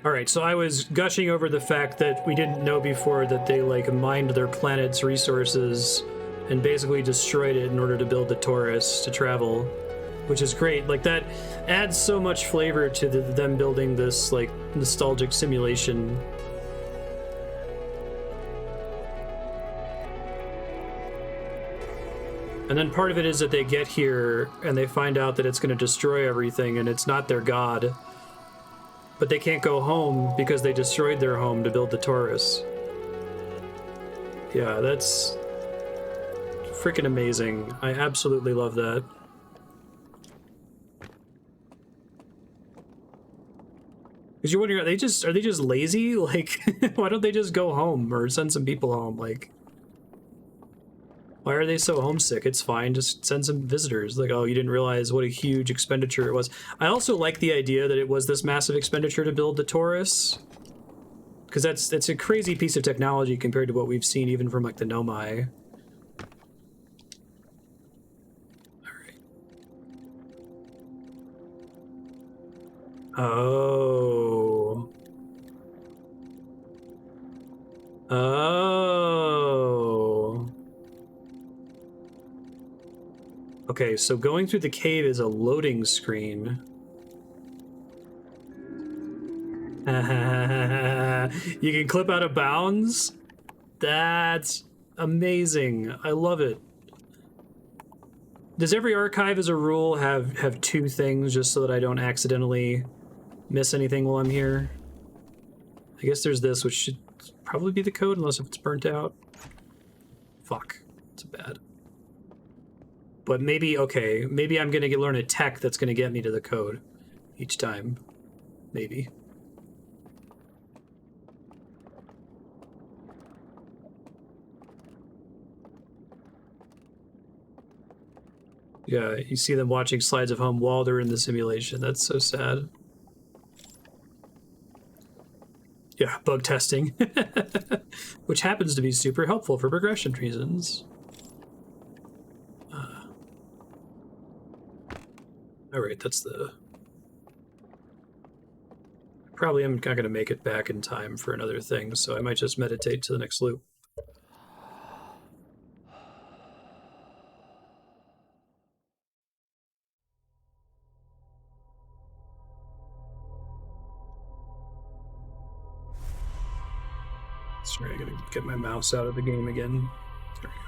S1: All right, so I was gushing over the fact that we didn't know before that they, like, mined their planet's resources and basically destroyed it in order to build the Taurus to travel, which is great. Like, that adds so much flavor to them building this, like, nostalgic simulation. And then part of it is that they get here and they find out that it's going to destroy everything and it's not their god. But they can't go home because they destroyed their home to build the Taurus. Yeah, that's freaking amazing. I absolutely love that. Because you're wondering, are they just lazy? Like, why don't they just go home or send some people home? Like, why are they so homesick? It's fine, just send some visitors. Like, oh, you didn't realize what a huge expenditure it was. I also like the idea that it was this massive expenditure to build the Taurus, because that's a crazy piece of technology compared to what we've seen even from like the Nomai. Oh. Oh. Okay, so going through the cave is a loading screen. You can clip out of bounds? That's amazing. I love it. Does every archive as a rule have two things just so that I don't accidentally miss anything while I'm here? I guess there's this, which should probably be the code, unless if it's burnt out. Fuck. It's bad. But maybe, okay, maybe I'm gonna learn a tech that's gonna get me to the code each time. Maybe. Yeah, you see them watching slides of home while they're in the simulation. That's so sad. Yeah, bug testing. Which happens to be super helpful for progression reasons. Alright, that's the... Probably I'm not going to make it back in time for another thing, so I might just meditate to the next loop. Sorry, I gotta get my mouse out of the game again. There we go.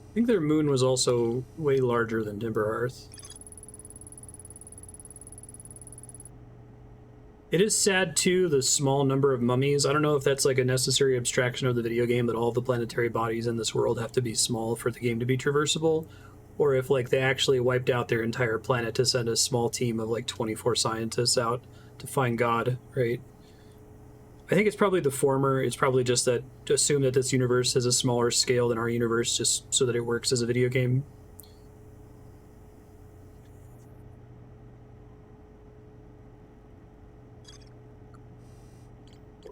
S1: I think their moon was also way larger than Timber-Hearth. It is sad, too, the small number of mummies. I don't know if that's like a necessary abstraction of the video game that all the planetary bodies in this world have to be small for the game to be traversable, or if like they actually wiped out their entire planet to send a small team of like 24 scientists out to find God, right? I think it's probably the former. It's probably just that to assume that this universe has a smaller scale than our universe just so that it works as a video game.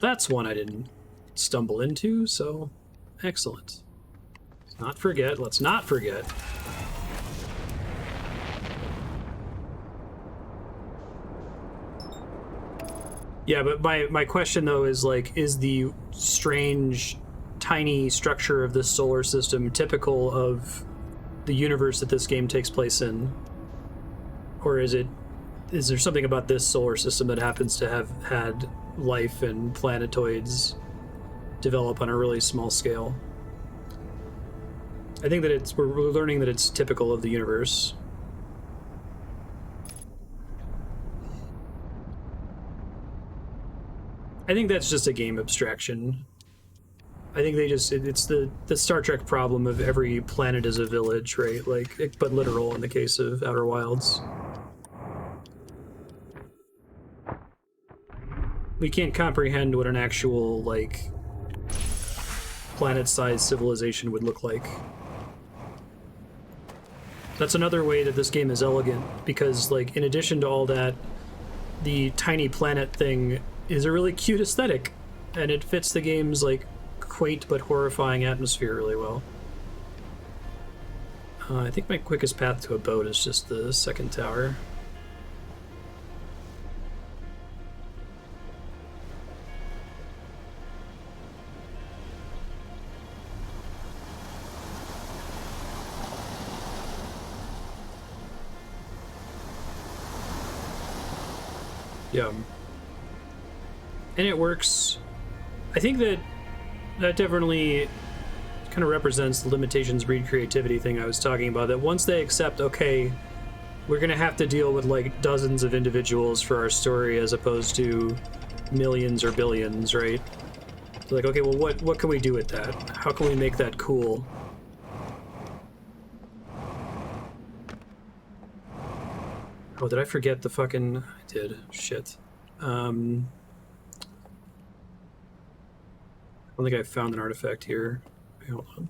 S1: That's one I didn't stumble into, so excellent. Let's not forget. Yeah, but my question, though, is, like, is the strange, tiny structure of this solar system typical of the universe that this game takes place in? Or is there something about this solar system that happens to have had life and planetoids develop on a really small scale? I think that we're learning that it's typical of the universe. I think that's just a game abstraction. I think they just, it's the Star Trek problem of every planet is a village, right? Like, but literal in the case of Outer Wilds. We can't comprehend what an actual, like, planet-sized civilization would look like. That's another way that this game is elegant, because, like, in addition to all that, the tiny planet thing is a really cute aesthetic, and it fits the game's, like, quaint but horrifying atmosphere really well. I think my quickest path to a boat is just the second tower. Yeah. And it works. I think that definitely kind of represents the limitations breed creativity thing I was talking about, that once they accept, okay, we're going to have to deal with like dozens of individuals for our story as opposed to millions or billions, right? So like, okay, well, what can we do with that? How can we make that cool? Oh, did I forget the fucking... I did. Shit. I don't think I found an artifact here. Wait, hold on.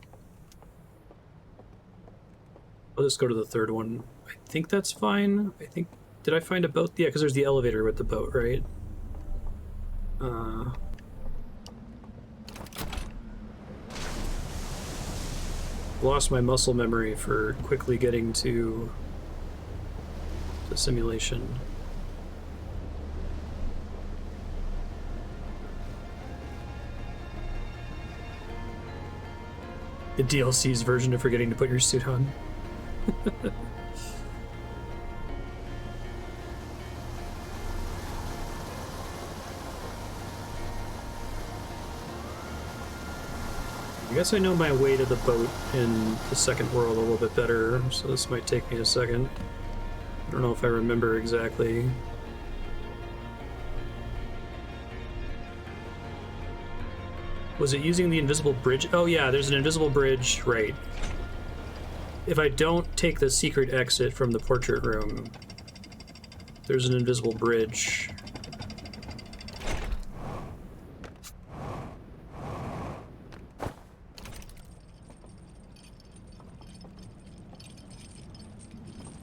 S1: I'll just go to the third one. I think that's fine. I think... Did I find a boat? Yeah, because there's the elevator with the boat, right? Lost my muscle memory for quickly getting to the simulation. The DLC's version of forgetting to put your suit on. I guess I know my way to the boat in the second world a little bit better, so this might take me a second. I don't know if I remember exactly. Was it using the invisible bridge? Oh yeah, there's an invisible bridge, right. If I don't take the secret exit from the portrait room, there's an invisible bridge.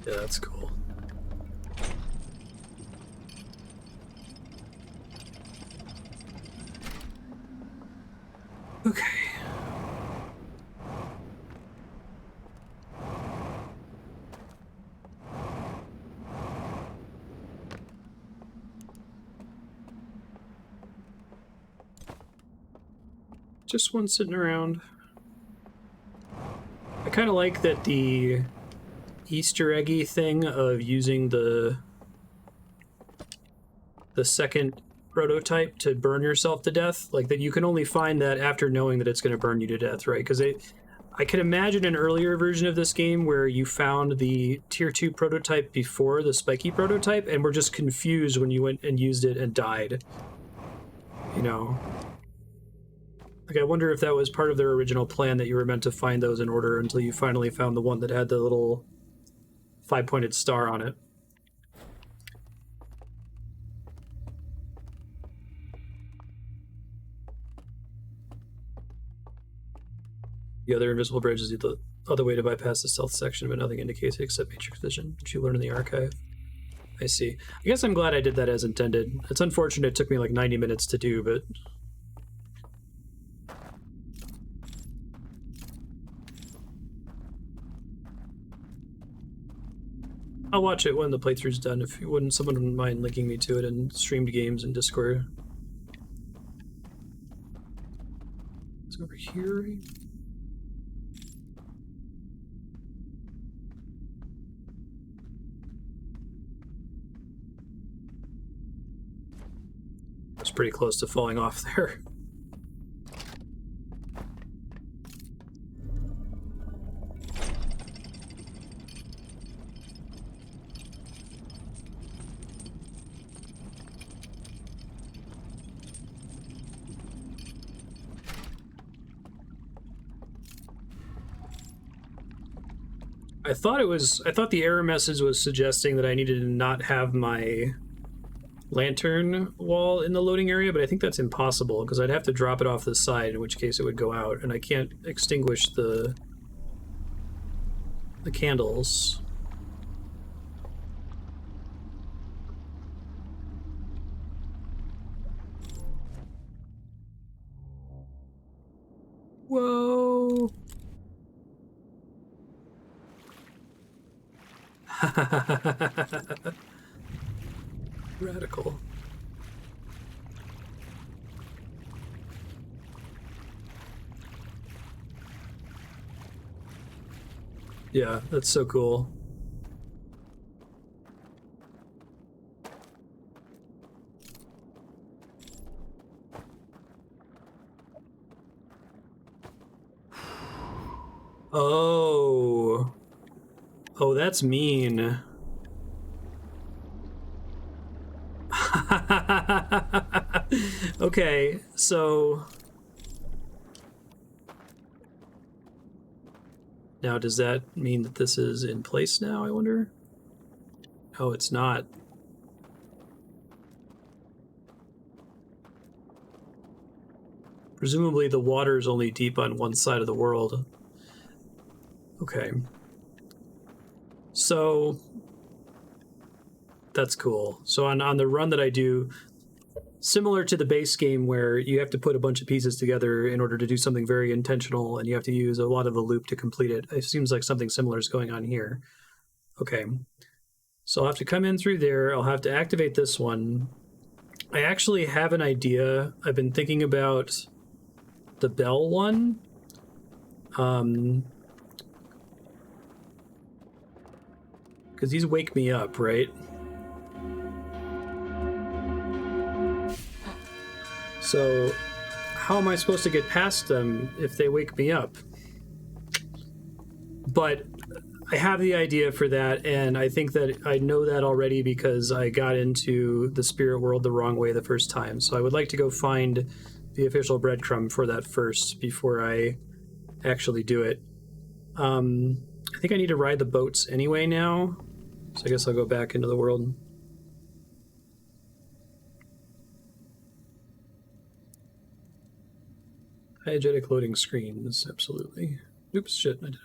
S1: Yeah, that's cool. Okay. Just one sitting around. I kind of like that the Easter eggy thing of using the second prototype to burn yourself to death, like that you can only find that after knowing that it's going to burn you to death, right? Because I can imagine an earlier version of this game where you found the tier 2 prototype before the spiky prototype and were just confused when you went and used it and died. You know? Like, I wonder if that was part of their original plan, that you were meant to find those in order until you finally found the one that had the little 5-pointed star on it. The other invisible bridge is the other way to bypass the stealth section, but nothing indicates it except matrix vision, which you learn in the archive. I see. I guess I'm glad I did that as intended. It's unfortunate it took me like 90 minutes to do, but... I'll watch it when the playthrough's done, if you wouldn't, someone wouldn't mind linking me to it in streamed games and Discord. It's over here, right? I was pretty close to falling off there. I thought the error message was suggesting that I needed to not have my lantern wall in the loading area, but I think that's impossible because I'd have to drop it off the side, in which case it would go out, and I can't extinguish the candles. Whoa! Radical. Yeah, that's so cool. Oh. Oh, that's mean. Okay, so... Now, does that mean that this is in place now, I wonder? Oh, it's not. Presumably the water is only deep on one side of the world. Okay. So... That's cool. So on the run that I do, similar to the base game where you have to put a bunch of pieces together in order to do something very intentional and you have to use a lot of the loop to complete it, it seems like something similar is going on here. Okay. So I'll have to come in through there. I'll have to activate this one. I actually have an idea. I've been thinking about the bell one. Because these wake me up, right? So how am I supposed to get past them if they wake me up? But I have the idea for that, and I think that I know that already because I got into the spirit world the wrong way the first time. So I would like to go find the official breadcrumb for that first before I actually do it. I think I need to ride the boats anyway now, so I guess I'll go back into the world. Diegetic loading screens, absolutely. Oops, shit, I did it.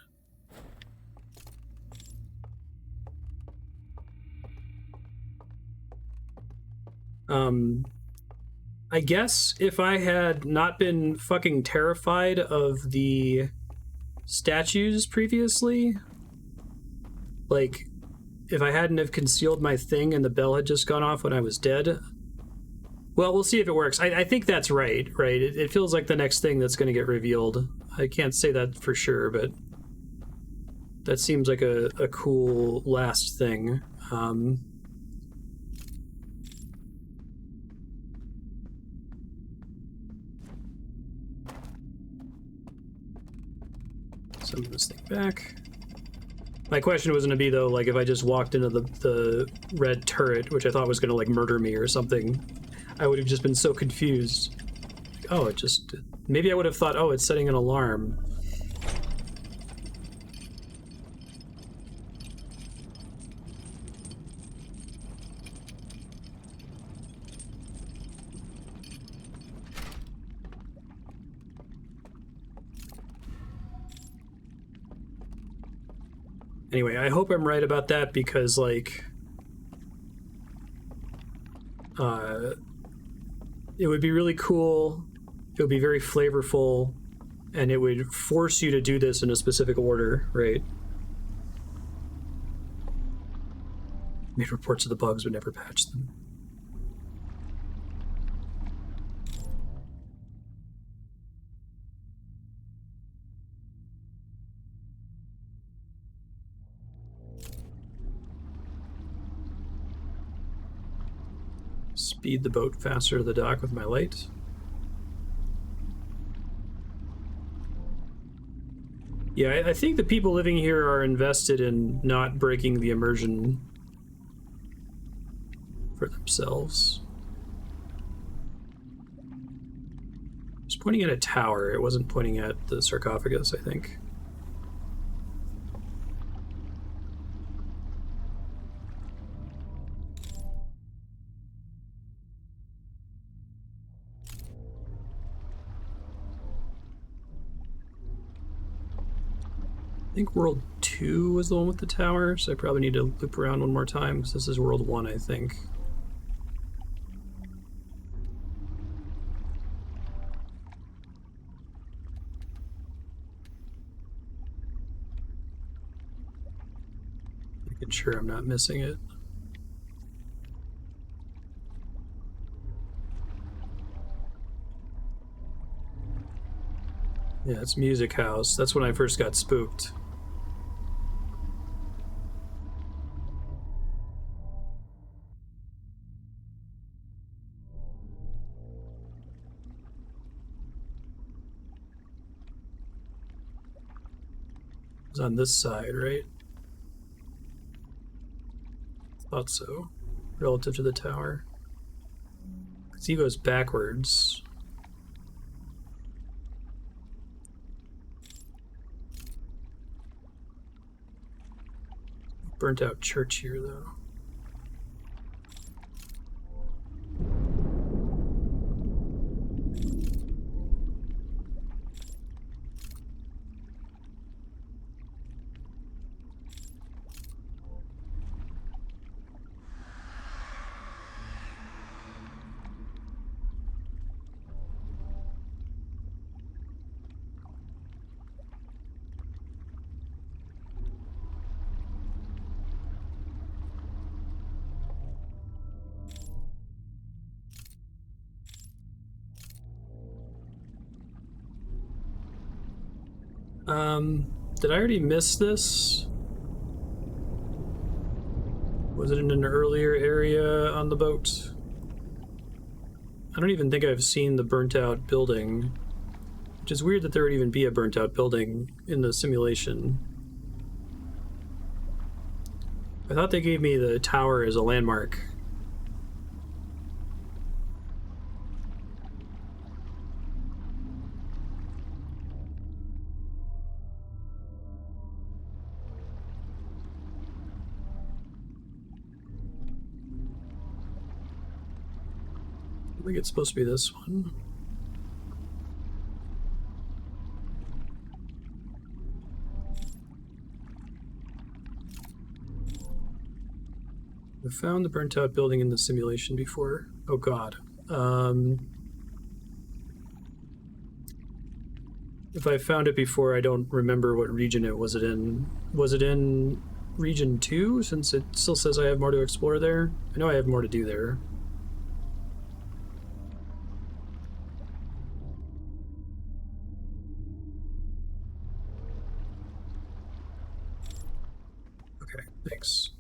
S1: I guess if I had not been fucking terrified of the statues previously, like, if I hadn't have concealed my thing and the bell had just gone off when I was dead, well, we'll see if it works. I think that's right? It feels like the next thing that's going to get revealed. I can't say that for sure, but that seems like a cool last thing. Send this thing back. My question was going to be, though, like, if I just walked into the red turret, which I thought was going to, like, murder me or something, I would have just been so confused. Oh, it just... Maybe I would have thought, oh, it's setting an alarm. Anyway, I hope I'm right about that because, like, it would be really cool, it would be very flavorful, and it would force you to do this in a specific order, right? Made reports of the bugs but never patched them. Speed the boat faster to the dock with my light. Yeah, I think the people living here are invested in not breaking the immersion for themselves. It was pointing at a tower. It wasn't pointing at the sarcophagus, I think. I think World 2 was the one with the tower, so I probably need to loop around one more time, because this is World 1, I think. Making sure I'm not missing it. Yeah, it's Music House. That's when I first got spooked. It's on this side, right? Thought so. Relative to the tower. Because he goes backwards. Burnt out church here, though. Did I already miss this? Was it in an earlier area on the boat? I don't even think I've seen the burnt out building, which is weird that there would even be a burnt out building in the simulation. I thought they gave me the tower as a landmark. I think it's supposed to be this one. I found the burnt out building in the simulation before. Oh god. If I found it before, I don't remember what region it was. It in. Was it in region 2, since it still says I have more to explore there? I know I have more to do there. Okay, thanks.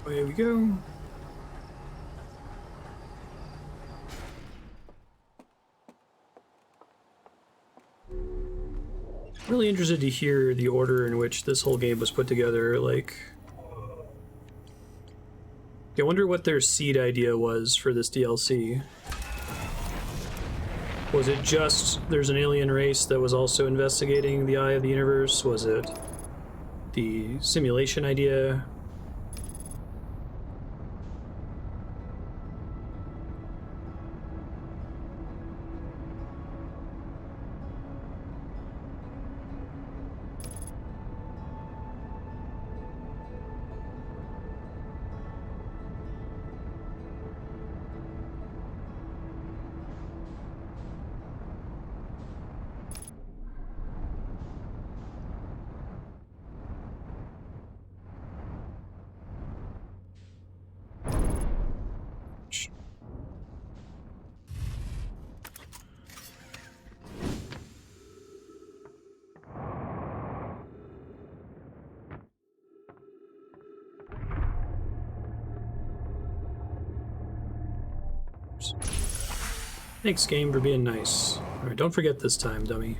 S1: Away we go. Really interested to hear the order in which this whole game was put together. Like, I wonder what their seed idea was for this DLC. Was it just there's an alien race that was also investigating the eye of the universe? Was it the simulation idea? Thanks, game, for being nice. Alright, don't forget this time, dummy.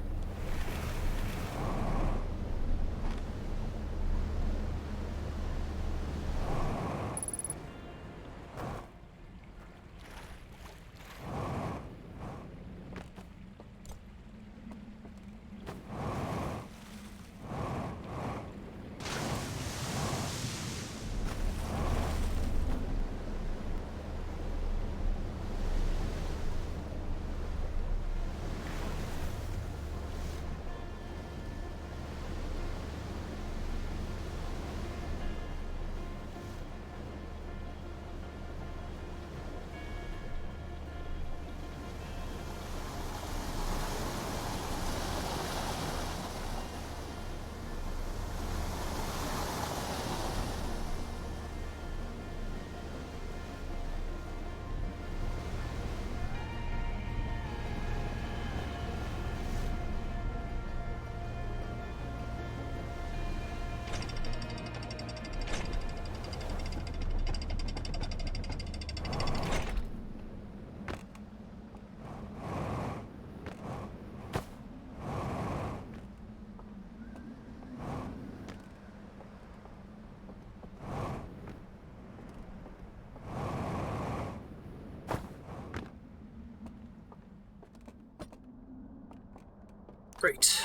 S1: Right.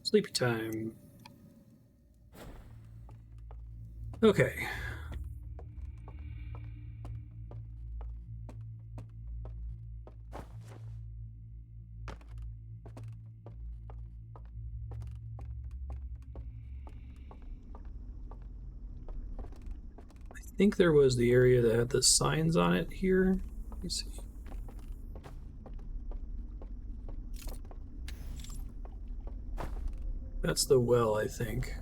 S1: Sleepy time. Okay. I think there was the area that had the signs on it here. Let me see. That's the well, I think.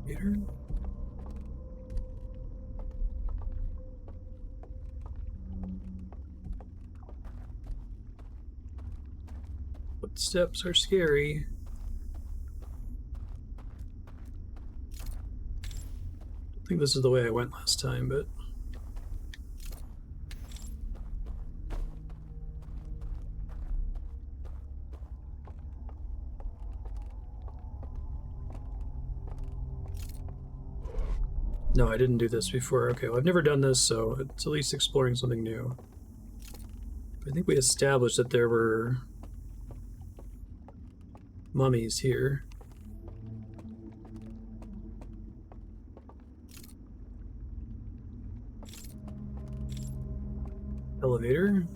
S1: Meter? Footsteps are scary. I think this is the way I went last time, but... No, I didn't do this before. Okay, well, I've never done this, so it's at least exploring something new. I think we established that there were mummies here. Elevator?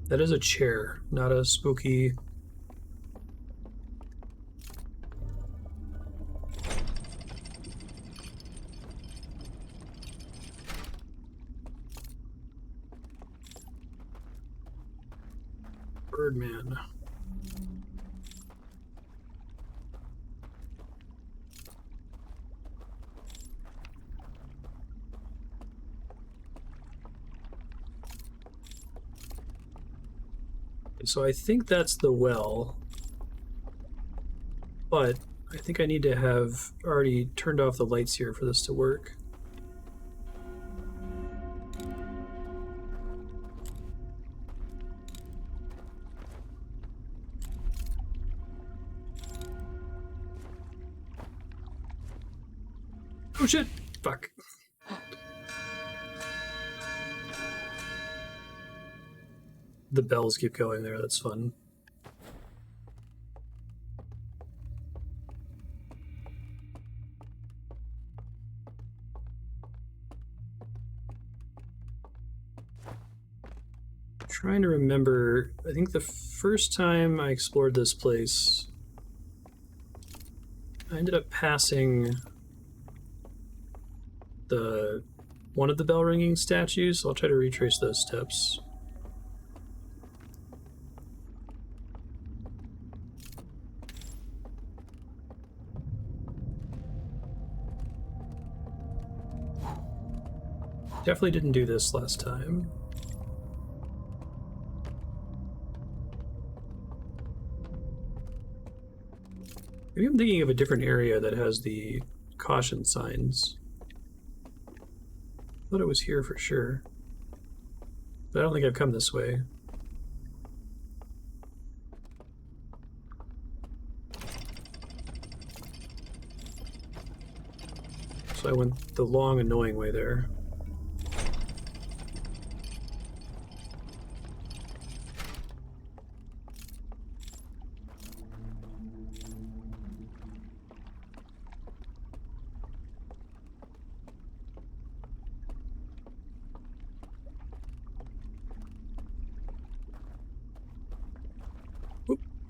S1: That is a chair, not a spooky... Birdman. So I think that's the well, but I think I need to have already turned off the lights here for this to work. Oh shit! Fuck. The bells keep going there, that's fun. Trying to remember, I think the first time I explored this place, I ended up passing one of the bell ringing statues, so I'll try to retrace those steps. Definitely didn't do this last time. Maybe I'm thinking of a different area that has the caution signs. I thought it was here for sure. But I don't think I've come this way. So I went the long, annoying way there.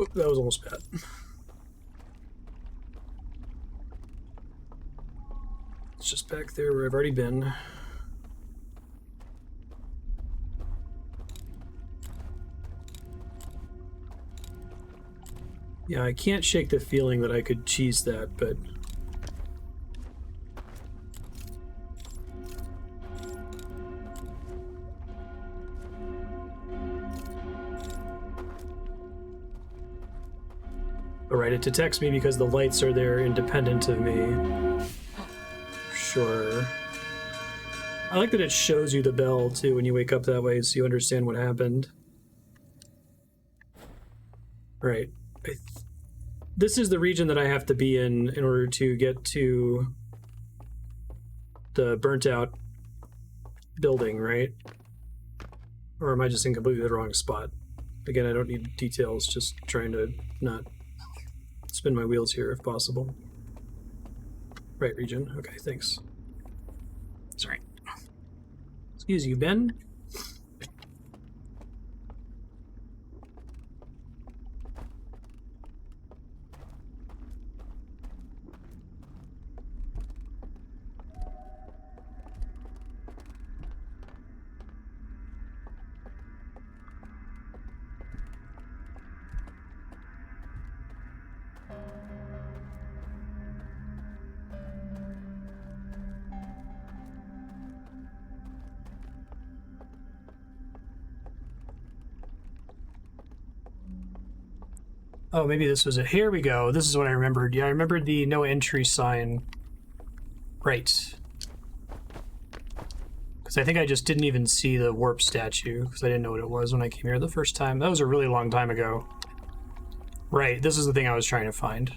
S1: Oop, that was almost bad. It's just back there where I've already been. Yeah, I can't shake the feeling that I could cheese that, but Alright, it detects me because the lights are there independent of me. Sure. I like that it shows you the bell, too, when you wake up that way, so you understand what happened. Right. This is the region that I have to be in order to get to the burnt-out building, right? Or am I just in completely the wrong spot? Again, I don't need details, just trying to not spin my wheels here if possible. Right region. Okay, thanks. Sorry. Excuse you, Ben. Oh, maybe this was it. Here we go. This is what I remembered. Yeah, I remembered the no entry sign. Right. Because I think I just didn't even see the warp statue, because I didn't know what it was when I came here the first time. That was a really long time ago. Right, this is the thing I was trying to find.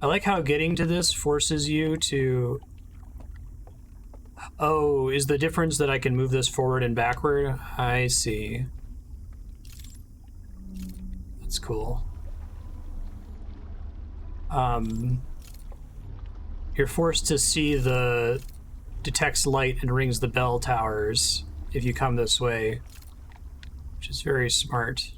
S1: I like how getting to this forces you to... Oh, is the difference that I can move this forward and backward? I see. That's cool. You're forced to see the detects light and rings the bell towers if you come this way, which is very smart.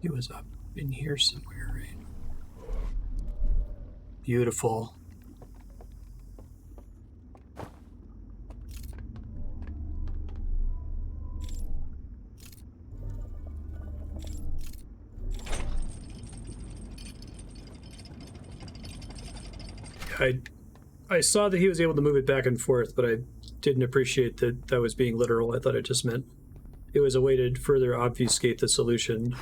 S1: He was up in here somewhere, right? Beautiful. I saw that he was able to move it back and forth, but I didn't appreciate that that was being literal. I thought it just meant it was a way to further obfuscate the solution.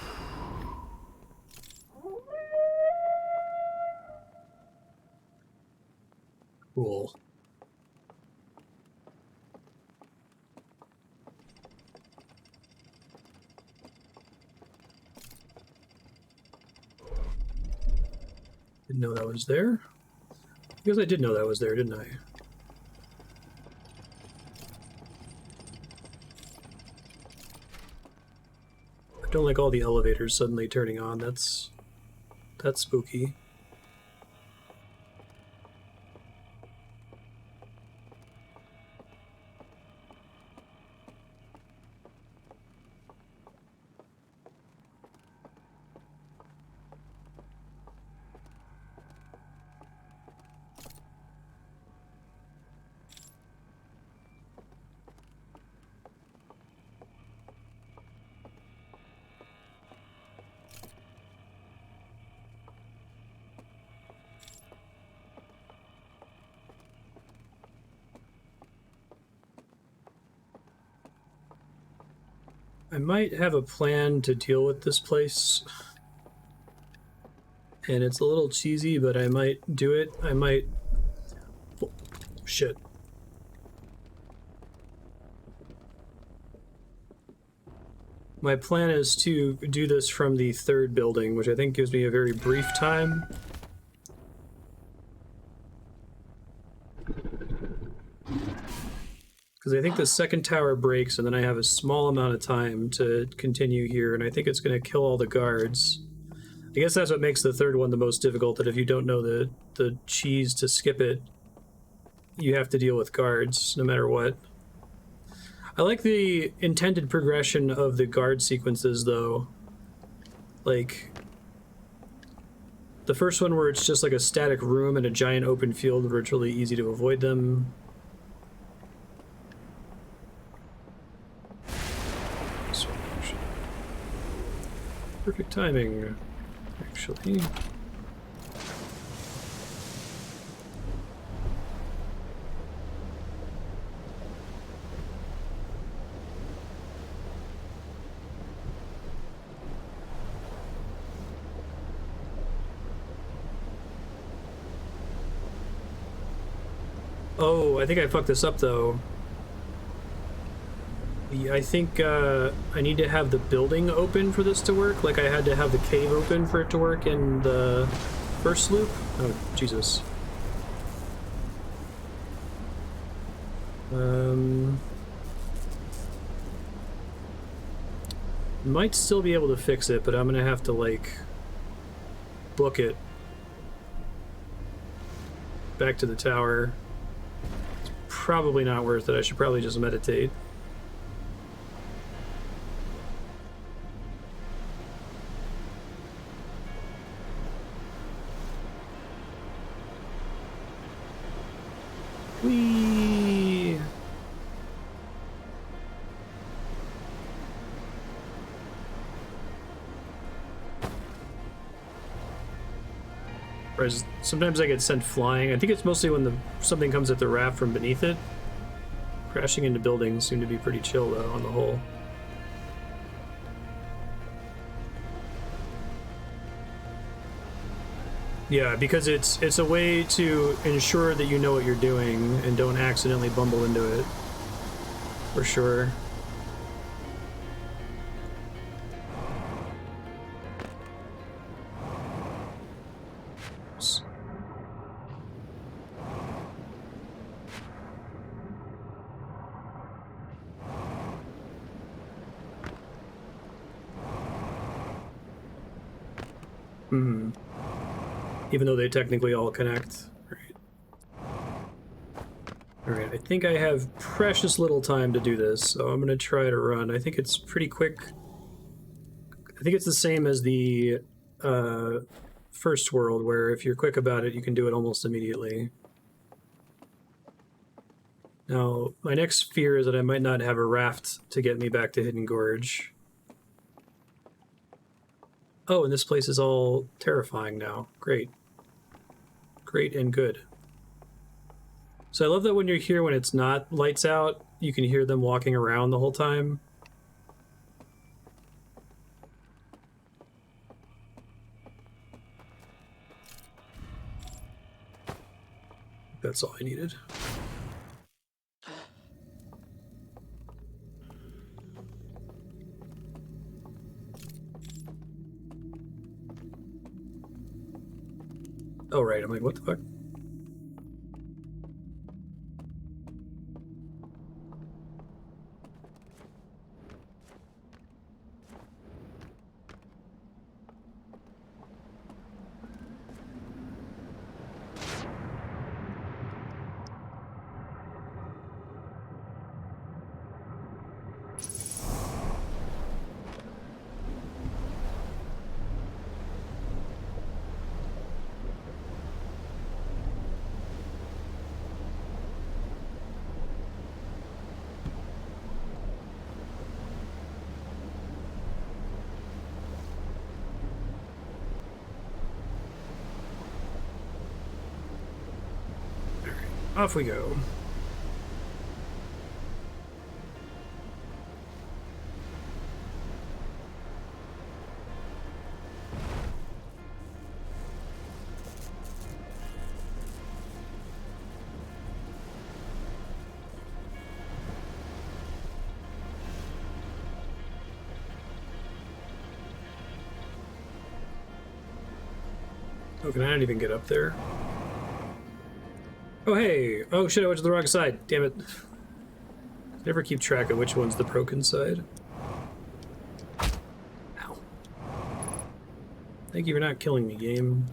S1: Cool. Didn't know that was there. I guess I did know that was there, didn't I? I don't like all the elevators suddenly turning on. That's spooky. I might have a plan to deal with this place. And it's a little cheesy, but I might do it. I might... Oh, shit. My plan is to do this from the third building, which I think gives me a very brief time. Because I think the second tower breaks, and then I have a small amount of time to continue here, and I think it's going to kill all the guards. I guess that's what makes the third one the most difficult, that if you don't know the cheese to skip it, you have to deal with guards, no matter what. I like the intended progression of the guard sequences, though. Like, the first one where it's just like a static room and a giant open field where it's really easy to avoid them. Perfect timing, actually. Oh, I think I fucked this up though. I think I need to have the building open for this to work. Like I had to have the cave open for it to work in the first loop. Oh, Jesus. Might still be able to fix it, but I'm gonna have to like book it back to the tower. It's probably not worth it. I should probably just meditate. Whee! Whereas sometimes I get sent flying. I think it's mostly when something comes at the raft from beneath it. Crashing into buildings seem to be pretty chill though on the whole. Yeah, because it's a way to ensure that you know what you're doing and don't accidentally bumble into it. For sure. Hmm. Even though they technically all connect. Alright, I think I have precious little time to do this, so I'm gonna try to run. I think it's pretty quick. I think it's the same as the first world, where if you're quick about it, you can do it almost immediately. Now, my next fear is that I might not have a raft to get me back to Hidden Gorge. Oh, and this place is all terrifying now. Great. Great and good. So I love that when you're here when it's not lights out, you can hear them walking around the whole time. That's all I needed. Oh, right. I'm like, what the fuck? Off we go. Oh, can I not even get up there? Oh, hey! Oh shit, I went to the wrong side. Damn it. Never keep track of which one's the broken side. Ow. Thank you for not killing me, game.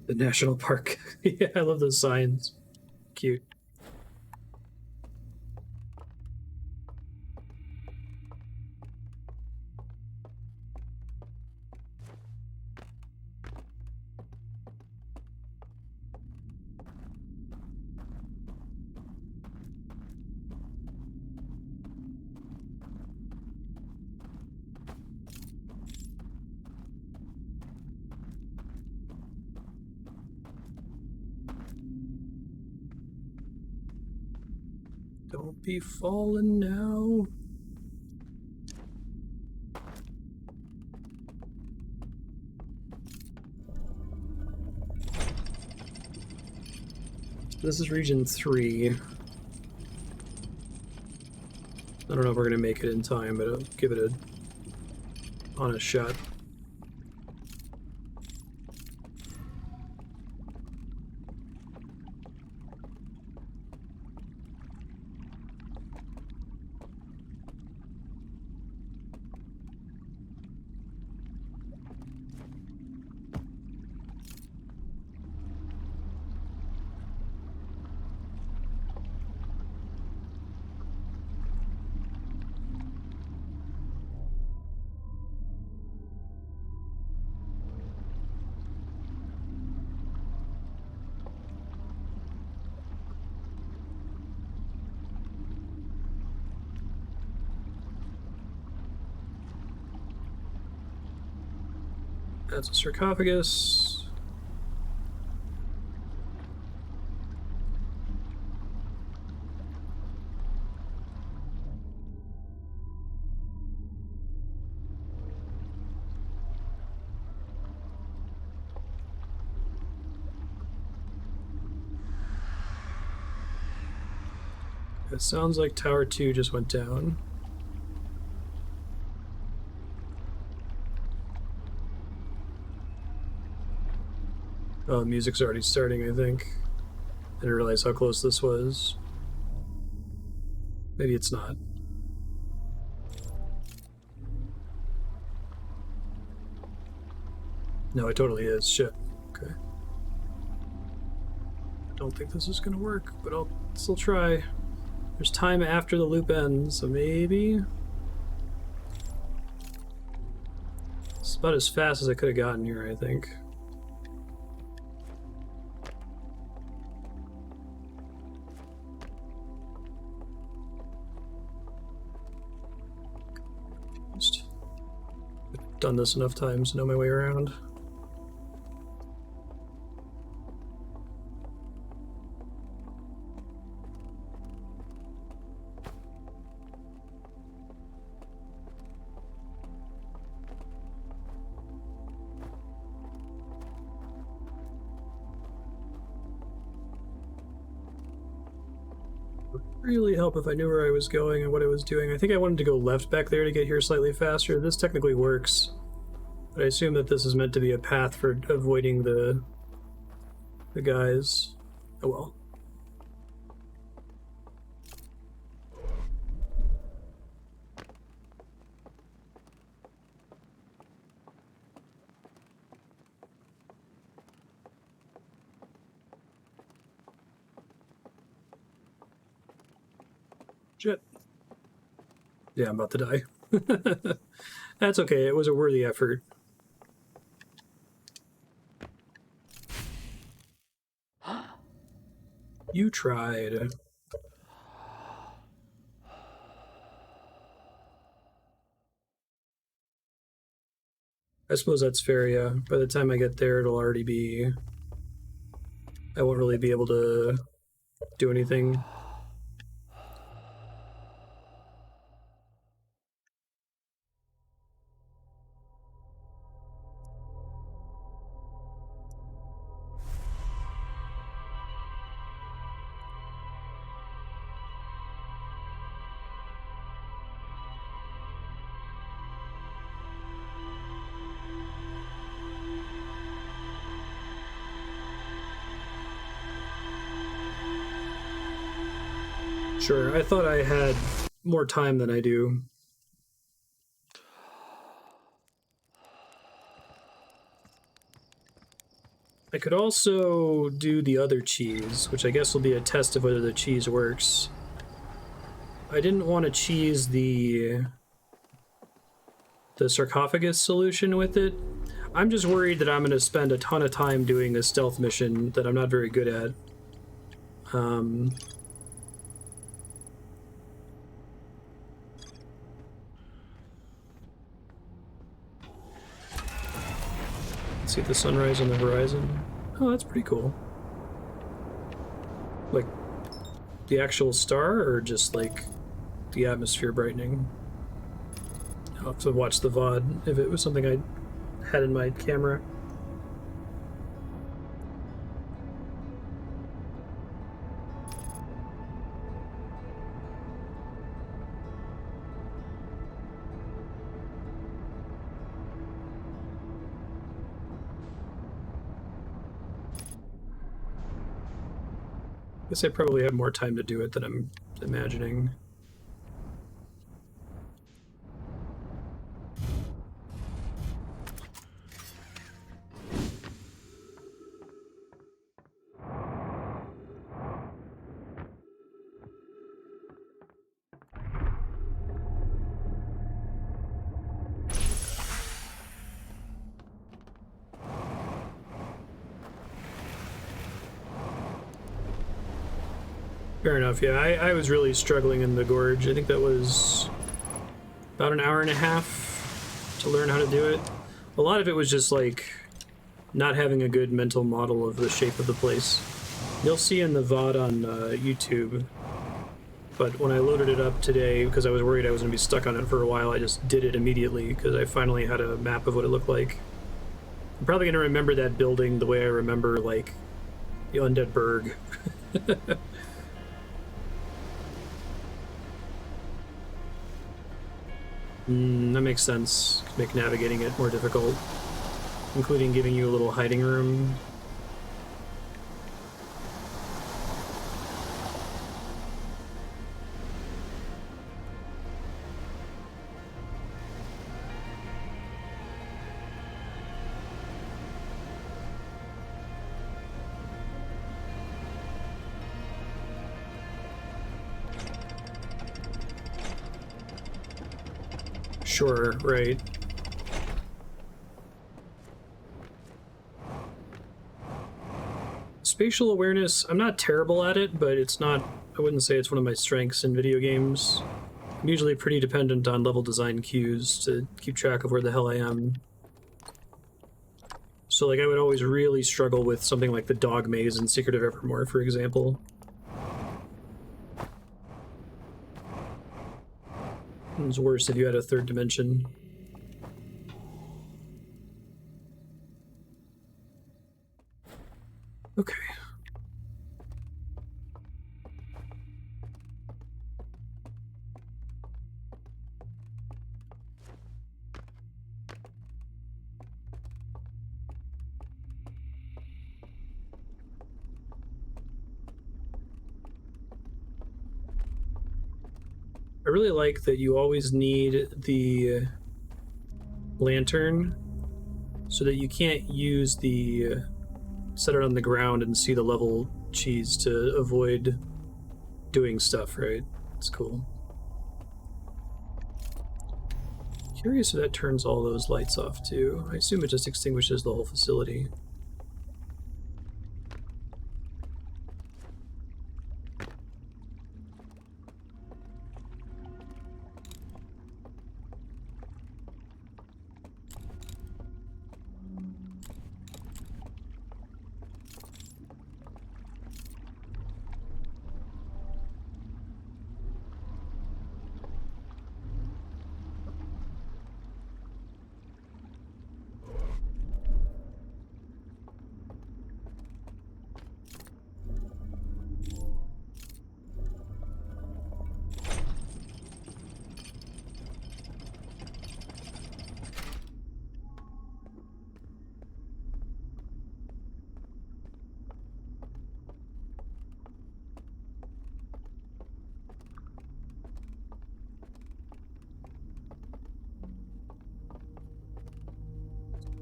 S1: The national park. Yeah, I love those signs. Cute. Don't be falling now. This is region 3. I don't know if we're gonna make it in time, but I'll give it a honest shot. That's a sarcophagus. It sounds like Tower 2 just went down. Oh, the music's already starting, I think. I didn't realize how close this was. Maybe it's not. No, it totally is. Shit. Okay. Don't think this is gonna work, but I'll still try. There's time after the loop ends, so maybe? It's about as fast as I could have gotten here, I think. I've done this enough times to know my way around. Really help if I knew where I was going and what I was doing. I think I wanted to go left back there to get here slightly faster. This technically works, but I assume that this is meant to be a path for avoiding the guys. Oh well. Shit. Yeah, I'm about to die. That's okay, it was a worthy effort. You tried. I suppose that's fair, yeah. By the time I get there, it'll already be... I won't really be able to do anything. Sure, I thought I had more time than I do. I could also do the other cheese, which I guess will be a test of whether the cheese works. I didn't want to cheese the sarcophagus solution with it. I'm just worried that I'm going to spend a ton of time doing a stealth mission that I'm not very good at. See the sunrise on the horizon. Oh, that's pretty cool. Like, the actual star, or just, like, the atmosphere brightening? I'll have to watch the VOD if it was something I had in my camera. I guess I probably have more time to do it than I'm imagining. Fair enough, yeah. I was really struggling in the gorge. I think that was about an hour and a half to learn how to do it. A lot of it was just, like, not having a good mental model of the shape of the place. You'll see in the VOD on YouTube, but when I loaded it up today, because I was worried I was going to be stuck on it for a while, I just did it immediately, because I finally had a map of what it looked like. I'm probably going to remember that building the way I remember, like, the Undead Berg. That makes sense. Make navigating it more difficult, including giving you a little hiding room. Sure, right. Spatial awareness, I'm not terrible at it, but it's not, I wouldn't say it's one of my strengths in video games. I'm usually pretty dependent on level design cues to keep track of where the hell I am. So, like, I would always really struggle with something like the dog maze in Secret of Evermore, for example. It's worse if you had a third dimension. Okay. I really like that you always need the lantern so that you can't use the set it on the ground and see the level cheese to avoid doing stuff, right? It's cool. Curious if that turns all those lights off too. I assume it just extinguishes the whole facility.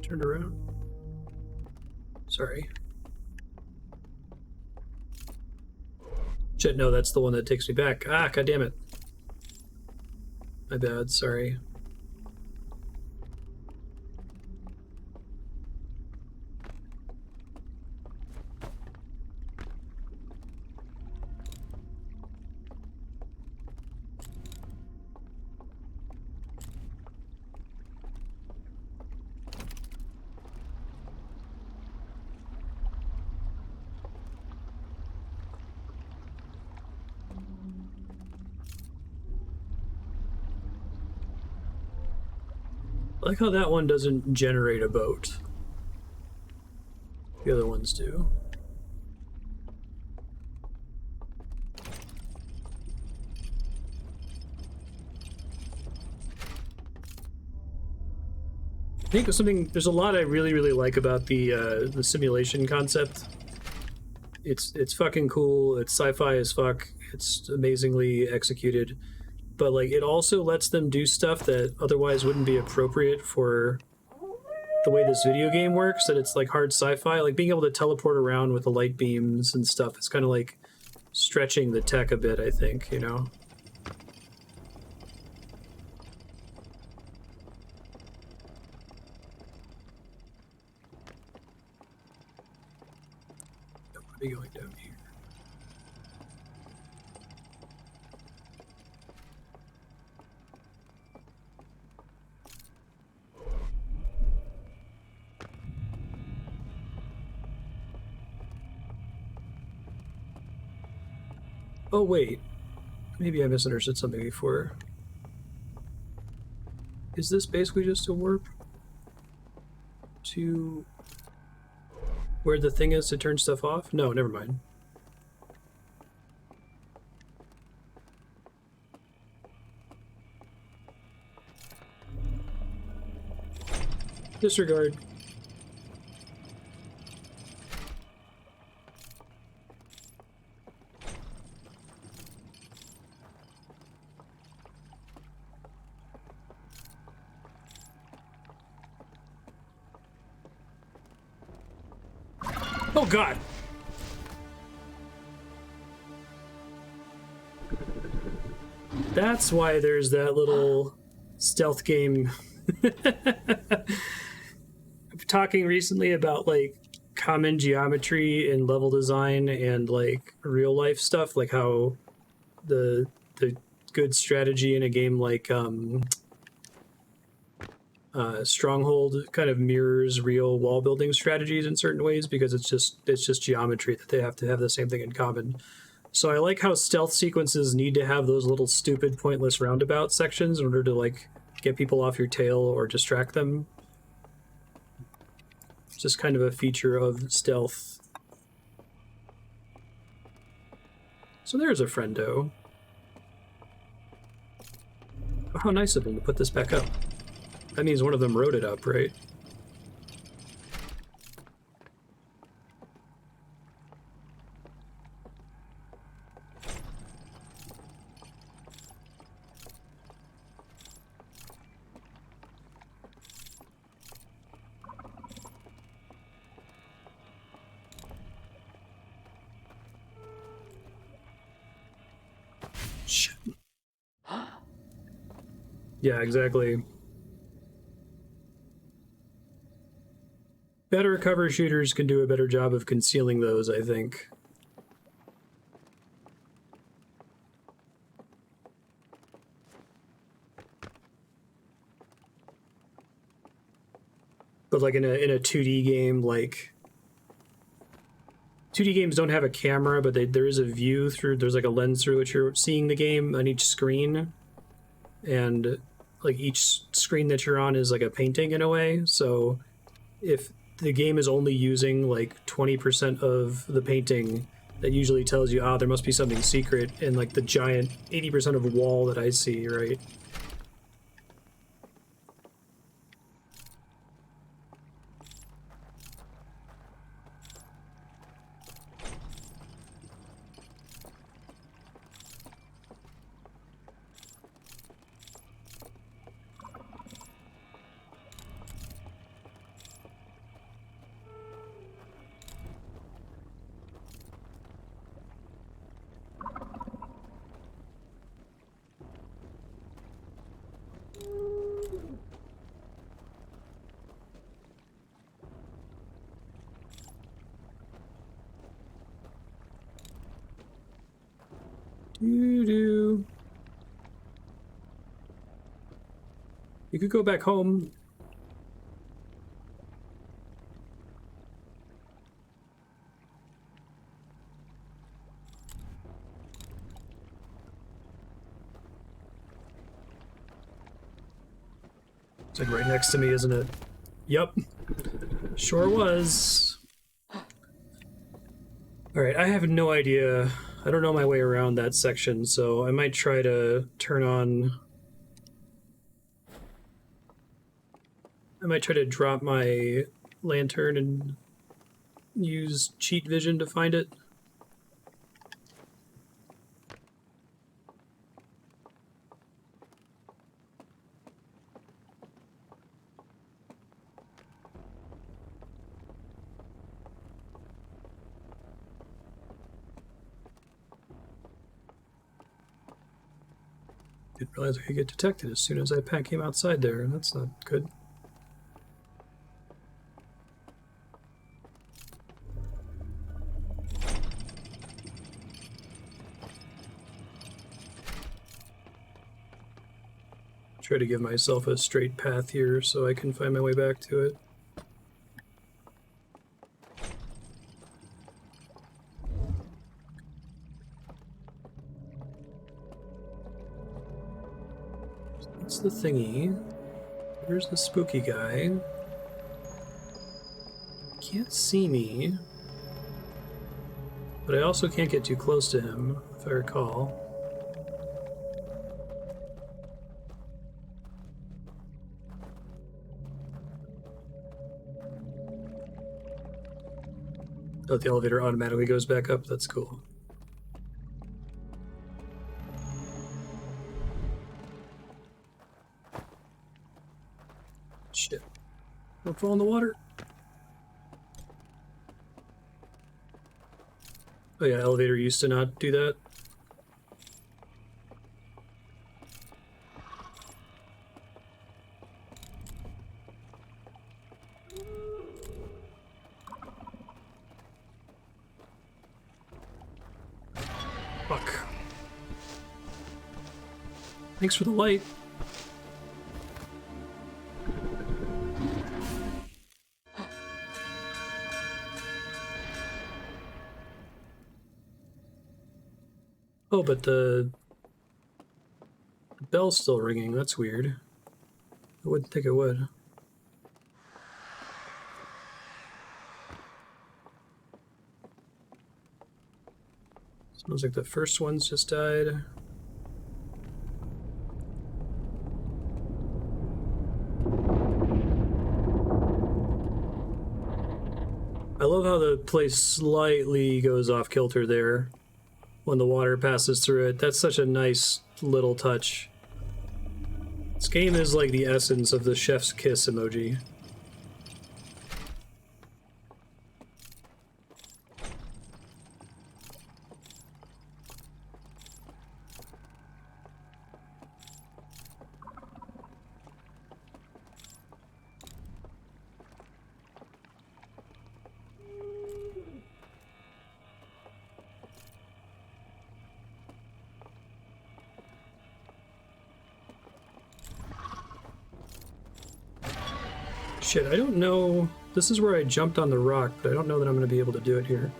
S1: Turned around. Sorry. Shit, no, that's the one that takes me back. Ah, god damn it. My bad, sorry. I like how that one doesn't generate a boat. The other ones do. I think there's a lot I really like about the simulation concept. It's fucking cool. It's sci-fi as fuck. It's amazingly executed. But like it also lets them do stuff that otherwise wouldn't be appropriate for the way this video game works, that it's like hard sci-fi. Like being able to teleport around with the light beams and stuff, it's kind of like stretching the tech a bit, I think, you know? I'll be going down here. Oh, wait. Maybe I misunderstood something before. Is this basically just a warp to where the thing is to turn stuff off? No, never mind. Disregard. Oh god! That's why there's that little stealth game. I'm talking recently about like common geometry and level design and like real life stuff, like how the good strategy in a game like Stronghold kind of mirrors real wall building strategies in certain ways, because it's just geometry that they have to have the same thing in common. So I like how stealth sequences need to have those little stupid pointless roundabout sections in order to like get people off your tail or distract them. It's just kind of a feature of stealth. So there's a friendo. Oh, how nice of him to put this back up. That means one of them wrote it up, right? Shit. Yeah, exactly. Better cover shooters can do a better job of concealing those, I think. But like in a 2D game, like 2D games don't have a camera, but there is a view through. There's like a lens through which you're seeing the game on each screen, and like each screen that you're on is like a painting in a way. So if the game is only using like 20% of the painting, that usually tells you, there must be something secret in like the giant 80% of wall that I see, right? You could go back home. It's like right next to me, isn't it? Yup. Sure was. Alright, I have no idea. I don't know my way around that section, so I might try to turn on... I might try to drop my lantern and use cheat vision to find it. Didn't realize I could get detected as soon as I came outside there. That's not good. Try to give myself a straight path here so I can find my way back to it. That's the thingy. Where's the spooky guy? Can't see me. But I also can't get too close to him, if I recall. Oh, the elevator automatically goes back up. That's cool. Shit. Don't fall in the water. Oh yeah, elevator used to not do that. Fuck. Thanks for the light. Oh, but the bell's still ringing. That's weird. I wouldn't think it would. Sounds like the first one's just died. I love how the place slightly goes off kilter there when the water passes through it. That's such a nice little touch. This game is like the essence of the chef's kiss emoji. Shit, I don't know. This is where I jumped on the rock, but I don't know that I'm going to be able to do it here.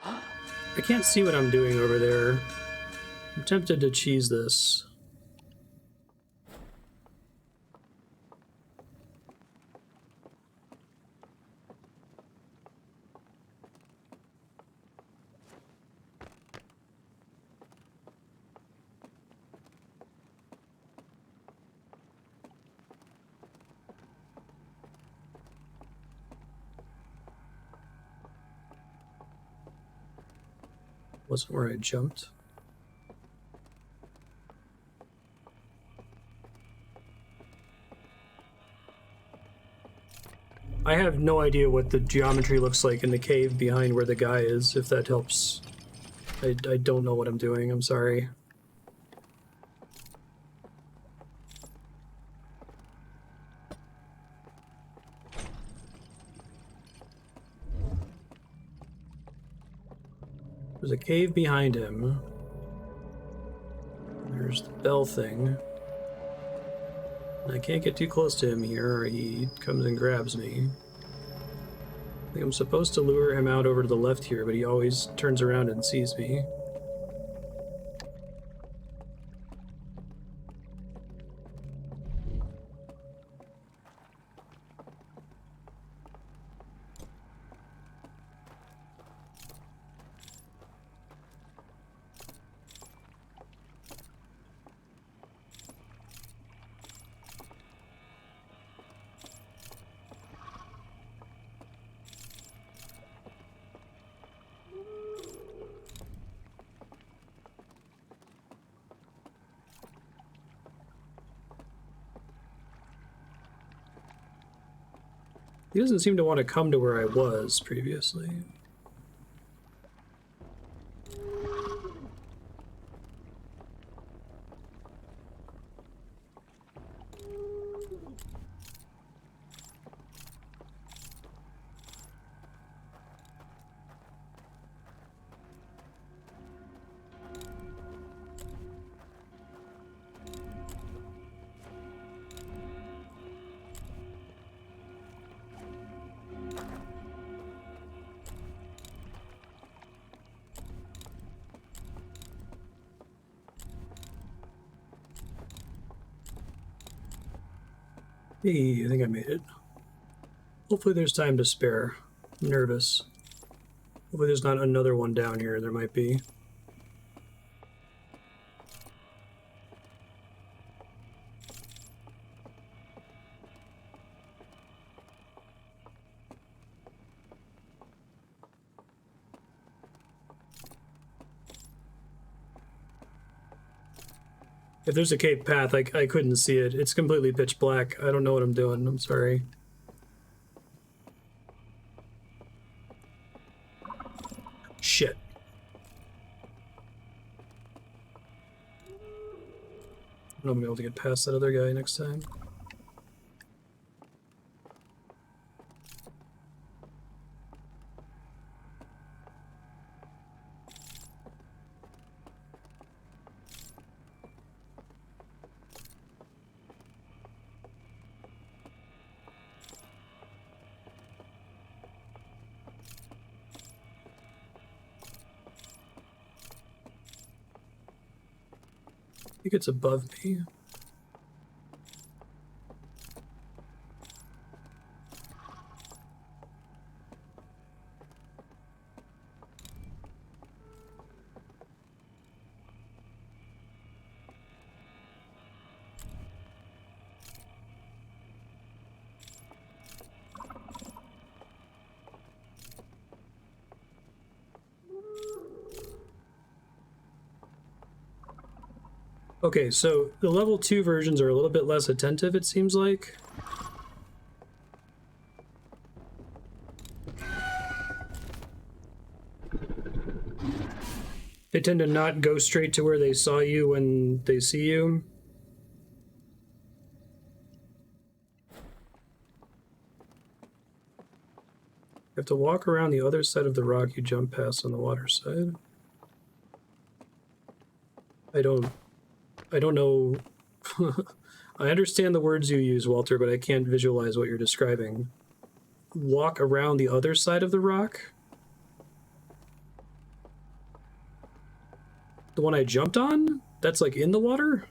S1: I can't see what I'm doing over there. I'm tempted to cheese this. Wasn't where I jumped. I have no idea what the geometry looks like in the cave behind where the guy is, if that helps. I don't know what I'm doing, I'm sorry. There's a cave behind him. There's the bell thing. And I can't get too close to him here or he comes and grabs me. I think I'm supposed to lure him out over to the left here, but he always turns around and sees me. He doesn't seem to want to come to where I was previously. Hey, I think I made it. Hopefully there's time to spare. I'm nervous. Hopefully there's not another one down here. There might be. If there's a cave path, I couldn't see it. It's completely pitch black. I don't know what I'm doing. I'm sorry. Shit. I don't know if I'm able to get past that other guy next time. I think it's above me. Okay, so the level 2 versions are a little bit less attentive, it seems like. They tend to not go straight to where they saw you when they see you. You have to walk around the other side of the rock you jump past on the water side. I don't know. I understand the words you use, Walter, but I can't visualize what you're describing. Walk around the other side of the rock? The one I jumped on? That's like in the water?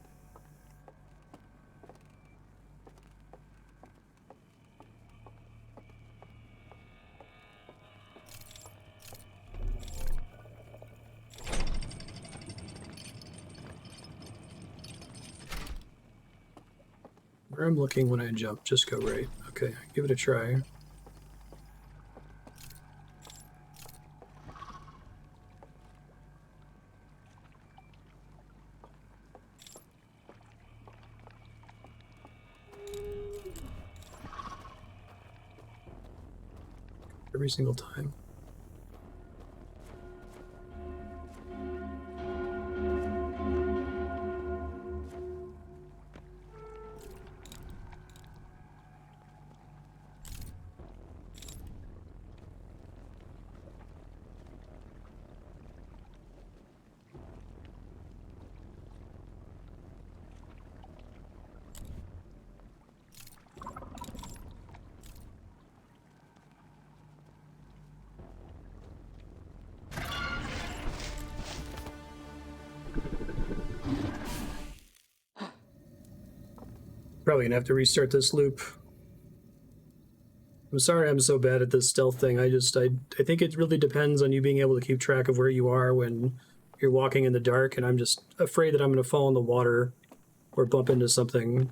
S1: Where I'm looking when I jump, just go right. Okay, give it a try. Every single time. Probably gonna have to restart this loop. I'm sorry I'm so bad at this stealth thing. I think it really depends on you being able to keep track of where you are when you're walking in the dark, and I'm just afraid that I'm gonna fall in the water or bump into something.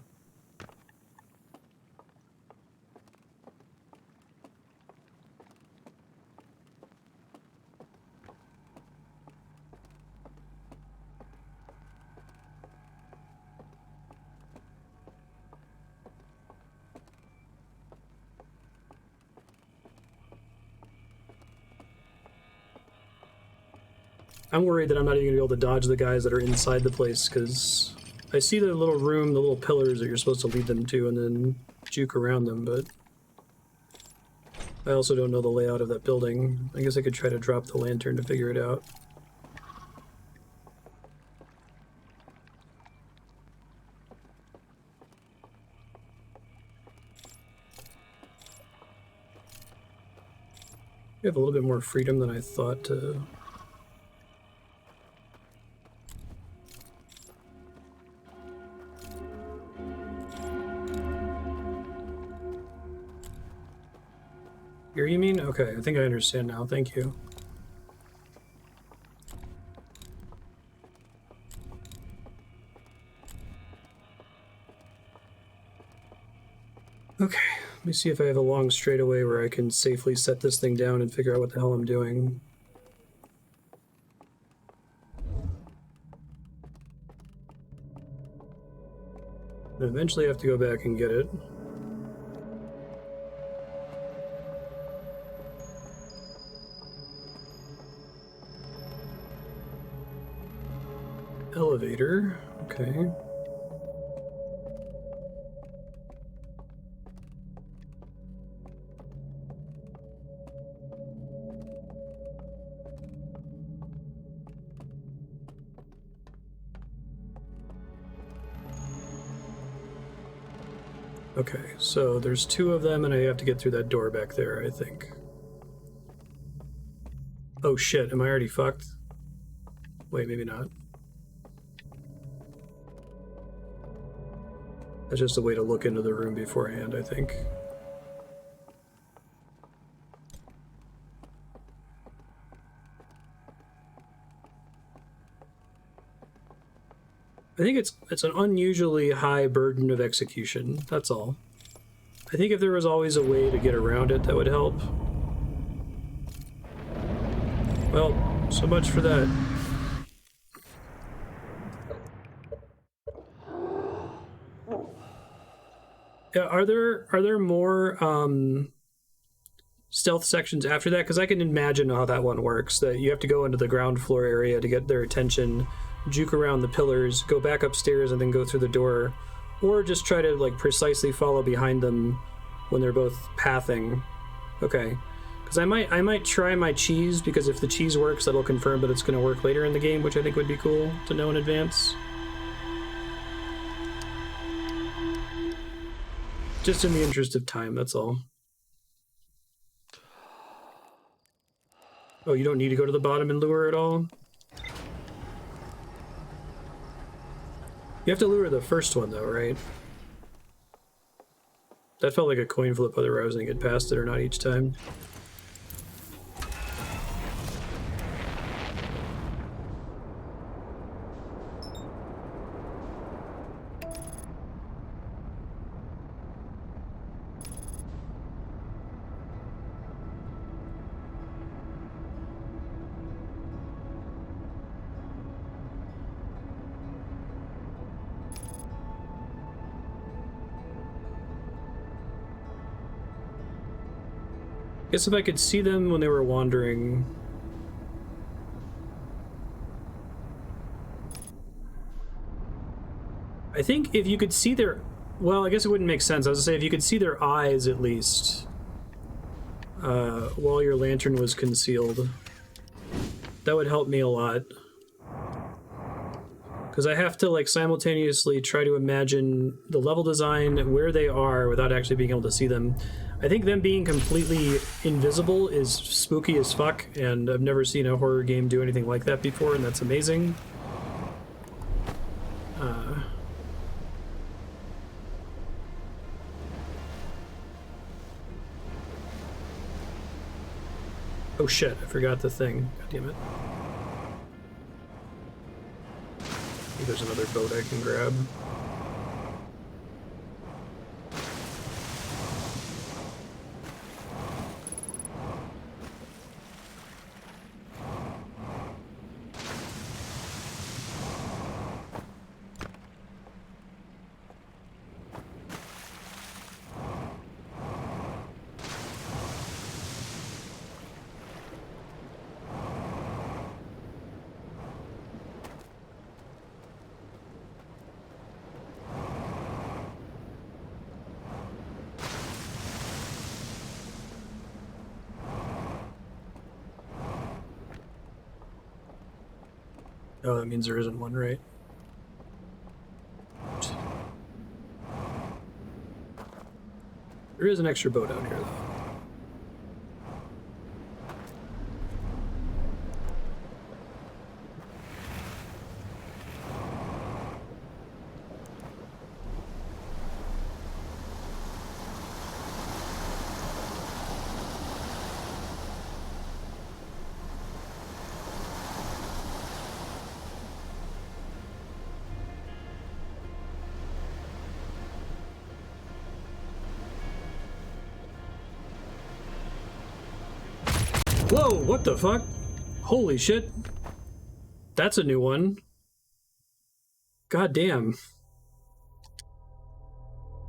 S1: I'm worried that I'm not even gonna be able to dodge the guys that are inside the place, because I see the little room, the little pillars that you're supposed to lead them to and then juke around them, but I also don't know the layout of that building. I guess I could try to drop the lantern to figure it out. We have a little bit more freedom than I thought to... Here, you mean? Okay, I think I understand now. Thank you. Okay, let me see if I have a long straightaway where I can safely set this thing down and figure out what the hell I'm doing. I eventually have to go back and get it. Elevator, okay. Okay, so there's two of them and I have to get through that door back there, I think. Oh shit, am I already fucked? Wait, maybe not. That's just a way to look into the room beforehand, I think. I think it's an unusually high burden of execution, that's all. I think if there was always a way to get around it, that would help. Well, so much for that. Yeah, are there more stealth sections after that? Because I can imagine how that one works. That you have to go into the ground floor area to get their attention, juke around the pillars, go back upstairs, and then go through the door, or just try to like precisely follow behind them when they're both pathing. Okay, because I might try my cheese, because if the cheese works, that'll confirm that it's going to work later in the game, which I think would be cool to know in advance. Just in the interest of time, that's all. Oh, you don't need to go to the bottom and lure at all? You have to lure the first one, though, right? That felt like a coin flip whether I was going to get past it or not each time. Guess if I could see them when they were wandering... I think if you could see their... Well, I guess it wouldn't make sense. I was gonna say, if you could see their eyes, at least, while your lantern was concealed, that would help me a lot. Because I have to, like, simultaneously try to imagine the level design, where they are, without actually being able to see them. I think them being completely invisible is spooky as fuck, and I've never seen a horror game do anything like that before, and that's amazing. Oh shit, I forgot the thing. God damn it. I think there's another boat I can grab. Oh, that means there isn't one, right? There is an extra boat out here, though. Whoa, what the fuck? Holy shit. That's a new one. God damn.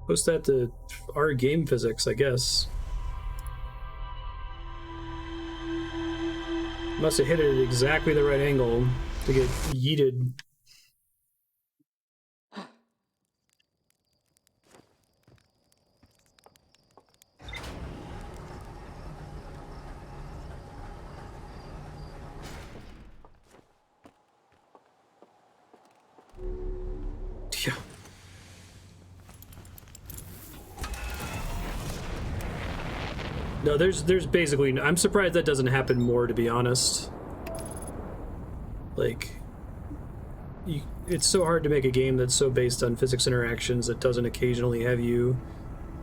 S1: Post that to our game physics, I guess. Must have hit it at exactly the right angle to get yeeted. Yeah. No, there's basically... I'm surprised that doesn't happen more, to be honest. Like... it's so hard to make a game that's so based on physics interactions that doesn't occasionally have you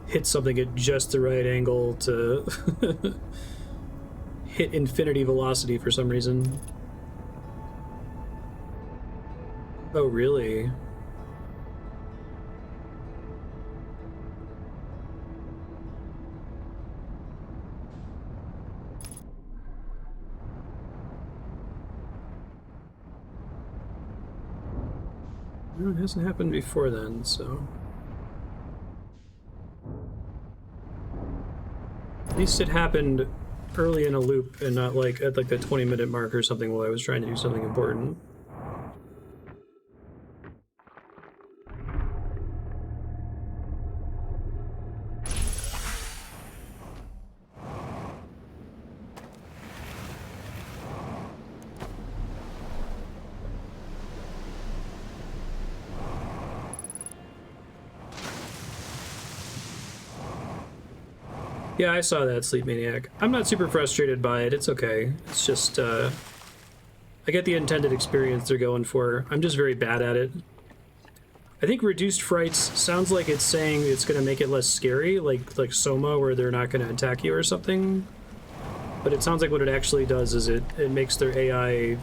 S1: hit something at just the right angle to hit infinity velocity for some reason. Oh, really? No, it hasn't happened before then, so... At least it happened early in a loop and not like at like the 20-minute mark or something while I was trying to do something important. Yeah, I saw that, Sleep Maniac. I'm not super frustrated by it. It's okay. It's just, I get the intended experience they're going for. I'm just very bad at it. I think reduced frights sounds like it's saying it's going to make it less scary, like Soma, where they're not going to attack you or something. But it sounds like what it actually does is it makes their AI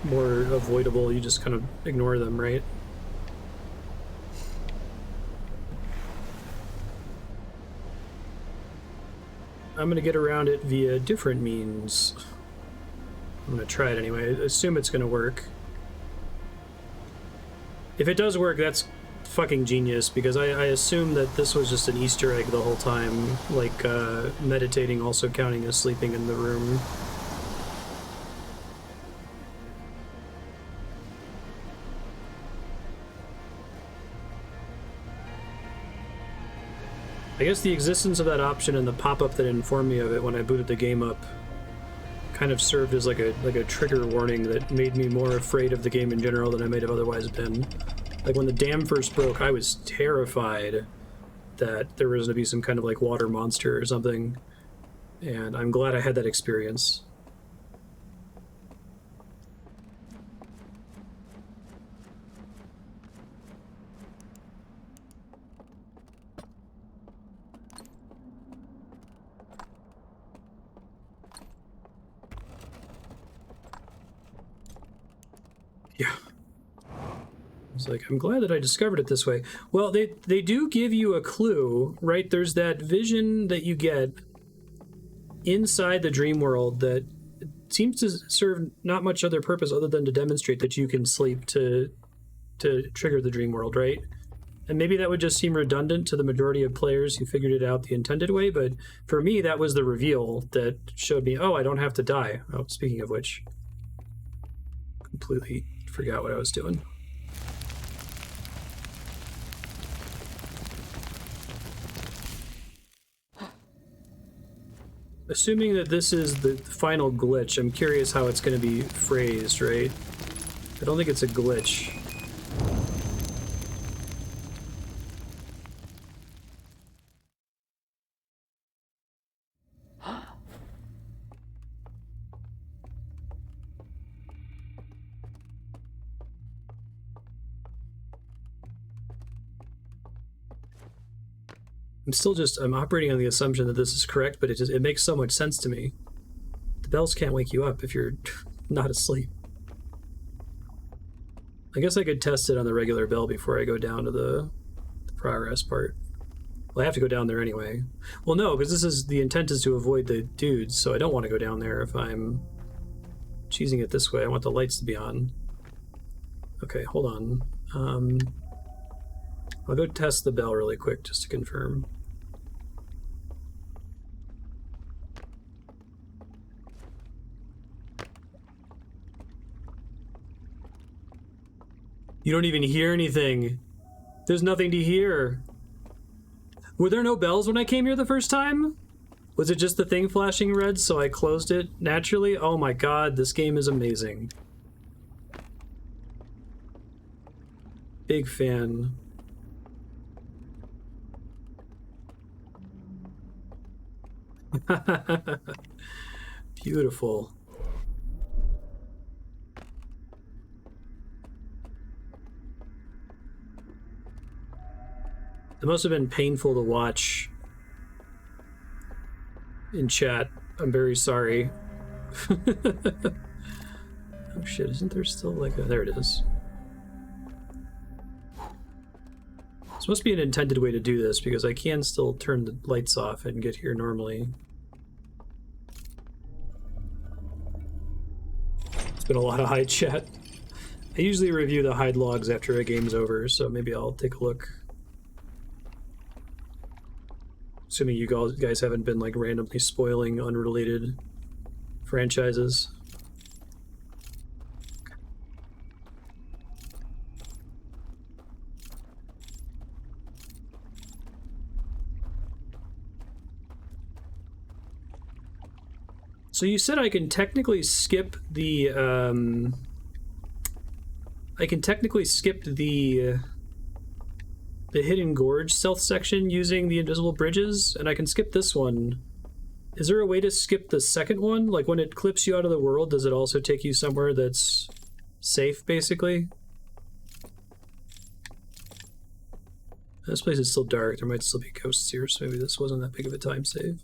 S1: more avoidable. You just kind of ignore them, right? I'm going to get around it via different means. I'm going to try it anyway. I assume it's going to work. If it does work, that's fucking genius, because I assume that this was just an Easter egg the whole time, like meditating also counting as sleeping in the room. I guess the existence of that option and the pop-up that informed me of it when I booted the game up kind of served as like a trigger warning that made me more afraid of the game in general than I might have otherwise been. Like when the dam first broke, I was terrified that there was going to be some kind of like water monster or something, and I'm glad I had that experience. He's like, I'm glad that I discovered it this way. Well, they do give you a clue, right? There's that vision that you get inside the dream world that seems to serve not much other purpose other than to demonstrate that you can sleep to trigger the dream world, right? And maybe that would just seem redundant to the majority of players who figured it out the intended way, but for me, that was the reveal that showed me, oh, I don't have to die. Oh, speaking of which, completely forgot what I was doing. Assuming that this is the final glitch, I'm curious how it's going to be phrased, right? I don't think it's a glitch. I'm operating on the assumption that this is correct, but it makes so much sense to me. The bells can't wake you up if you're not asleep. I guess I could test it on the regular bell before I go down to the progress part. Well, I have to go down there anyway. Well, no, because the intent is to avoid the dudes, so I don't want to go down there if I'm choosing it this way. I want the lights to be on. Okay, hold on. I'll go test the bell really quick just to confirm. You don't even hear anything. There's nothing to hear. Were there no bells when I came here the first time? Was it just the thing flashing red, so I closed it naturally? Oh my god, this game is amazing. Big fan. Beautiful. It must have been painful to watch in chat. I'm very sorry. Oh shit, isn't there still like a... There it is. This must be an intended way to do this, because I can still turn the lights off and get here normally. It's been a lot of hide chat. I usually review the hide logs after a game's over, so maybe I'll take a look. Assuming you guys haven't been like randomly spoiling unrelated franchises. So you said I can technically skip the the Hidden Gorge stealth section using the invisible bridges, and I can skip this one. Is there a way to skip the second one? Like when it clips you out of the world, does it also take you somewhere that's safe, basically? This place is still dark. There might still be ghosts here, so maybe this wasn't that big of a time save.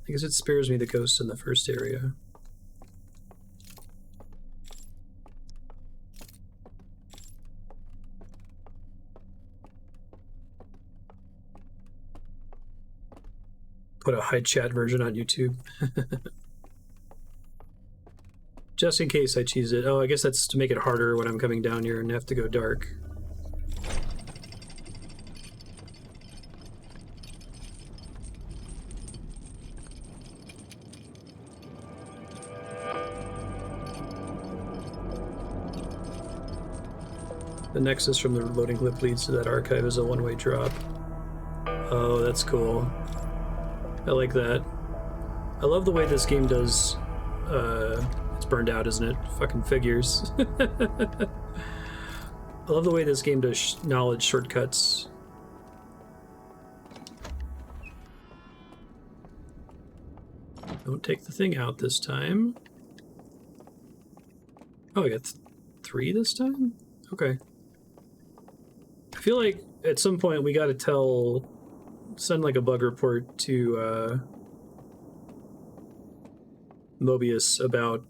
S1: I guess it spares me the ghosts in the first area. Put a high chat version on YouTube. Just in case I cheese it. Oh, I guess that's to make it harder when I'm coming down here and have to go dark. The nexus from the loading clip leads to that archive is a one-way drop. Oh, that's cool. I like that. I love the way this game does... it's burned out, isn't it? Fucking figures. I love the way this game does knowledge shortcuts. Don't take the thing out this time. Oh, I got 3 this time? Okay. I feel like at some point we gotta send like a bug report to Mobius about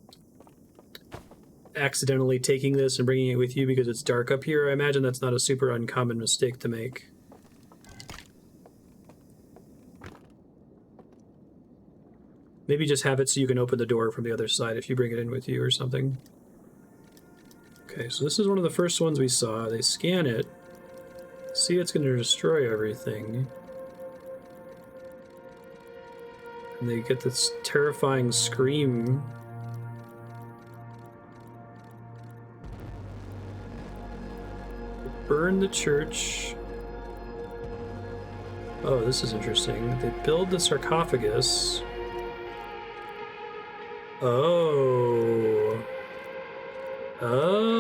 S1: accidentally taking this and bringing it with you because it's dark up here. I imagine that's not a super uncommon mistake to make. Maybe just have it so you can open the door from the other side if you bring it in with you or something. Okay, so this is one of the first ones we saw. They scan it. See, it's going to destroy everything. And they get this terrifying scream. Burn the church. Oh, this is interesting. They build the sarcophagus. Oh. Oh.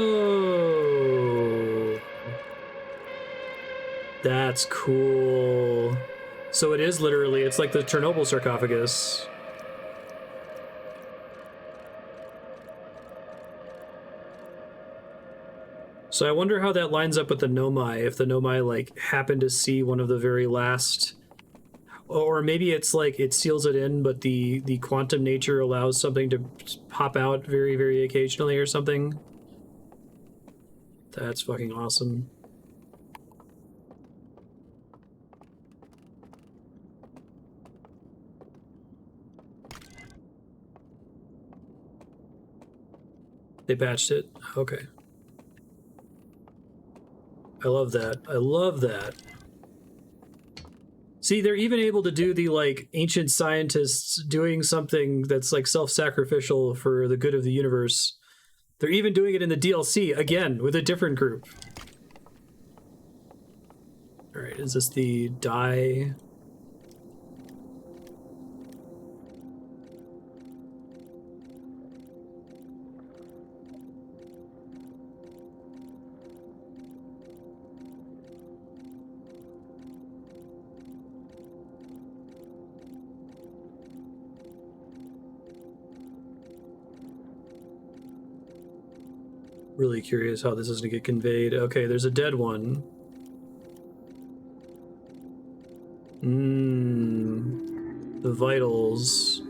S1: That's cool. So it is literally, it's like the Chernobyl sarcophagus. So I wonder how that lines up with the Nomai, if the Nomai, like, happen to see one of the very last... Or maybe it's like it seals it in, but the quantum nature allows something to pop out very, very occasionally or something. That's fucking awesome. They patched it? Okay. I love that. I love that. See, they're even able to do the, like, ancient scientists doing something that's, like, self-sacrificial for the good of the universe. They're even doing it in the DLC, again, with a different group. Alright, is this the die? Really curious how this is going to get conveyed. Okay, there's a dead one. The vitals.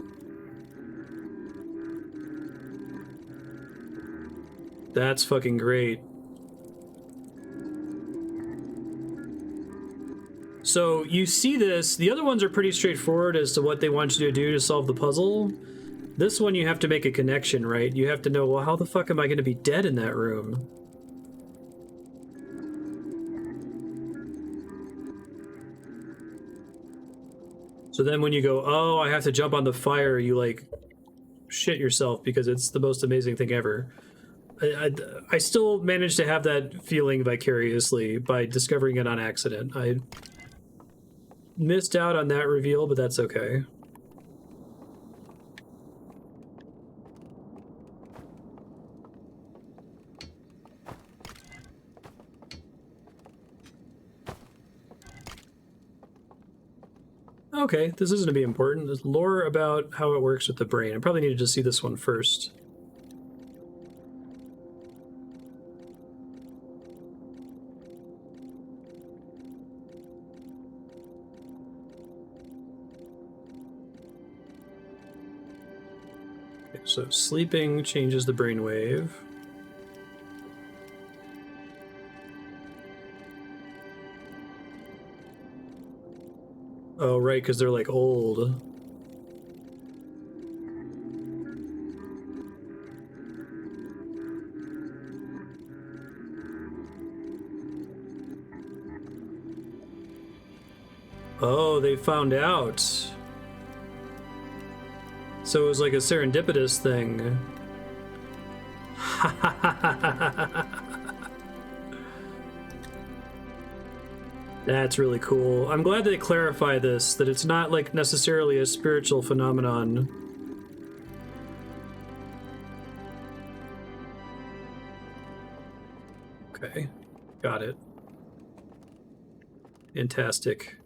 S1: That's fucking great. So you see this. The other ones are pretty straightforward as to what they want you to do to solve the puzzle. This one you have to make a connection, right? You have to know, well, how the fuck am I going to be dead in that room? So then when you go, oh, I have to jump on the fire, you, like, shit yourself because it's the most amazing thing ever. I still managed to have that feeling vicariously by discovering it on accident. I missed out on that reveal, but that's okay. Okay, this isn't to be important. There's lore about how it works with the brain. I probably needed to see this one first. Okay, so sleeping changes the brainwave. Oh, right, because they're, like, old. Oh, they found out. So it was like a serendipitous thing. That's really cool. I'm glad they clarify this, that it's not, like, necessarily a spiritual phenomenon. Okay, got it. Fantastic.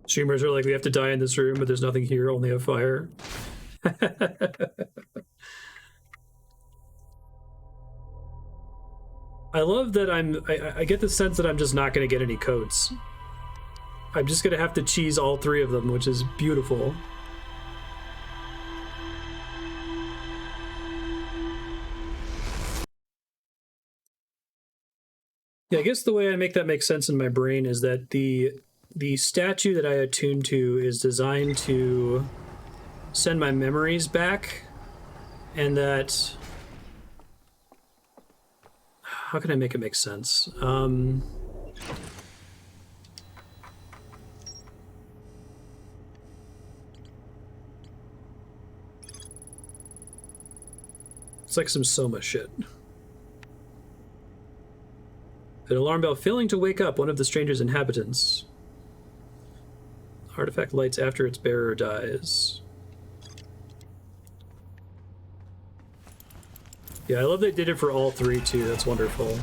S1: Streamers are like, we have to die in this room, but there's nothing here, only a fire. I love that I get the sense that I'm just not going to get any codes. I'm just going to have to cheese all three of them, which is beautiful. Yeah, I guess the way I make that make sense in my brain is that the statue that I attuned to is designed to send my memories back, and that... How can I make it make sense? It's like some Soma shit. An alarm bell failing to wake up one of the stranger's inhabitants. Artifact lights after its bearer dies. Yeah, I love they did it for all three, too. That's wonderful.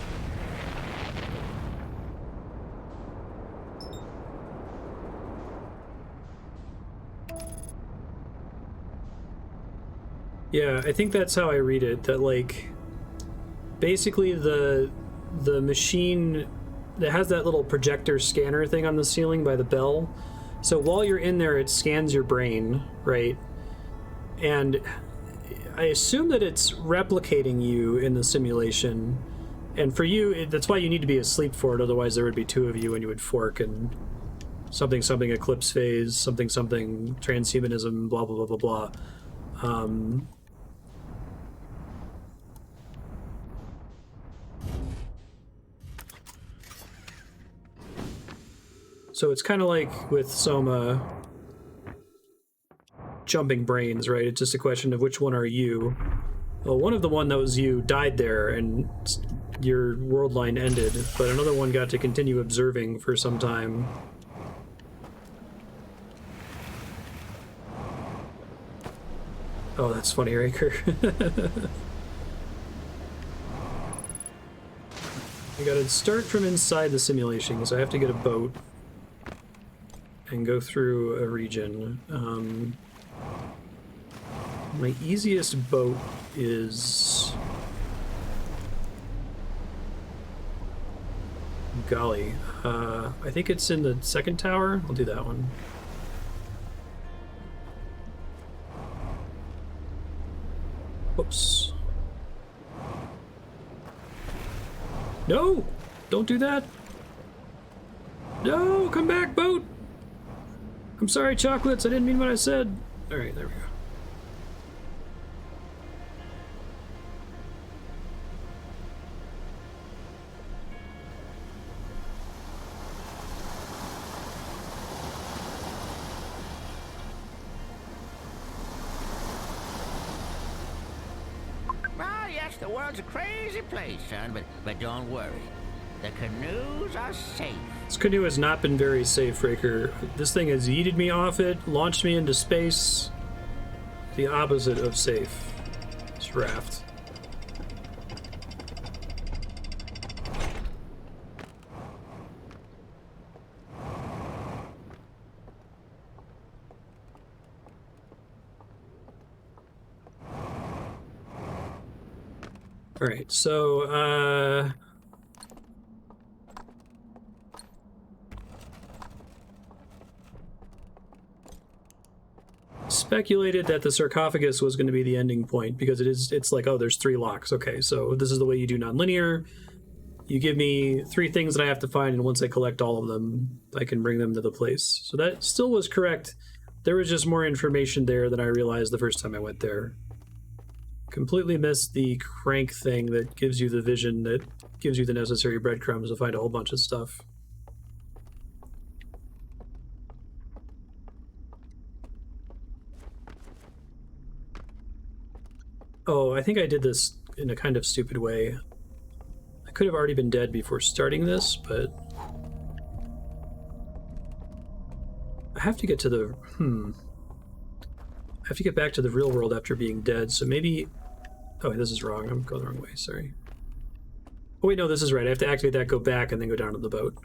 S1: Yeah, I think that's how I read it. That, like, basically the machine that has that little projector scanner thing on the ceiling by the bell. So while you're in there, it scans your brain, right? And I assume that it's replicating you in the simulation. And for you, that's why you need to be asleep for it. Otherwise, there would be two of you and you would fork and something, something eclipse phase, something, something transhumanism, blah, blah, blah, blah, blah. So it's kind of like with Soma jumping brains, right? It's just a question of which one are you. Well, one of the one that was you died there and your world line ended, but another one got to continue observing for some time. Oh, that's funny, Raker. I gotta start from inside the simulation, so I have to get a boat and go through a region. My easiest boat is... Golly. I think it's in the second tower. I'll do that one. Whoops. No! Don't do that! No! Come back, boat! I'm sorry, chocolates. I didn't mean what I said. Alright, there we go.
S2: Well, yes, the world's a crazy place, son, but don't worry. The canoes are safe.
S1: This canoe has not been very safe, Raker. This thing has yeeted me off it, launched me into space. The opposite of safe. This raft. Alright, so, speculated that the sarcophagus was going to be the ending point because it's like, oh, there's 3 locks. Okay, so this is the way you do nonlinear. You give me 3 things that I have to find, and once I collect all of them, I can bring them to the place. So that still was correct. There was just more information there than I realized the first time I went there. Completely missed the crank thing that gives you the vision, that gives you the necessary breadcrumbs to find a whole bunch of stuff. Oh, I think I did this in a kind of stupid way. I could have already been dead before starting this, but... I have to get to the... I have to get back to the real world after being dead, so maybe... Oh, this is wrong. I'm going the wrong way, sorry. Oh wait, no, this is right. I have to activate that, go back, and then go down to the boat.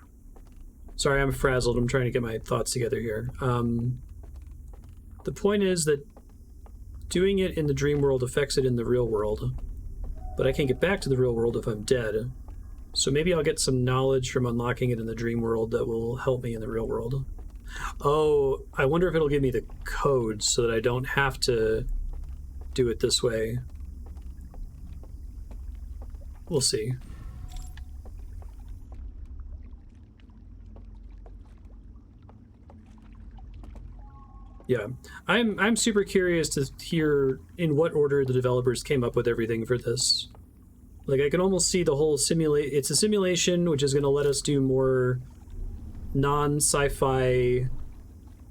S1: Sorry, I'm frazzled. I'm trying to get my thoughts together here. The point is that doing it in the dream world affects it in the real world, but I can't get back to the real world if I'm dead. So maybe I'll get some knowledge from unlocking it in the dream world that will help me in the real world. Oh, I wonder if it'll give me the code so that I don't have to do it this way. We'll see. Yeah, I'm super curious to hear in what order the developers came up with everything for this. Like, I can almost see the whole simulate. It's a simulation, which is going to let us do more non-sci-fi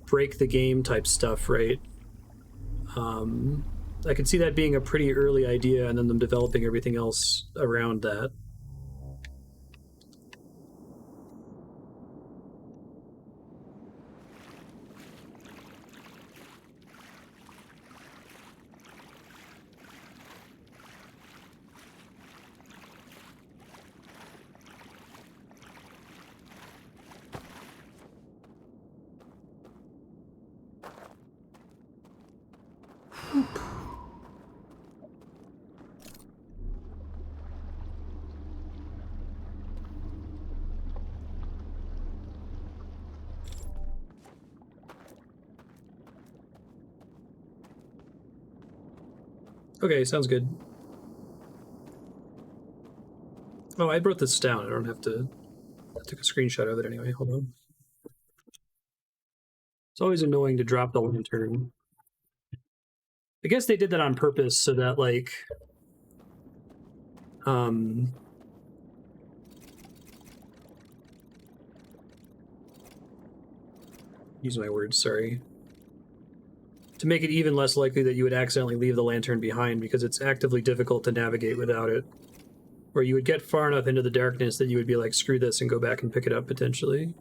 S1: break the game type stuff, right? I could see that being a pretty early idea, and then them developing everything else around that. Okay, sounds good. Oh, I wrote this down. I don't have to. I took a screenshot of it anyway. Hold on. It's always annoying to drop the lantern. I guess they did that on purpose so that, like, use my words, sorry. To make it even less likely that you would accidentally leave the lantern behind, because it's actively difficult to navigate without it. Or you would get far enough into the darkness that you would be like, screw this, and go back and pick it up, potentially.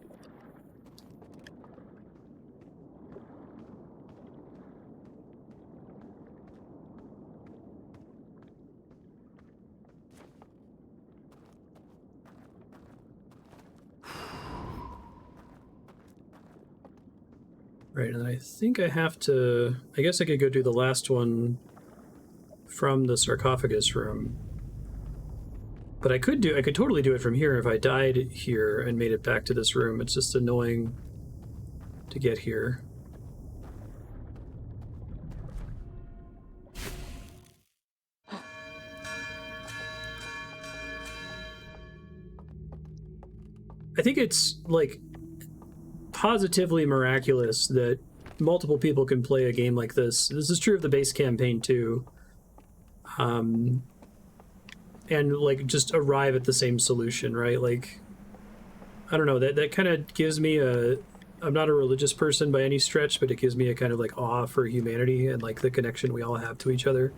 S1: Right, and I think I have to... I guess I could go do the last one from the sarcophagus room. But I could totally do it from here if I died here and made it back to this room. It's just annoying to get here. I think it's, like, positively miraculous that multiple people can play a game like this. This is true of the base campaign, too. And, like, just arrive at the same solution, right? Like, I don't know, that kind of gives me a... I'm not a religious person by any stretch, but it gives me a kind of, like, awe for humanity and, like, the connection we all have to each other.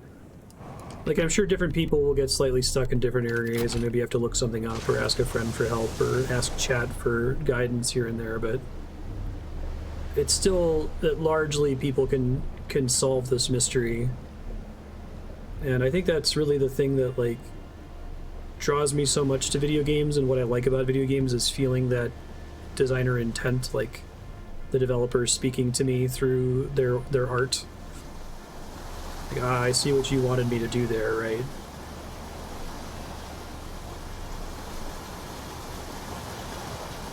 S1: Like, I'm sure different people will get slightly stuck in different areas and maybe have to look something up or ask a friend for help or ask chat for guidance here and there, but it's still that largely people can solve this mystery. And I think that's really the thing that, like, draws me so much to video games, and what I like about video games is feeling that designer intent, like the developers speaking to me through their art. Like, I see what you wanted me to do there, right?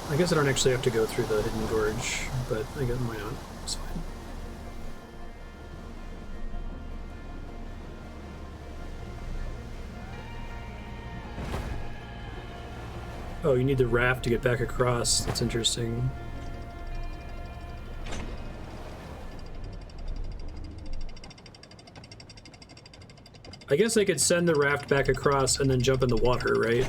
S1: I guess I don't actually have to go through the hidden gorge, but I guess why not? It's fine. Oh, you need the raft to get back across. That's interesting. I guess I could send the raft back across and then jump in the water, right?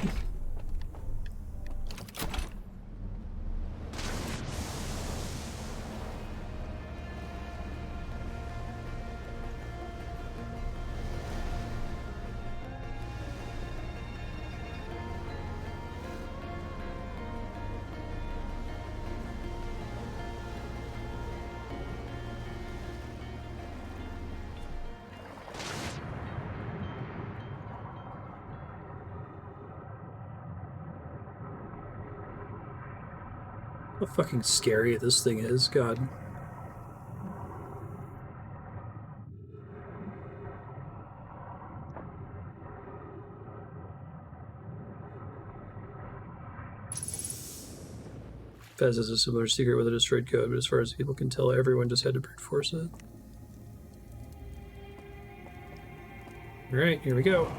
S1: How fucking scary this thing is, God. Fez is a similar secret with a destroyed code, but as far as people can tell, everyone just had to brute force it. Alright, here we go.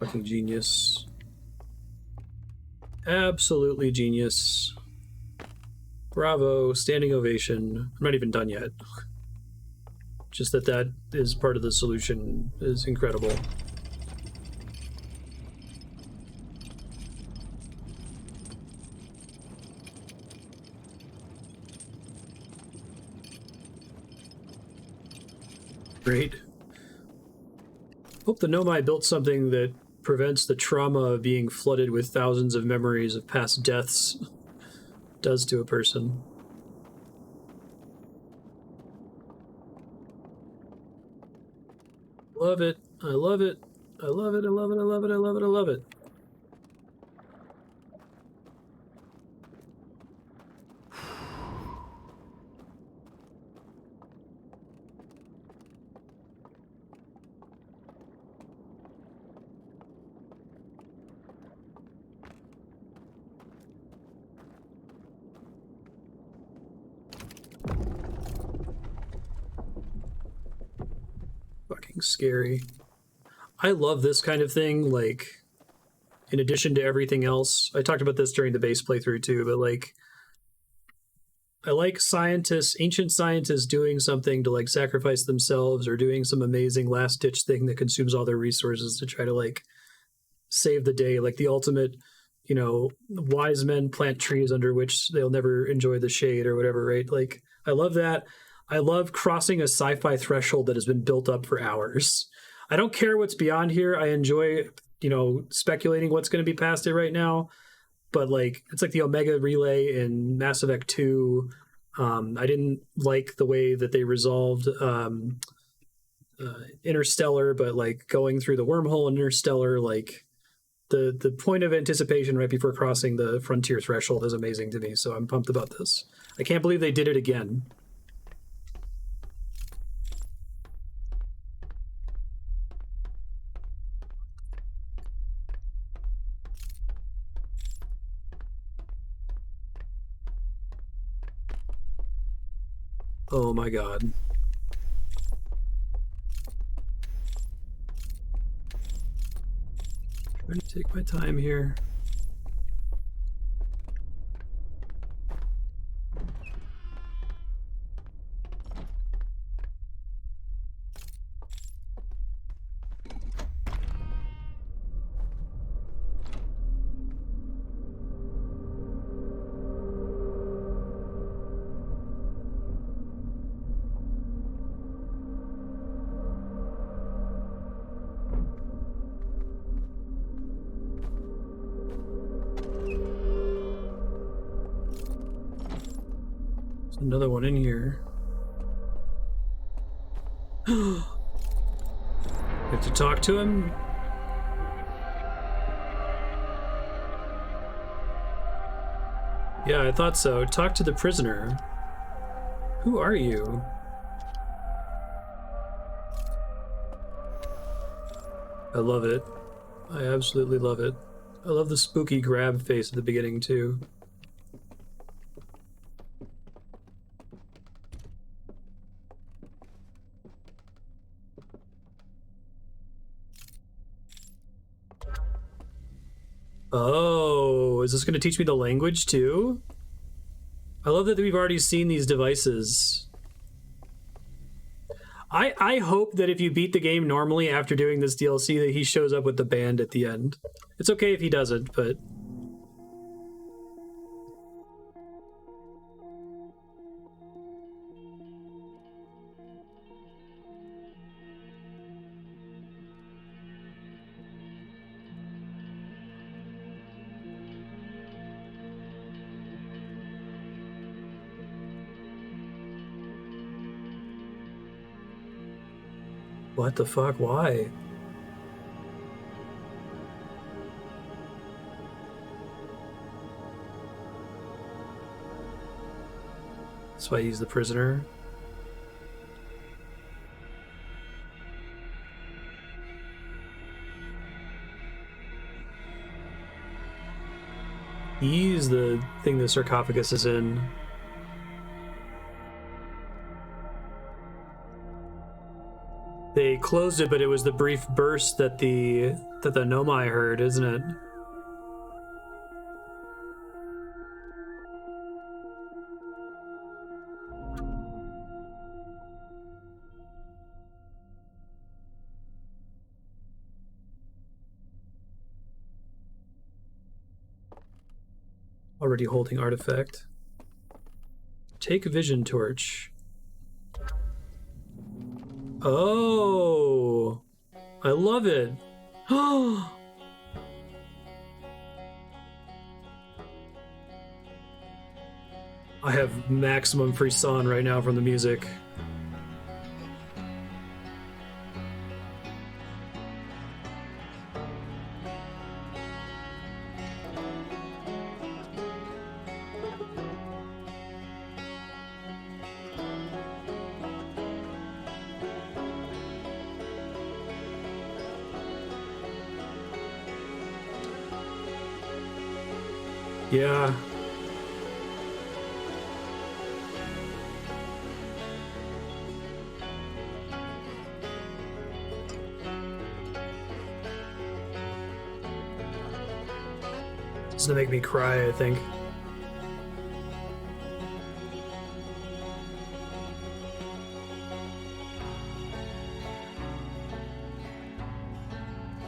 S1: Fucking genius. Absolutely genius. Bravo, standing ovation. I'm not even done yet. Just that is part of the solution is incredible. Great. Hope the Nomai built something that prevents the trauma of being flooded with thousands of memories of past deaths does to a person. Love it. I love it. I love it. I love it. I love it. I love it. I love it. Fucking scary. I love this kind of thing, like, in addition to everything else. I talked about this during the base playthrough too, but like, I like scientists, ancient scientists doing something to like sacrifice themselves or doing some amazing last ditch thing that consumes all their resources to try to like save the day. Like the ultimate, you know, wise men plant trees under which they'll never enjoy the shade or whatever, right? Like, I love that. I love crossing a sci-fi threshold that has been built up for hours. I don't care what's beyond here. I enjoy, you know, speculating what's going to be past it right now. But like, it's like the Omega Relay in Mass Effect 2. I didn't like the way that they resolved Interstellar, but like going through the wormhole in Interstellar, like the point of anticipation right before crossing the frontier threshold is amazing to me. So I'm pumped about this. I can't believe they did it again. Oh my god. Trying to take my time here. Another one in here. You have to talk to him? Yeah, I thought so. Talk to the prisoner. Who are you? I love it. I absolutely love it. I love the spooky grab face at the beginning, too. Oh, is this going to teach me the language too? I love that we've already seen these devices. I hope that if you beat the game normally after doing this DLC that he shows up with the band at the end. It's okay if he doesn't, but... What the fuck? Why? That's why he's the prisoner. He's the thing the sarcophagus is in. They closed it, but it was the brief burst that the Nomai heard, isn't it? Already holding artifact. Take vision torch. Oh, I love it. I have maximum frisson right now from the music. Yeah. It's gonna make me cry, I think.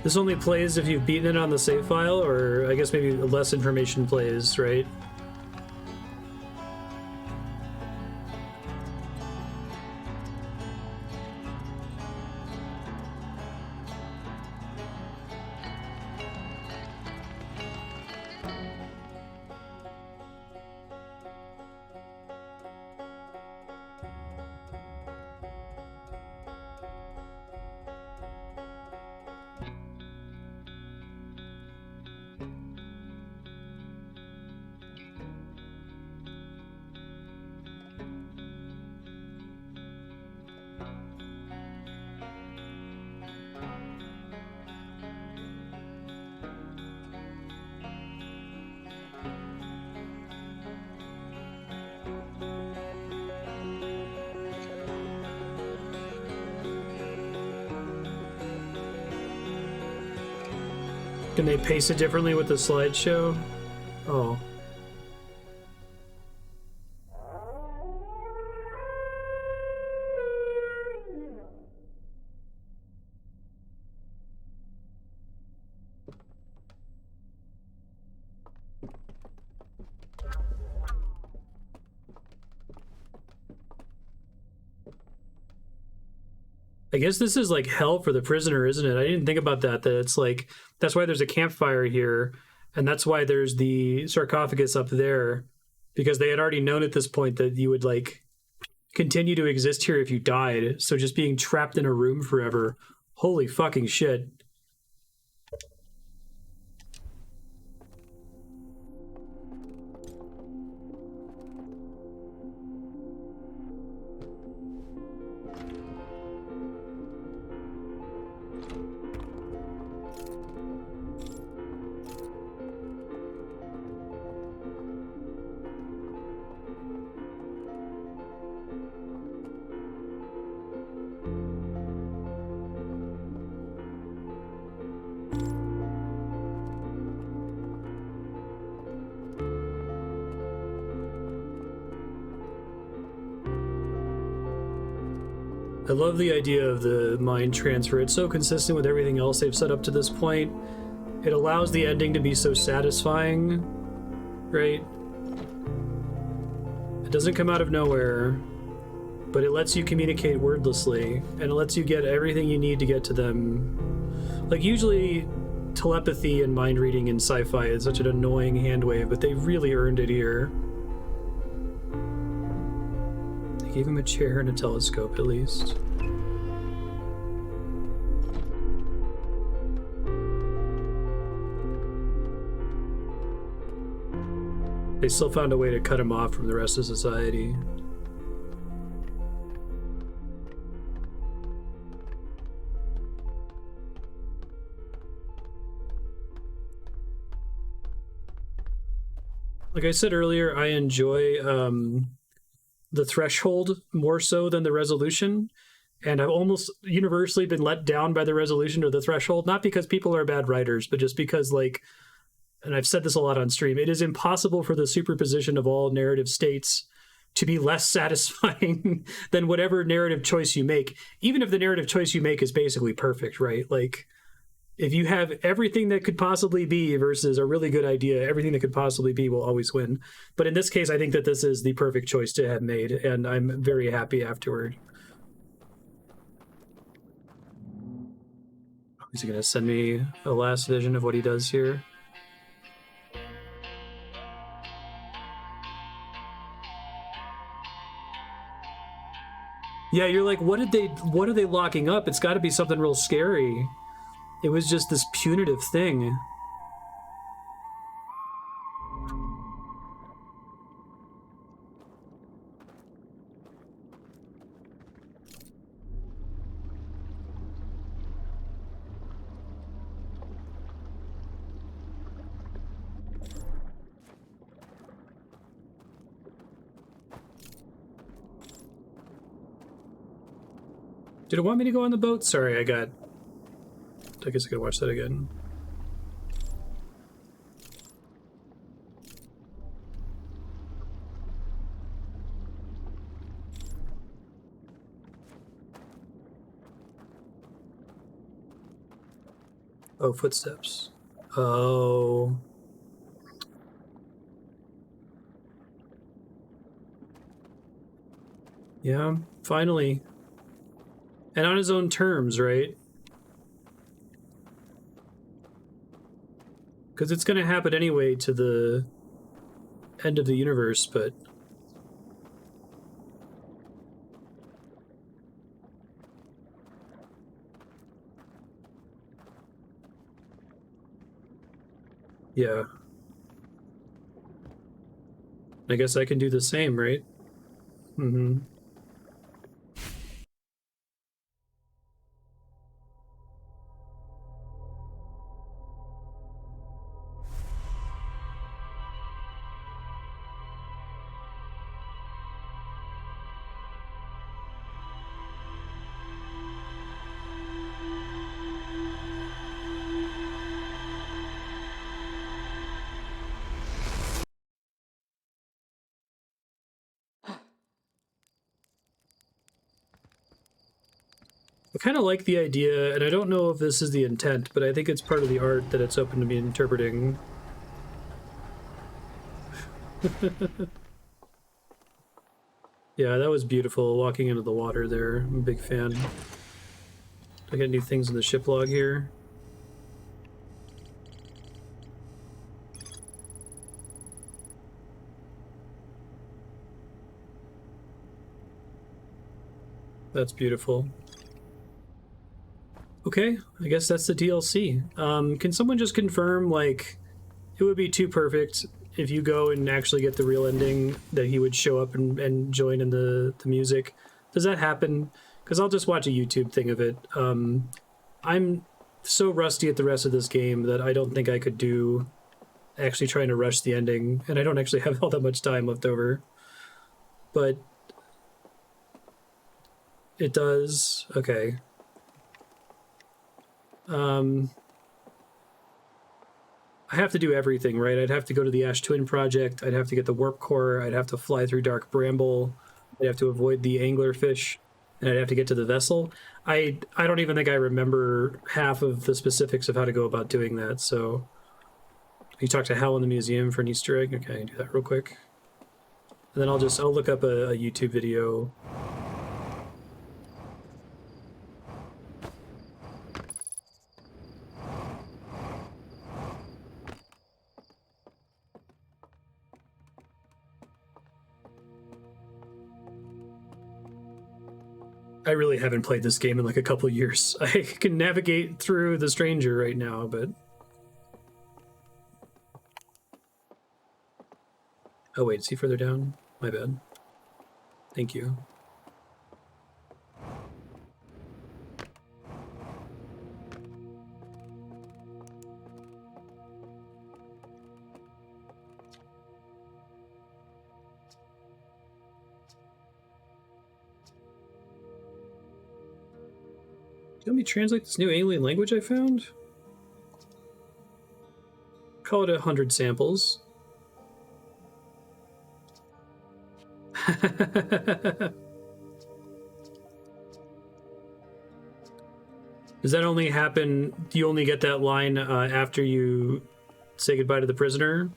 S1: This only plays if you've beaten it on the save file, or I guess maybe less information plays, right? Can they pace it differently with the slideshow? Oh. I guess this is like hell for the prisoner, isn't it? I didn't think about that. That it's like, that's why there's a campfire here, and that's why there's the sarcophagus up there, because they had already known at this point that you would like continue to exist here if you died. So just being trapped in a room forever, holy fucking shit. I love the idea of the mind transfer. It's so consistent with everything else they've set up to this point. It allows the ending to be so satisfying, right? It doesn't come out of nowhere, but it lets you communicate wordlessly, and it lets you get everything you need to get to them. Like, usually telepathy and mind reading in sci-fi is such an annoying handwave, but they really earned it here. Gave him a chair and a telescope, at least. They still found a way to cut him off from the rest of society. Like I said earlier, I enjoy the threshold more so than the resolution. and I've almost universally been let down by the resolution or the threshold, not because people are bad writers, but just because, like, and I've said this a lot on stream, it is impossible for the superposition of all narrative states to be less satisfying than whatever narrative choice you make, even if the narrative choice you make is basically perfect, right? Like, if you have everything that could possibly be versus a really good idea, everything that could possibly be will always win. But in this case, I think that this is the perfect choice to have made, and I'm very happy afterward. Is he going to send me a last vision of what he does here? Yeah, you're like, what are they locking up? It's got to be something real scary. It was just this punitive thing. Did it want me to go on the boat? Sorry, I guess I gotta watch that again. Oh, footsteps. Oh. Yeah, finally. And on his own terms, right? Because it's going to happen anyway to the end of the universe, but... Yeah. I guess I can do the same, right? Mm-hmm. I kind of like the idea, and I don't know if this is the intent, but I think it's part of the art that it's open to me interpreting. Yeah, that was beautiful, walking into the water there. I'm a big fan. I got new things in the ship log here. That's beautiful. Okay, I guess that's the DLC. Can someone just confirm, like, it would be too perfect if you go and actually get the real ending that he would show up and join in the music. Does that happen? Because I'll just watch a YouTube thing of it. I'm so rusty at the rest of this game that I don't think I could do actually trying to rush the ending, and I don't actually have all that much time left over. But it does. Okay. I have to do everything, right? I'd have to go to the Ash Twin Project. I'd have to get the Warp Core. I'd have to fly through Dark Bramble. I'd have to avoid the anglerfish, and I'd have to get to the vessel. I don't even think I remember half of the specifics of how to go about doing that. So, you talk to Hal in the museum for an Easter egg. Okay, I can do that real quick, and then I'll look up a YouTube video. I really haven't played this game in like a couple years. I can navigate through the stranger right now, but... Oh wait, is he further down? My bad. Thank you. Let me translate this new alien language I found. Call it 100 samples. Does that only happen? Do you only get that line after you say goodbye to the prisoner?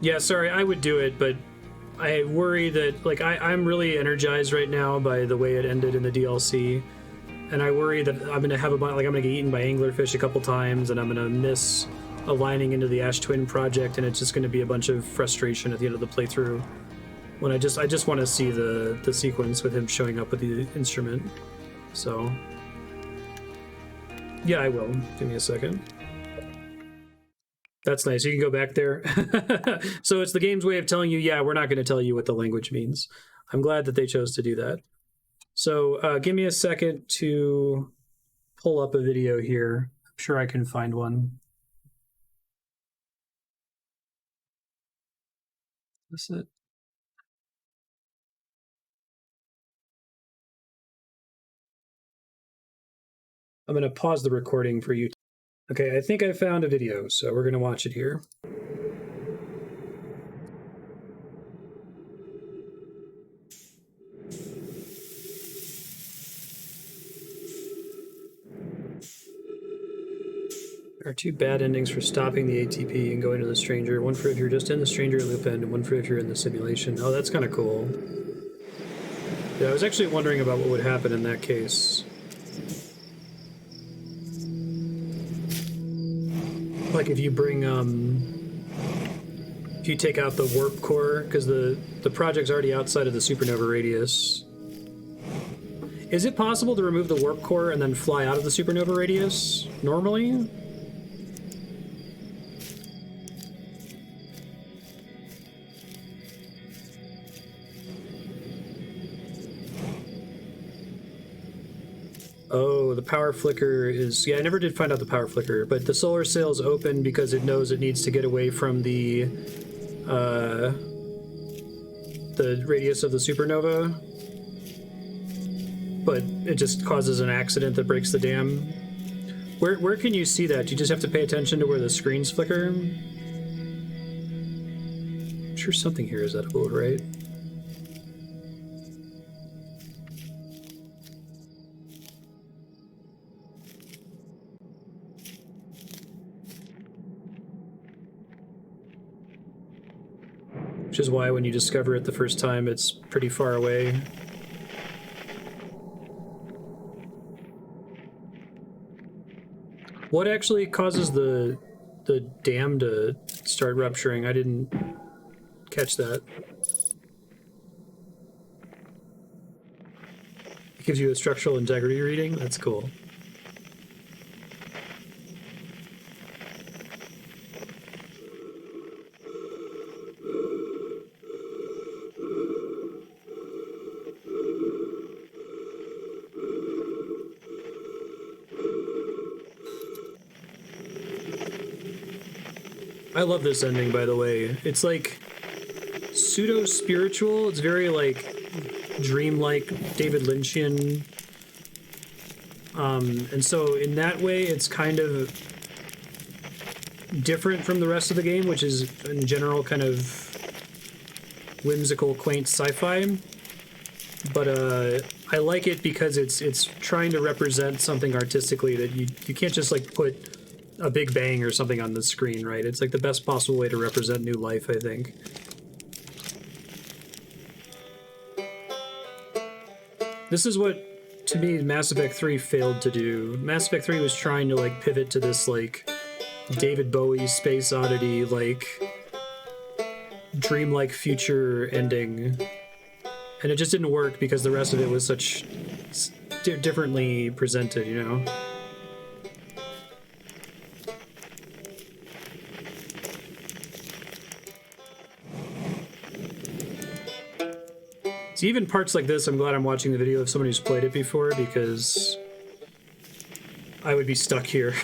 S1: Yeah, sorry, I would do it, but I worry that, like, I'm really energized right now by the way it ended in the DLC, and I worry that I'm gonna have I'm gonna get eaten by anglerfish a couple times, and I'm gonna miss aligning into the Ash Twin project, and it's just gonna be a bunch of frustration at the end of the playthrough. When I just want to see the sequence with him showing up with the instrument. So, yeah, I will. Give me a second. That's nice. You can go back there. So it's the game's way of telling you, yeah, we're not going to tell you what the language means. I'm glad that they chose to do that. So give me a second to pull up a video here. I'm sure I can find one. Is it? I'm going to pause the recording for you. Okay, I think I found a video, so we're going to watch it here. There are 2 bad endings for stopping the ATP and going to the stranger. One for if you're just in the stranger loop end, and one for if you're in the simulation. Oh, that's kind of cool. Yeah, I was actually wondering about what would happen in that case. Like if you bring, if you take out the warp core, because the project's already outside of the supernova radius. Is it possible to remove the warp core and then fly out of the supernova radius normally? Oh, the power flicker is... Yeah, I never did find out the power flicker, but the solar sail's open because it knows it needs to get away from the radius of the supernova. But it just causes an accident that breaks the dam. Where can you see that? Do you just have to pay attention to where the screens flicker? I'm sure something here is edible, right? Which is why when you discover it the first time, it's pretty far away. What actually causes the dam to start rupturing? I didn't catch that. It gives you a structural integrity reading? That's cool. I love this ending, by the way. It's like pseudo-spiritual. It's very like dreamlike, David Lynchian. And so in that way, it's kind of different from the rest of the game, which is in general kind of whimsical, quaint sci-fi. But I like it because it's trying to represent something artistically that you can't just like put a Big Bang or something on the screen, right? It's like the best possible way to represent new life, I think. This is what, to me, Mass Effect 3 failed to do. Mass Effect 3 was trying to like pivot to this like David Bowie space oddity, like dreamlike future ending, and it just didn't work because the rest of it was such differently presented, you know? So even parts like this, I'm glad I'm watching the video of someone who's played it before, because I would be stuck here.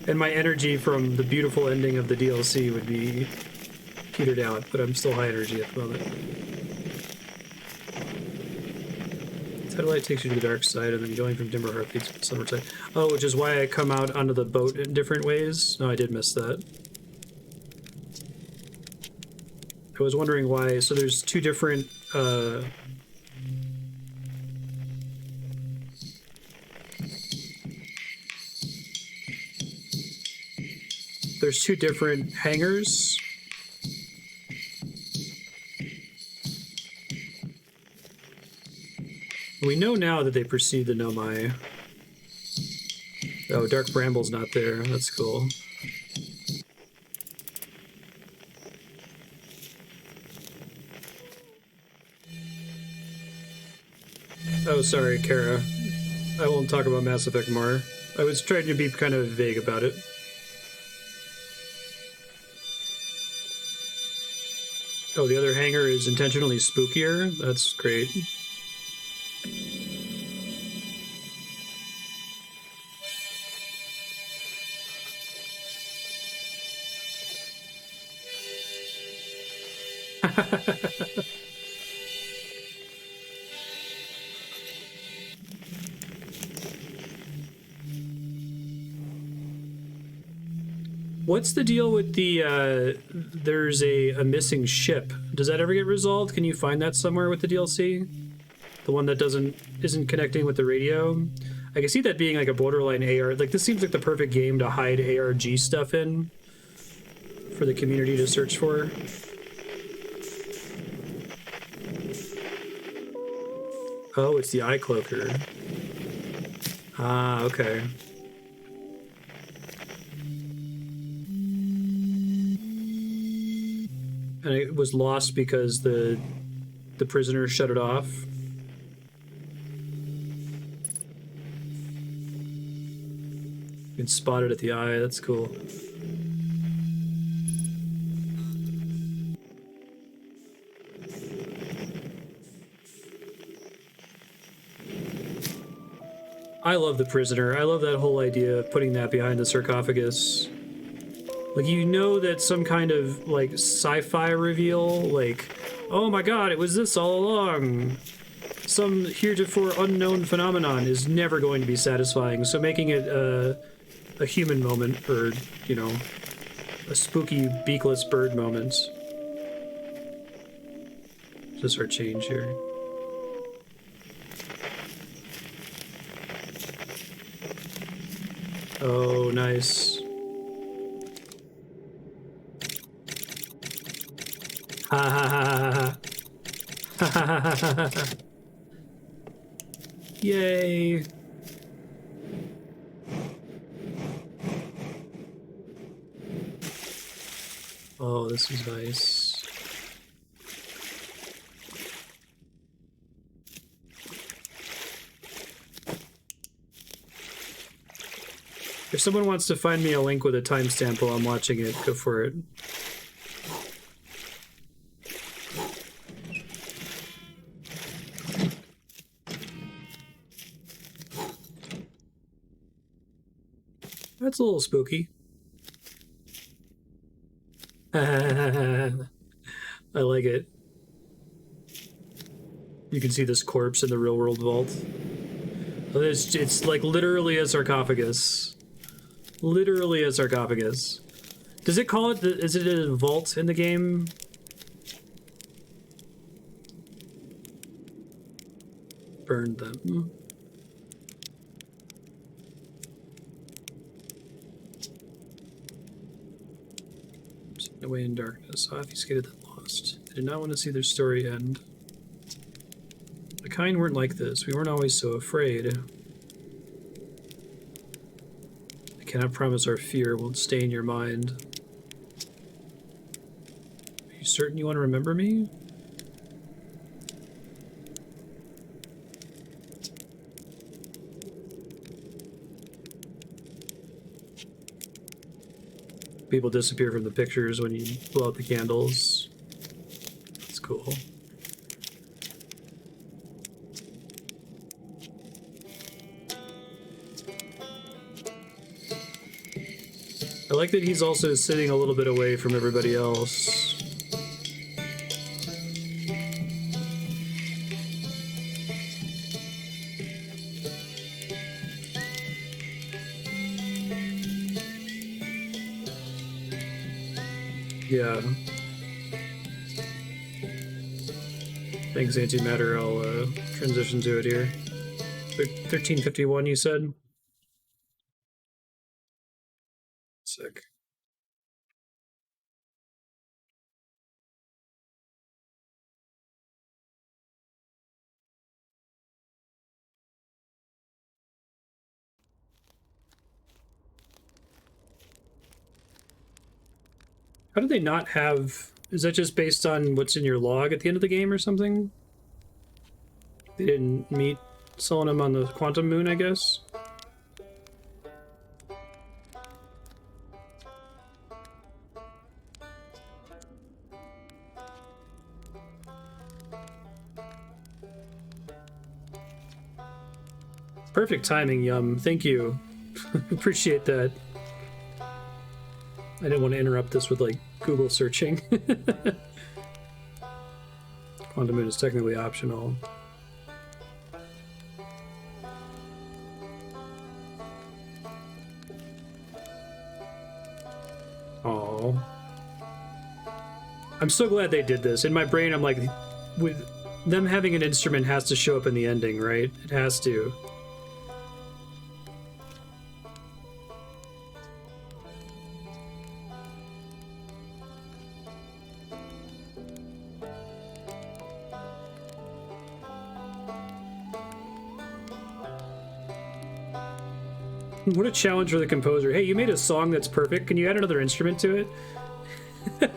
S1: And my energy from the beautiful ending of the DLC would be petered out, but I'm still high energy at the moment. Satellite takes you to the dark side, and then going from Dimmer Hearth leads to the summer side. Oh, which is why I come out onto the boat in different ways? No, I did miss that. I was wondering why. So there's two different... there's two different hangars. We know now that they precede the Nomai. Oh, Dark Bramble's not there. That's cool. Oh, sorry, Kara. I won't talk about Mass Effect more. I was trying to be kind of vague about it. Oh, the other hangar is intentionally spookier? That's great. What's the deal with the, there's a missing ship? Does that ever get resolved? Can you find that somewhere with the DLC? The one that isn't connecting with the radio? I can see that being like a borderline AR. Like, this seems like the perfect game to hide ARG stuff in for the community to search for. Oh, it's the eye cloaker. Ah, okay. And it was lost because the prisoner shut it off. You can spot it at the eye. That's cool. I love the prisoner. I love that whole idea of putting that behind the sarcophagus. Like, you know that some kind of, like, sci-fi reveal, like, oh my god, it was this all along. Some heretofore unknown phenomenon is never going to be satisfying, so making it a human moment, or, you know, a spooky, beakless bird moment. Just our change here. Oh, nice. Ha ha ha ha ha ha. Yay. Oh, this is nice. If someone wants to find me a link with a timestamp while I'm watching it, go for it. That's a little spooky. I like it. You can see this corpse in the real world vault. It's like literally a sarcophagus. Literally a sarcophagus. Does it call it, is it a vault in the game? Burn them. Away in darkness, obfuscated and lost. They did not want to see their story end. The kind weren't like this. We weren't always so afraid. I cannot promise our fear won't stain your mind. Are you certain you want to remember me? People disappear from the pictures when you blow out the candles. That's cool. I like that he's also sitting a little bit away from everybody else. Yeah. Thanks, Antimatter. I'll transition to it here. 1351, you said? Sick. How do they not have... Is that just based on what's in your log at the end of the game or something? They didn't meet Solanum on the Quantum Moon, I guess? Perfect timing, Yum. Thank you. Appreciate that. I didn't want to interrupt this with, like, Google searching. Quantum Moon is technically optional. Oh, I'm so glad they did this. In my brain, I'm like, with them having an instrument has to show up in the ending, right? It has to. What a challenge for the composer. Hey, you made a song that's perfect. Can you add another instrument to it? Yeah,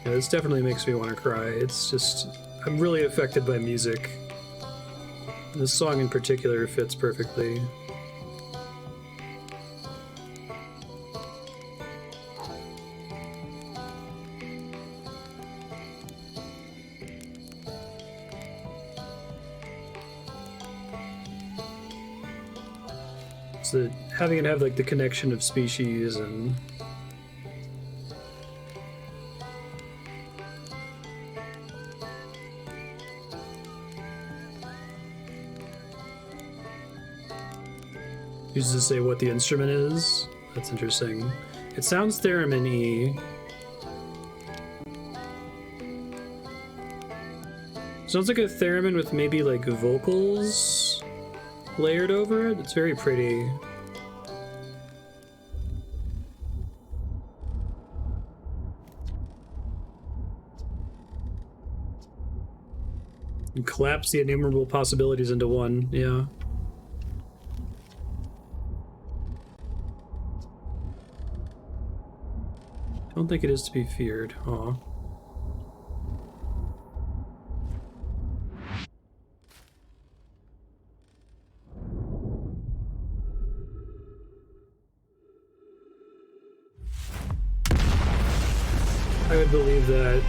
S1: this definitely makes me want to cry. It's just... I'm really affected by music. This song in particular fits perfectly. So having it have like the connection of species and uses to say what the instrument is. That's interesting. It sounds theremin-y. Sounds like a theremin with maybe like vocals layered over it. It's very pretty. And collapse the innumerable possibilities into one, yeah. I don't think it is to be feared. Aw. I would believe that.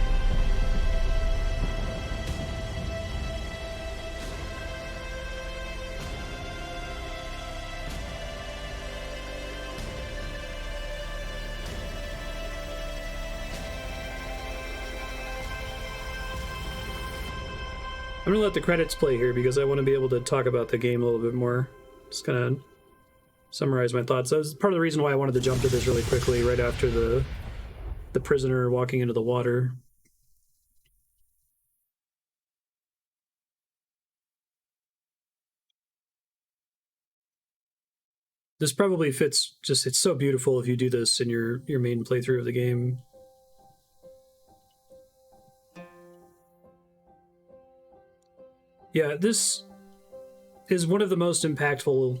S1: I'm gonna let the credits play here because I want to be able to talk about the game a little bit more. Just gonna summarize my thoughts. That was part of the reason why I wanted to jump to this really quickly right after the prisoner walking into the water. This probably fits, just it's so beautiful if you do this in your main playthrough of the game. Yeah, this is one of the most impactful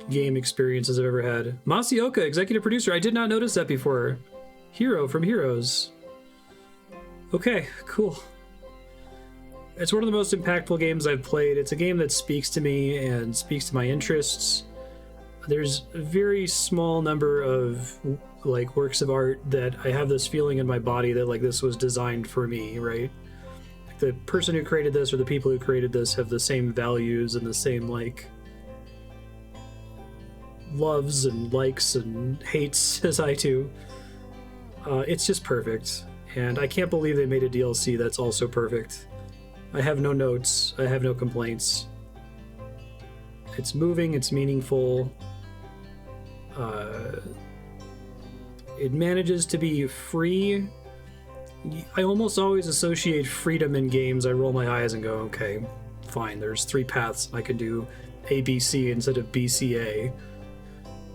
S1: game experiences I've ever had. Masaoka, executive producer. I did not notice that before. Hero from Heroes. Okay, cool. It's one of the most impactful games I've played. It's a game that speaks to me and speaks to my interests. There's a very small number of like works of art that I have this feeling in my body that like this was designed for me, right? The person who created this or the people who created this have the same values and the same like loves and likes and hates as I do. It's just perfect, and I can't believe they made a DLC that's also perfect. I have no notes. I have no complaints. It's moving. It's meaningful. It manages to be free. I almost always associate freedom in games. I roll my eyes and go, okay, fine. There's 3 paths. I can do ABC instead of BCA.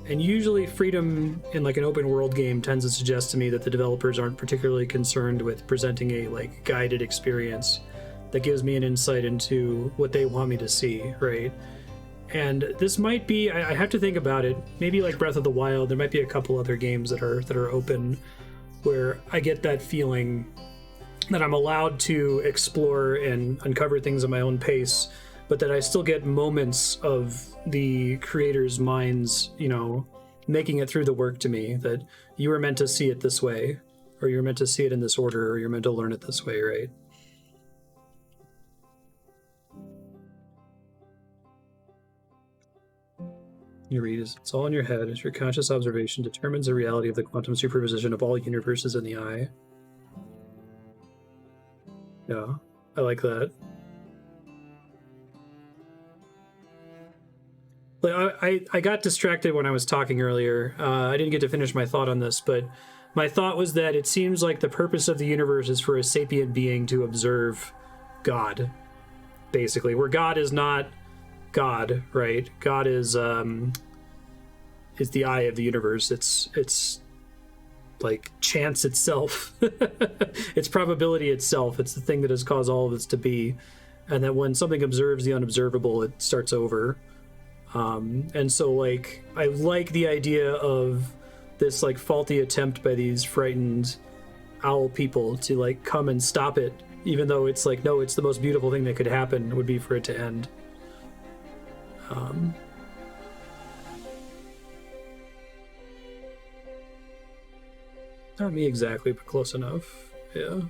S1: And usually freedom in like an open world game tends to suggest to me that the developers aren't particularly concerned with presenting a like guided experience that gives me an insight into what they want me to see, right? And this might be, I have to think about it, maybe like Breath of the Wild. There might be a couple other games that are open where I get that feeling that I'm allowed to explore and uncover things at my own pace, but that I still get moments of the creators' minds, you know, making it through the work to me, that you were meant to see it this way, or you're meant to see it in this order, or you're meant to learn it this way, right? You read, it's all in your head as your conscious observation determines the reality of the quantum superposition of all universes in the eye. Yeah, I like that. I got distracted when I was talking earlier. I didn't get to finish my thought on this, but my thought was that it seems like the purpose of the universe is for a sapient being to observe God, basically, where God is not God, right? God is the eye of the universe. It's like chance itself. It's probability itself. It's the thing that has caused all of this to be. And that when something observes the unobservable, it starts over. And so like I like the idea of this like faulty attempt by these frightened owl people to like come and stop it, even though it's like, no, it's the most beautiful thing that could happen would be for it to end. Not me exactly, but close enough. Yeah.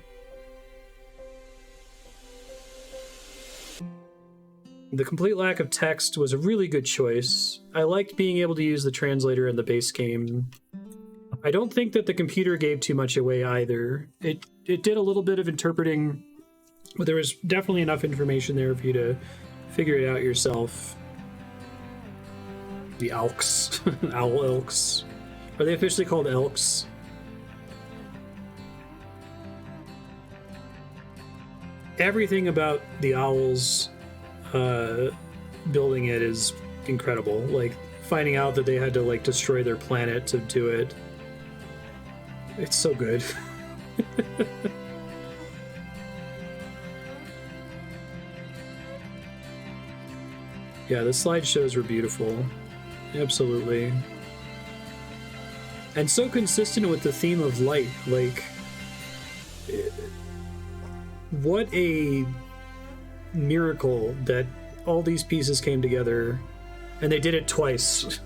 S1: The complete lack of text was a really good choice. I liked being able to use the translator in the base game. I don't think that the computer gave too much away either. It did a little bit of interpreting, but there was definitely enough information there for you to figure it out yourself. The elks. Owl elks. Are they officially called elks? Everything about the owls building it is incredible. Like finding out that they had to like destroy their planet to do it. It's so good. Yeah, the slideshows were beautiful. Absolutely. And so consistent with the theme of light. Like, what a miracle that all these pieces came together, and they did it twice.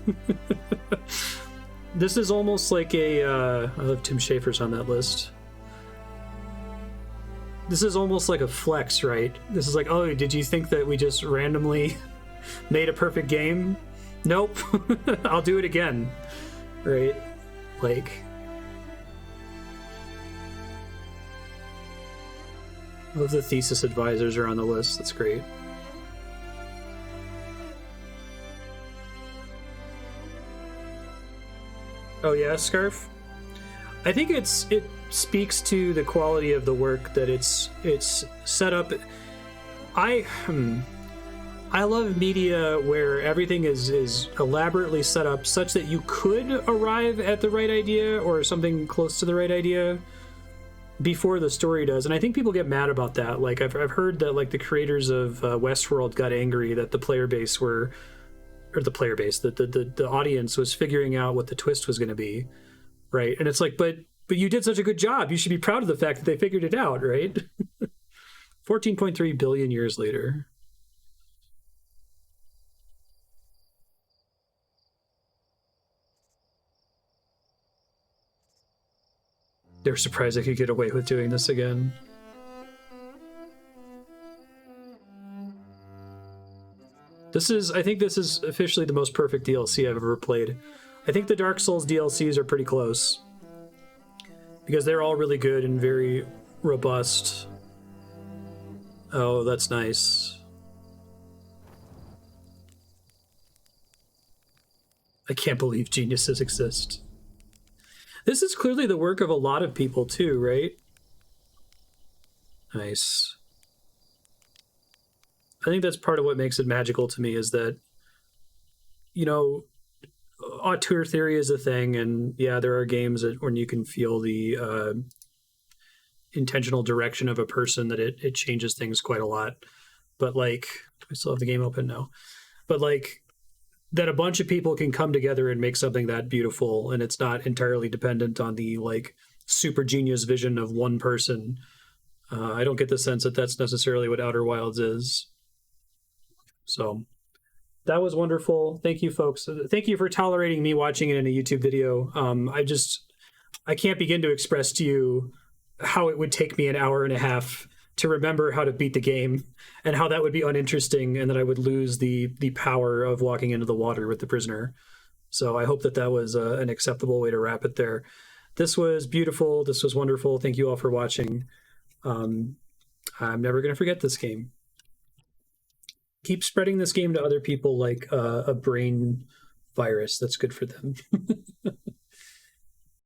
S1: This is almost like a I love Tim Schafer's on that list. This is almost like a flex, right? This is like, oh, did you think that we just randomly made a perfect game? Nope. I'll do it again, right? Like, I love the thesis advisors are on the list. That's great. Oh yeah, Scarf? I think it speaks to the quality of the work that it's set up. I love media where everything is elaborately set up such that you could arrive at the right idea or something close to the right idea before the story does. And I think people get mad about that. Like I've heard that like the creators of Westworld got angry that the player base were, or the player base, that the audience was figuring out what the twist was going to be, right? And it's like, but you did such a good job. You should be proud of the fact that they figured it out, right? 14.3 billion years later. They were surprised they could get away with doing this again. I think this is officially the most perfect DLC I've ever played. I think the Dark Souls DLCs are pretty close, because they're all really good and very robust. Oh, that's nice. I can't believe geniuses exist. This is clearly the work of a lot of people too, right? Nice. I think that's part of what makes it magical to me is that, you know, auteur theory is a thing, and yeah, there are games that when you can feel the intentional direction of a person that it changes things quite a lot. But like, I still have the game open now. But like, that a bunch of people can come together and make something that beautiful, and it's not entirely dependent on the like super genius vision of one person. I don't get the sense that that's necessarily what Outer Wilds is. So that was wonderful. Thank you, folks. Thank you for tolerating me watching it in a YouTube video. I can't begin to express to you how it would take me an hour and a half to remember how to beat the game, and how that would be uninteresting, and that I would lose the power of walking into the water with the prisoner. So I hope that that was an acceptable way to wrap it there. This was beautiful. This was wonderful. Thank you all for watching. Um, I'm never going to forget this game. Keep spreading this game to other people like a brain virus. That's good for them.